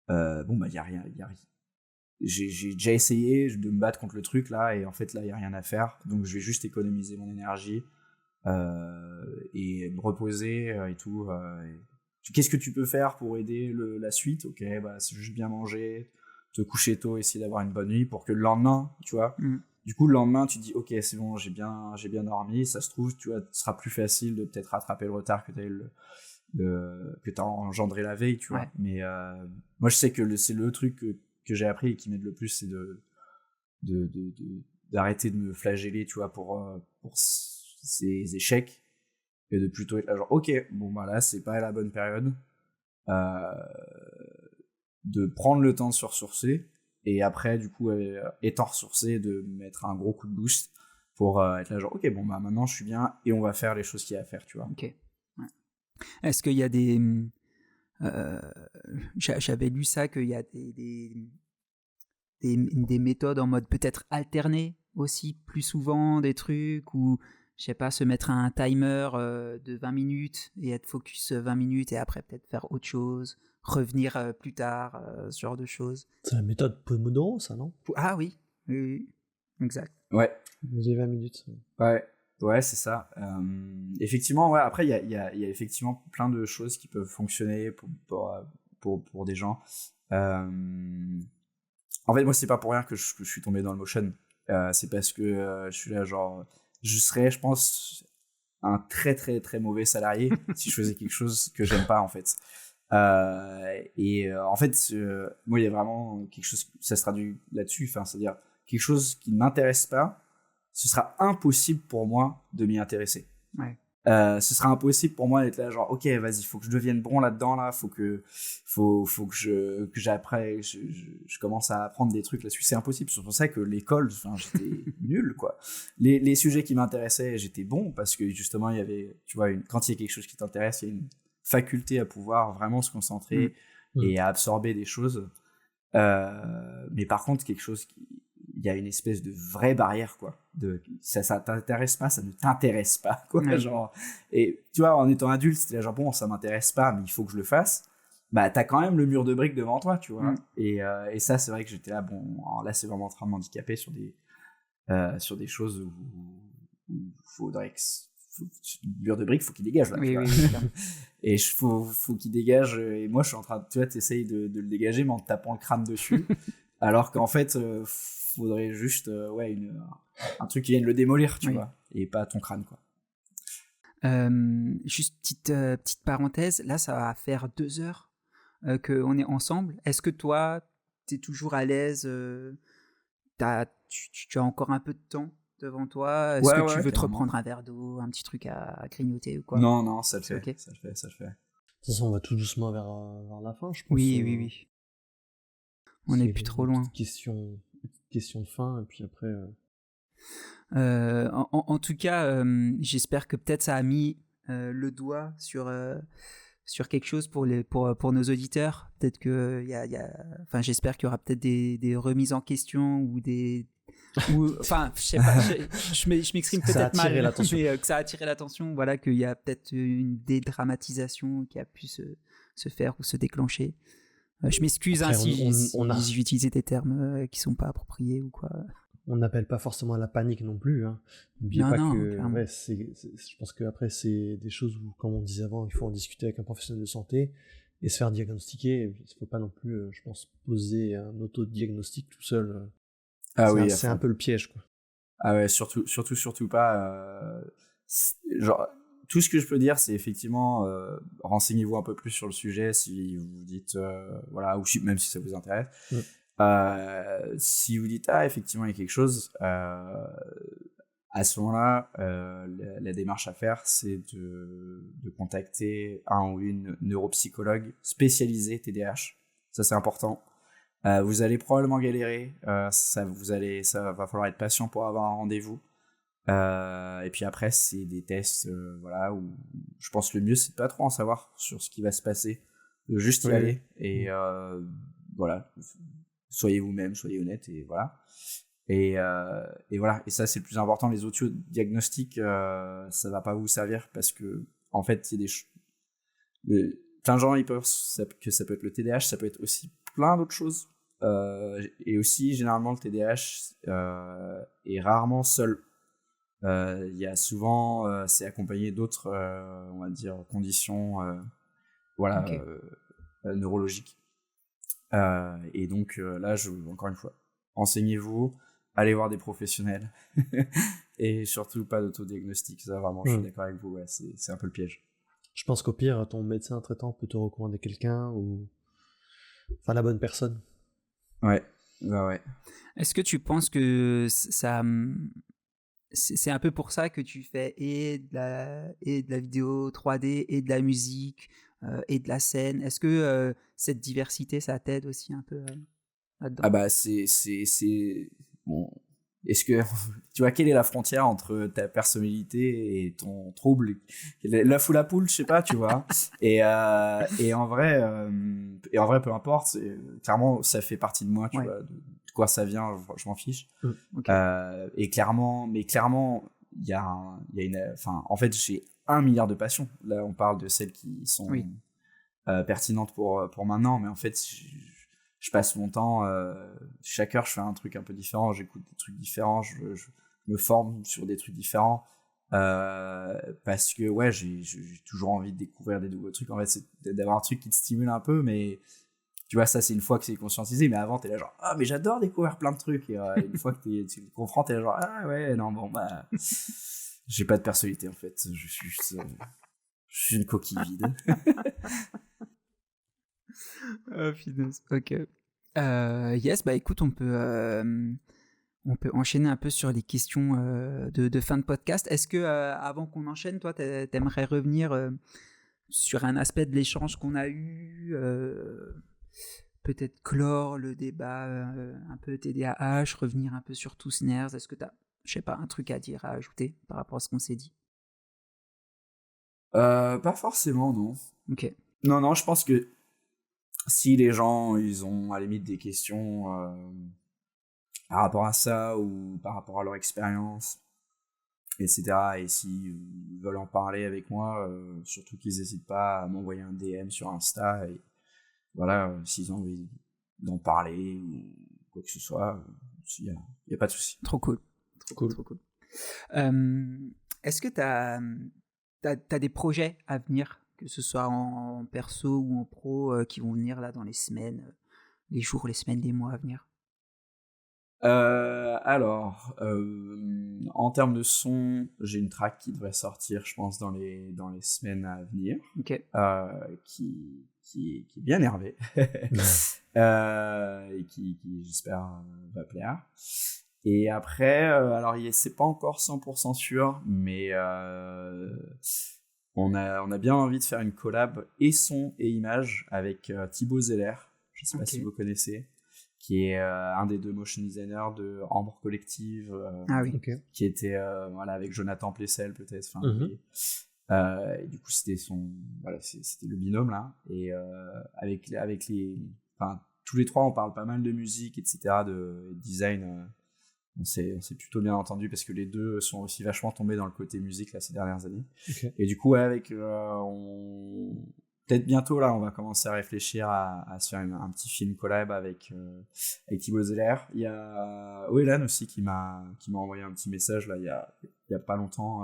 bon bah y a rien, j'ai déjà essayé de me battre contre le truc là, et en fait là y a rien à faire, donc je vais juste économiser mon énergie et me reposer et tout. Qu'est-ce que tu peux faire pour aider la suite? Ok, bah c'est juste bien manger, te coucher tôt, essayer d'avoir une bonne nuit pour que le lendemain, tu vois. Du coup, le lendemain, tu te dis, ok, c'est bon, j'ai bien dormi. Ça se trouve, tu vois, ce sera plus facile de peut-être rattraper le retard que t'as engendré la veille, tu vois. Ouais. Mais moi, je sais que c'est le truc que j'ai appris et qui m'aide le plus, c'est d'arrêter de me flageller, tu vois, pour ces échecs, et de plutôt être là, genre, ok, bon, bah là, c'est pas la bonne période. De prendre le temps de se ressourcer, et après, du coup, étant ressourcé, de mettre un gros coup de boost pour être là, genre, ok, bon, bah maintenant, je suis bien, et on va faire les choses qu'il y a à faire, tu vois. Ok. Ouais. Est-ce qu'il y a des J'avais lu ça, qu'il y a des méthodes en mode peut-être alterner aussi plus souvent des trucs, ou je sais pas, se mettre un timer de 20 minutes et être focus 20 minutes et après peut-être faire autre chose, revenir plus tard, ce genre de choses. C'est la méthode Pomodoro, ça, non? Ah oui, oui, exact. Ouais. J'ai 20 minutes. Ouais, c'est ça. Effectivement, ouais. Après, il y a effectivement plein de choses qui peuvent fonctionner pour des gens. En fait, moi, c'est pas pour rien que je suis tombé dans le motion. C'est parce que je suis là, genre, je serais, je pense, un très très très mauvais salarié si je faisais quelque chose que j'aime pas, en fait. En fait, moi, il y a vraiment quelque chose, ça se traduit là-dessus. Enfin, c'est-à-dire quelque chose qui ne m'intéresse pas, ce sera impossible pour moi de m'y intéresser. Ouais. Ce sera impossible pour moi d'être là, genre, ok, vas-y, faut que je devienne bon là-dedans, là, faut que j'apprenne, je commence à apprendre des trucs là-dessus. C'est impossible. C'est pour ça que l'école, enfin, j'étais nul, quoi. Les sujets qui m'intéressaient, j'étais bon parce que justement, il y avait, tu vois, quand il y a quelque chose qui t'intéresse, il y a une faculté à pouvoir vraiment se concentrer et à absorber des choses. Mais par contre, il y a une espèce de vraie barrière, quoi. Ça t'intéresse pas, ça ne t'intéresse pas, quoi. Ouais. Genre, et tu vois, en étant adulte, c'était là, genre, bon, ça m'intéresse pas, mais il faut que je le fasse. Bah, t'as quand même le mur de briques devant toi, tu vois. Et ça, c'est vrai que j'étais là, bon, alors là, c'est vraiment en train de m'handicaper sur des choses où faudrait que le mur de briques, faut qu'il dégage, là. Oui, oui, et faut qu'il dégage, et moi, je suis en train de, tu vois, t'essayes de le dégager, mais en te tapant le crâne dessus. Alors qu'en fait, faudrait juste un truc qui vienne le démolir, tu vois, et pas ton crâne, quoi. Juste petite parenthèse, là ça va faire 2 heures qu'on est ensemble. Est-ce que toi, tu es toujours à l'aise, tu as encore un peu de temps devant toi? Est-ce que tu veux te reprendre un verre d'eau, un petit truc à grignoter ou quoi? Non, ça le fait, okay. ça le fait. De toute façon, on va tout doucement vers la fin, je pense. Oui. On n'est plus trop loin. Question de fin, et puis après... En tout cas, j'espère que peut-être ça a mis le doigt sur quelque chose pour nos auditeurs. Peut-être que enfin, j'espère qu'il y aura peut-être des remises en question ou enfin, je sais pas, je m'exprime peut-être mal, mais que ça a attiré l'attention. Voilà, qu'il y a peut-être une dédramatisation qui a pu se faire ou se déclencher. Je m'excuse si j'utilisais des termes qui sont pas appropriés ou quoi. On n'appelle pas forcément à la panique non plus. Hein. N'oubliez pas que je pense qu'après, c'est des choses où, comme on disait avant, il faut en discuter avec un professionnel de santé et se faire diagnostiquer. Il ne faut pas non plus, je pense, poser un autodiagnostic tout seul. C'est un peu le piège, quoi. Ah ouais, surtout pas. Genre, tout ce que je peux dire, c'est effectivement renseignez-vous un peu plus sur le sujet si vous dites voilà, ou même si ça vous intéresse. Si vous dites effectivement il y a quelque chose, à ce moment-là, la démarche à faire, c'est de contacter un ou une neuropsychologue spécialisée TDAH. Ça, c'est important. Vous allez probablement galérer. Ça va falloir être patient pour avoir un rendez-vous. Et puis après, c'est des tests, voilà, où je pense que le mieux, c'est de pas trop en savoir sur ce qui va se passer, de juste y aller. Et voilà, soyez vous-même, soyez honnête, et voilà. Et voilà, et ça, c'est le plus important. Les autodiagnostics, ça va pas vous servir parce que, en fait, il y a plein de gens, ils pensent que ça peut être le TDAH, ça peut être aussi plein d'autres choses. Et aussi, généralement, le TDAH est rarement seul. Il y a souvent, c'est accompagné d'autres, on va dire, conditions, voilà, neurologiques. Et donc là, encore une fois, renseignez-vous, allez voir des professionnels et surtout pas d'autodiagnostic. Ça, vraiment, je suis d'accord avec vous. Ouais, c'est un peu le piège. Je pense qu'au pire, ton médecin traitant peut te recommander quelqu'un ou enfin la bonne personne. Ouais. Est-ce que tu penses que ça c'est un peu pour ça que tu fais et de la vidéo 3D et de la musique et de la scène? Est-ce que cette diversité, ça t'aide aussi un peu là-dedans? Ah bah c'est bon, est-ce que tu vois quelle est la frontière entre ta personnalité et ton trouble, l'œuf ou la poule, je sais pas, tu vois. Et en vrai peu importe, clairement ça fait partie de moi, tu vois, de quoi ça vient, je m'en fiche. Okay. Et clairement il y a une, enfin en fait j'ai 1 milliard de passions. Là on parle de celles qui sont pertinentes pour maintenant, mais en fait je passe mon temps, chaque heure je fais un truc un peu différent, j'écoute des trucs différents, je me forme sur des trucs différents, parce que ouais, j'ai toujours envie de découvrir des nouveaux trucs. En fait, c'est d'avoir un truc qui te stimule un peu, mais tu vois, ça c'est une fois que c'est conscientisé, mais avant t'es là genre ah mais j'adore découvrir plein de trucs, et une fois que tu le comprends, t'es là genre ah ouais non bon bah j'ai pas de personnalité en fait, je suis une coquille vide. Oh, finesse. Ok. Yes, bah écoute, on peut enchaîner un peu sur les questions de fin de podcast. Est-ce que avant qu'on enchaîne, toi, t'aimerais revenir sur un aspect de l'échange qu'on a eu, peut-être clore le débat un peu TDAH, revenir un peu sur tout Snares. Est-ce que t'as, je sais pas, un truc à dire, à ajouter par rapport à ce qu'on s'est dit? Pas forcément, non. Ok. Non, je pense que si les gens, ils ont à la limite des questions par rapport à ça ou par rapport à leur expérience, etc., et s'ils veulent en parler avec moi, surtout qu'ils n'hésitent pas à m'envoyer un DM sur Insta, et voilà, s'ils ont envie d'en parler ou quoi que ce soit, il n'y a pas de souci. Trop cool. Trop cool. Est-ce que t'as des projets à venir, que ce soit en perso ou en pro, qui vont venir là dans les semaines, les jours, les semaines, les mois à venir? Alors, en termes de son, j'ai une track qui devrait sortir, je pense, dans les semaines à venir, qui est bien nervée, et qui j'espère va plaire. Et après, alors c'est pas encore 100% sûr, mais on a bien envie de faire une collab et son et image avec Thibaut Zeller, je sais pas si vous connaissez, qui est un des 2 motion designers de Ambre Collective, qui était voilà, avec Jonathan Plessel peut-être, et du coup c'était c'était le binôme là, et avec les, enfin tous les 3 on parle pas mal de musique, etc., de design. On s'est plutôt bien entendu parce que les 2 sont aussi vachement tombés dans le côté musique là ces dernières années. Et du coup avec peut-être bientôt là on va commencer à réfléchir à se faire un petit film collab avec Thibaut Zeller. Il y a Oelan aussi qui m'a envoyé un petit message là il y a pas longtemps.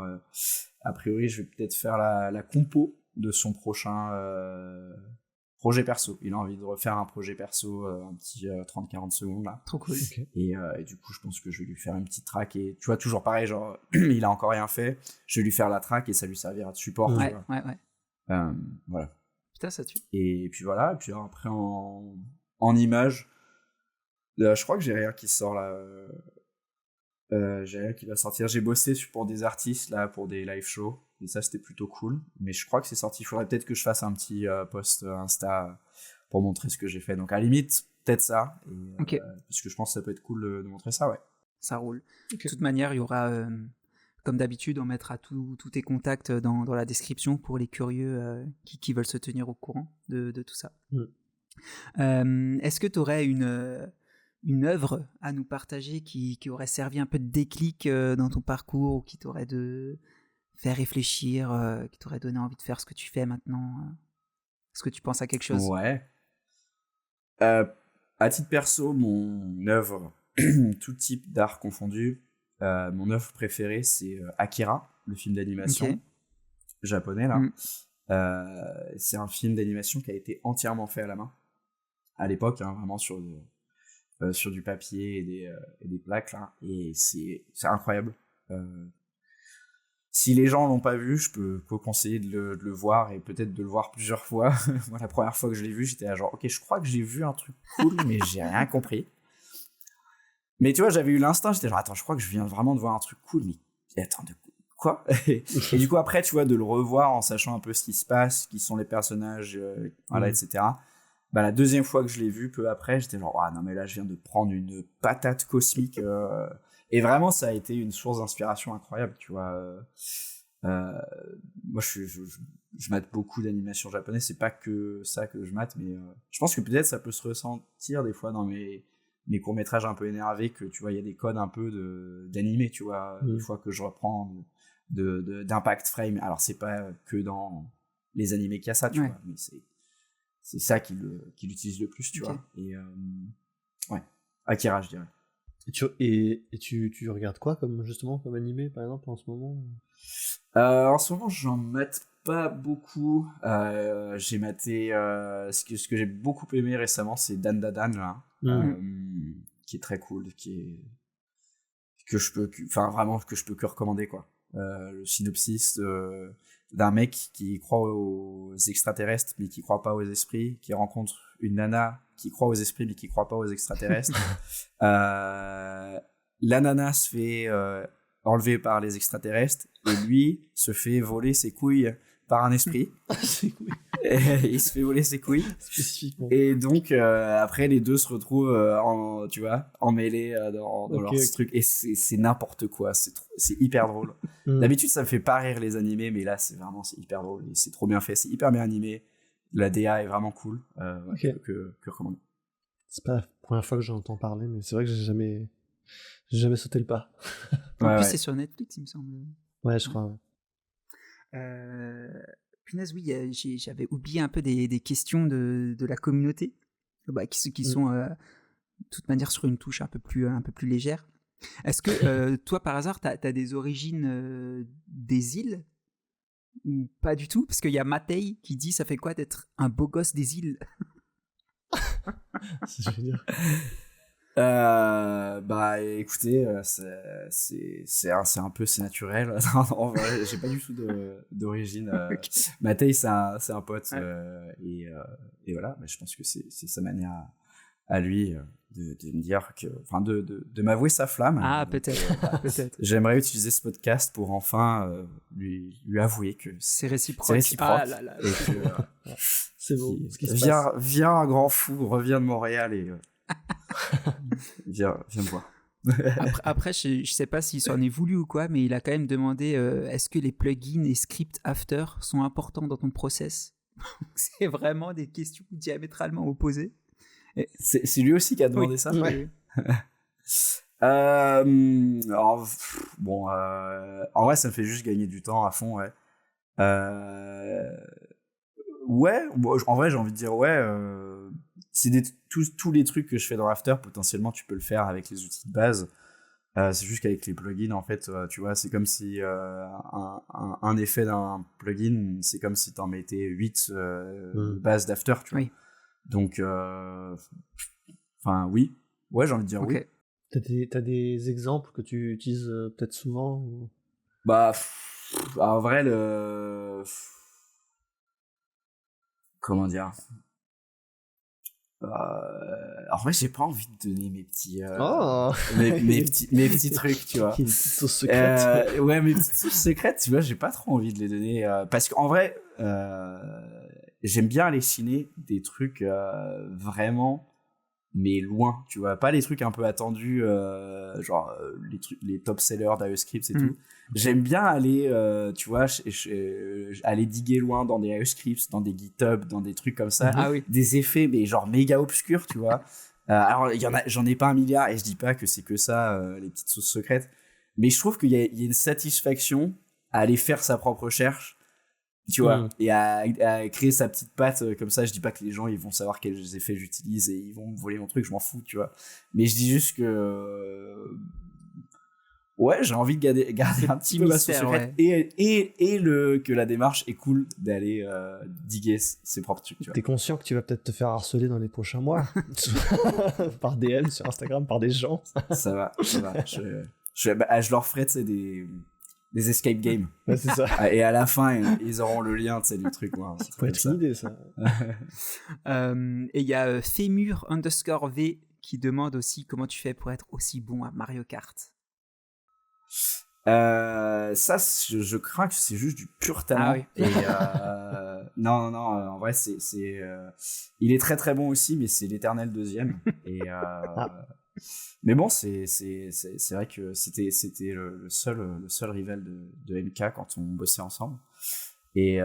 A priori je vais peut-être faire la compo de son prochain projet perso. Il a envie de refaire un projet perso, un petit 30-40 secondes là. Trop cool. Et du coup je pense que je vais lui faire une petite track, et tu vois toujours pareil, genre il a encore rien fait, je vais lui faire la track et ça lui servira de support. Ouais. Voilà. Putain, ça tue. Et puis voilà, et puis après en image, je crois que j'ai rien qui sort là. J'ai rien qui va sortir. J'ai bossé pour des artistes là, pour des live shows, et ça c'était plutôt cool, mais je crois que c'est sorti. Il faudrait peut-être que je fasse un petit post Insta pour montrer ce que j'ai fait, donc à la limite peut-être ça, et, parce que je pense que ça peut être cool de montrer ça. Ouais, ça roule. De toute manière il y aura comme d'habitude on mettra tous tes contacts dans la description pour les curieux qui veulent se tenir au courant de tout ça. Est-ce que tu aurais une œuvre à nous partager qui aurait servi un peu de déclic dans ton parcours, ou qui t'aurait fait réfléchir, qui t'aurait donné envie de faire ce que tu fais maintenant? Est-ce que tu penses à quelque chose? Ouais. À titre perso, mon œuvre, tout type d'art confondu, mon œuvre préférée, c'est Akira, le film d'animation japonais là. C'est un film d'animation qui a été entièrement fait à la main à l'époque, vraiment sur du papier et des plaques là, et c'est incroyable. Si les gens l'ont pas vu, je peux conseiller de le voir, et peut-être de le voir plusieurs fois. Moi, la première fois que je l'ai vu, j'étais là genre ok, je crois que j'ai vu un truc cool, mais j'ai rien compris. Mais tu vois, j'avais eu l'instinct, j'étais genre attends, je crois que je viens vraiment de voir un truc cool, mais attends, de quoi? Et du coup après, tu vois, de le revoir en sachant un peu ce qui se passe, qui sont les personnages, voilà, etc. Bah, la deuxième fois que je l'ai vu, peu après, j'étais genre ah non mais là je viens de prendre une patate cosmique, Et vraiment, ça a été une source d'inspiration incroyable, tu vois. Moi, je mate beaucoup d'animation japonaise. C'est pas que ça que je mate, mais je pense que peut-être ça peut se ressentir des fois dans mes courts-métrages un peu énervés, que tu vois, il y a des codes un peu d'animé, tu vois, des fois que je reprends d'impact frame. Alors, c'est pas que dans les animés qu'il y a ça, tu vois, mais c'est ça qu'il utilise le plus, tu vois. Et ouais, Akira, je dirais. Et tu regardes quoi comme animé, par exemple, en ce moment? En ce moment, j'en mate pas beaucoup. J'ai maté ce que j'ai beaucoup aimé récemment, c'est Dan Da Dan là, qui est très cool, que je peux que recommander, quoi. Le synopsis d'un mec qui croit aux extraterrestres mais qui croit pas aux esprits, qui rencontre une nana qui croit aux esprits mais qui croit pas aux extraterrestres. La nana se fait enlever par les extraterrestres et lui se fait voler ses couilles par un esprit. Il se fait voler ses couilles. Spécifiquement. Et donc après les deux se retrouvent emmêlés dans leur truc, et c'est n'importe quoi, c'est hyper drôle. D'habitude ça me fait pas rire les animés, mais là c'est hyper drôle et c'est trop bien fait, c'est hyper bien animé, la DA est vraiment cool. Que recommander. C'est pas la première fois que j'entends parler, mais c'est vrai que j'ai jamais sauté le pas. En plus c'est sur Netflix, il me semble. Ouais, je crois. Punaise, oui, j'avais oublié un peu des questions de la communauté, qui sont de toute manière sur une touche un peu plus légère. Est-ce que toi, par hasard, t'as des origines des îles ou pas du tout? Parce qu'il y a Matei qui dit, ça fait quoi d'être un beau gosse des îles? C'est génial. Écoutez, c'est un peu, c'est naturel. En vrai, j'ai pas du tout d'origine. Matei, c'est un pote, et voilà. Mais je pense que c'est sa manière à lui de me dire de m'avouer sa flamme. Ah, peut-être. Peut-être. J'aimerais utiliser ce podcast pour enfin lui avouer que c'est réciproque. Ah là là. Et que, c'est beau. Viens, un grand fou, reviens de Montréal et viens me voir. Après, je sais pas s'il s'en est voulu ou quoi, mais il a quand même demandé est-ce que les plugins et scripts after sont importants dans ton process? C'est vraiment des questions diamétralement opposées. C'est lui aussi qui a demandé ça. Ouais. En vrai, ça me fait juste gagner du temps à fond, ouais. En vrai, j'ai envie de dire c'est tous les trucs que je fais dans After, potentiellement tu peux le faire avec les outils de base. C'est juste qu'avec les plugins, en fait, tu vois, c'est comme si un effet d'un plugin, c'est comme si t'en mettais 8 de base d'After, tu vois. Oui. Donc, oui. Ouais, j'ai envie de dire oui. T'as des exemples que tu utilises peut-être souvent ou... En vrai, comment dire, en vrai, j'ai pas envie de donner mes petits mes petits trucs, tu vois. Mes petites sauces secrètes. Mes petites sauces secrètes, tu vois, j'ai pas trop envie de les donner parce qu'en vrai, j'aime bien aller ciné des trucs vraiment, mais loin, tu vois, pas les trucs un peu attendus, les top sellers d'AEScripts et tout. J'aime bien aller, tu vois, aller diguer loin dans des AEScripts, dans des GitHub, dans des trucs comme ça, des effets, mais genre méga obscurs, tu vois. Alors, j'en ai pas un milliard, et je dis pas que c'est que ça, les petites sauces secrètes, mais je trouve qu'il y a une satisfaction à aller faire sa propre recherche, tu vois, et à créer sa petite patte comme ça. Je dis pas que les gens ils vont savoir quels effets j'utilise et ils vont me voler mon truc, je m'en fous, tu vois, mais je dis juste que j'ai envie de garder un petit peu ma sauce secrète, que la démarche est cool d'aller diguer ses propres trucs, tu vois. T'es conscient que tu vas peut-être te faire harceler dans les prochains mois par DM sur Instagram, par des gens. ça va je leur ferai, tu sais, des escape games. Ouais, c'est ça. Et à la fin, ils auront le lien, tu sais, du truc. Ouais, ça peut être une idée, ça. Et il y a Femur_V qui demande aussi comment tu fais pour être aussi bon à Mario Kart. Ça, je crains que c'est juste du pur talent. Ah oui. Et non, en vrai, il est très très bon aussi, mais c'est l'éternel deuxième. Et Mais bon, c'est vrai que c'était le seul rival de MK quand on bossait ensemble. Et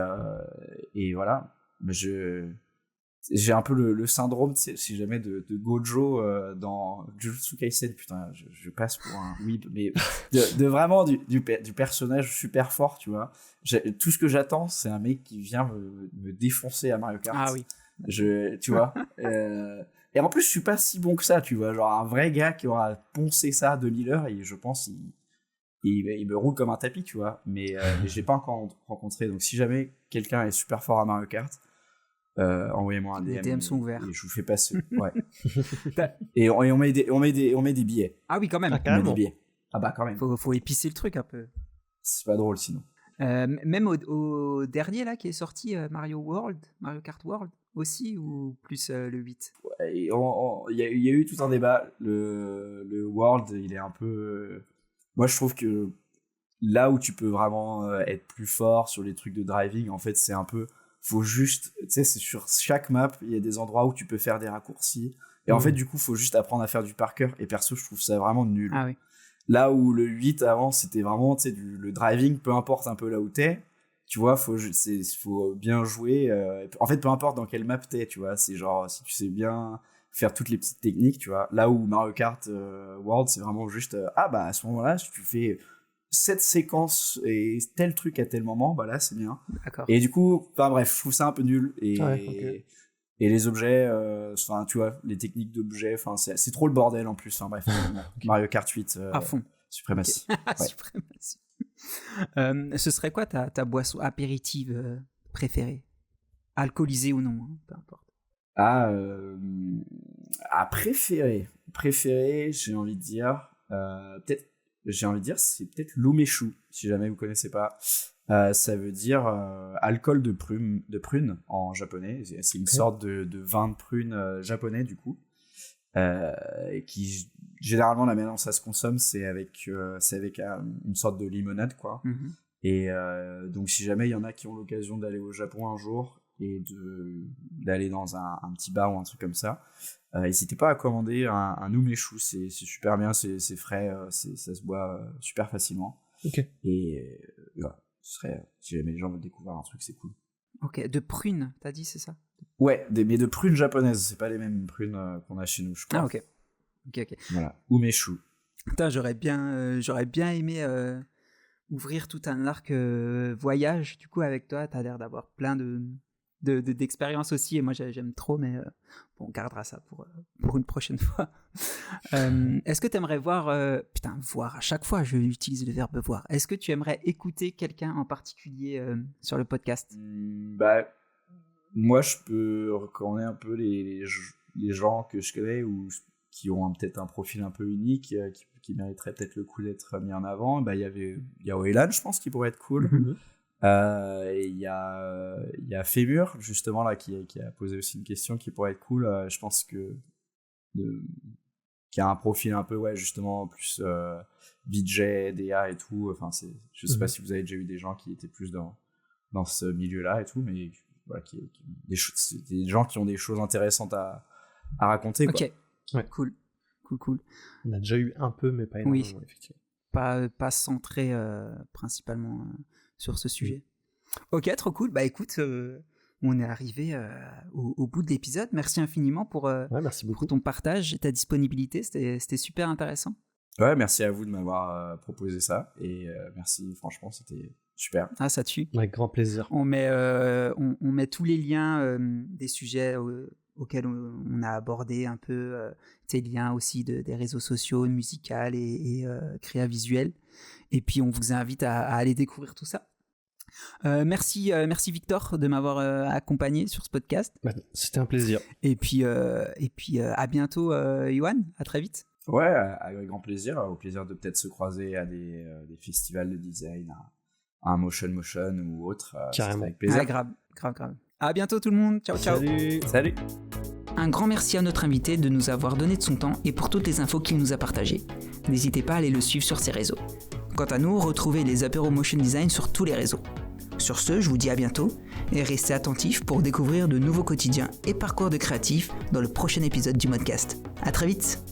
voilà. Mais j'ai un peu le syndrome, si jamais, de Gojo dans Jujutsu Kaisen. Putain, je passe pour un weeb, mais de vraiment du personnage super fort, tu vois. Tout ce que j'attends, c'est un mec qui vient me défoncer à Mario Kart. Ah oui. Tu vois. Et en plus, je suis pas si bon que ça, tu vois. Genre, un vrai gars qui aura poncé ça à 2000 heures, et je pense il me roule comme un tapis, tu vois. Mais je l'ai pas encore rencontré. Donc, si jamais quelqu'un est super fort à Mario Kart, envoyez-moi un DM. Les DM sont ouverts. Et je vous fais passer. Ouais. et on met des billets. Ah oui, quand même. On met des billets. Ah bah, quand même. Faut épicer le truc un peu. C'est pas drôle sinon. Même au dernier là qui est sorti, Mario Kart World aussi, ou plus le 8? Ouais, il y a eu tout un débat. Le World, il est un peu... Moi, je trouve que là où tu peux vraiment être plus fort sur les trucs de driving, en fait, c'est un peu... Faut juste... Tu sais, c'est sur chaque map, il y a des endroits où tu peux faire des raccourcis. Et en fait, du coup, faut juste apprendre à faire du par cœur. Et perso, je trouve ça vraiment nul. Ah oui. Là où le 8 avant, c'était vraiment, tu sais, le driving, peu importe un peu là où t'es, tu vois, faut bien jouer. En fait, peu importe dans quelle map t'es, tu vois, c'est genre, si tu sais bien faire toutes les petites techniques, tu vois. Là où Mario Kart World, c'est vraiment juste, à ce moment-là, si tu fais cette séquence et tel truc à tel moment, bah là, c'est bien. D'accord. Et du coup, enfin bref, je trouve ça un peu nul. Okay. Et les objets, tu vois, les techniques d'objets, c'est trop le bordel en plus. Bref, okay. Mario Kart 8, à fond. Suprématie. Okay. Suprématie. Ce serait quoi ta boisson apéritive préférée? Alcoolisée ou non, hein, peu importe. Préféré, j'ai envie de dire, c'est peut-être l'umeshu, si jamais vous connaissez pas. Ça veut dire alcool de prune en japonais. C'est une sorte de vin de prune japonais, du coup. Qui, généralement, la manière dont ça se consomme, c'est avec une sorte de limonade, quoi. Mm-hmm. Et donc, si jamais il y en a qui ont l'occasion d'aller au Japon un jour et d'aller dans un petit bar ou un truc comme ça, n'hésitez pas à commander un umeshu. C'est super bien, c'est frais, ça se boit super facilement. Okay. Et voilà. Si jamais les gens veulent découvrir un truc, c'est cool. Ok, de prunes, t'as dit, c'est ça? Ouais, mais de prunes japonaises, c'est pas les mêmes prunes qu'on a chez nous, je crois. Ah, ok. Voilà, umeshu. Putain, j'aurais bien aimé ouvrir tout un arc voyage, du coup, avec toi. T'as l'air d'avoir plein d'expériences aussi, et moi j'aime trop, mais on gardera ça pour une prochaine fois. Est-ce que tu aimerais voir, voir, à chaque fois je utilise le verbe voir, est-ce que tu aimerais écouter quelqu'un en particulier sur le podcast? Moi je peux recommander un peu les gens que je connais ou qui ont peut-être un profil un peu unique, qui mériterait peut-être le coup d'être mis en avant. Il y a Oelan, je pense, qui pourrait être cool. Mm-hmm. Il y a Fémur, justement, là, qui a posé aussi une question qui pourrait être cool. Je pense que qui a un profil un peu, ouais, justement, plus BJ, DA et tout. Enfin, je sais pas si vous avez déjà eu des gens qui étaient plus dans ce milieu-là et tout, mais voilà, des gens qui ont des choses intéressantes à raconter, quoi. Ok, ouais. Cool. On a déjà eu un peu, mais pas énormément, oui. Effectivement. Pas centré principalement sur ce sujet. Ok, trop cool. Bah écoute, on est arrivé au bout de l'épisode. Merci infiniment pour ton partage et ta disponibilité. C'était super intéressant. Ouais, merci à vous de m'avoir proposé ça. Et merci, franchement, c'était super. Ah, ça tue. Avec grand plaisir. On met tous les liens des sujets auxquels on a abordé un peu, tes liens aussi des réseaux sociaux, musicaux et créa visuel. Et puis, on vous invite à aller découvrir tout ça. Merci Victor de m'avoir accompagné sur ce podcast. C'était un plaisir. Et puis à bientôt, Yohan. À très vite. Ouais, avec grand plaisir. Au plaisir de peut-être se croiser à des festivals de design, à un Motion ou autre. Carrément. Avec plaisir. Ah, grave. À bientôt tout le monde. Ciao. Salut. Un grand merci à notre invité de nous avoir donné de son temps et pour toutes les infos qu'il nous a partagées. N'hésitez pas à aller le suivre sur ses réseaux. Quant à nous, retrouvez les apéros Motion Design sur tous les réseaux. Sur ce, je vous dis à bientôt et restez attentifs pour découvrir de nouveaux quotidiens et parcours de créatifs dans le prochain épisode du Modcast. À très vite.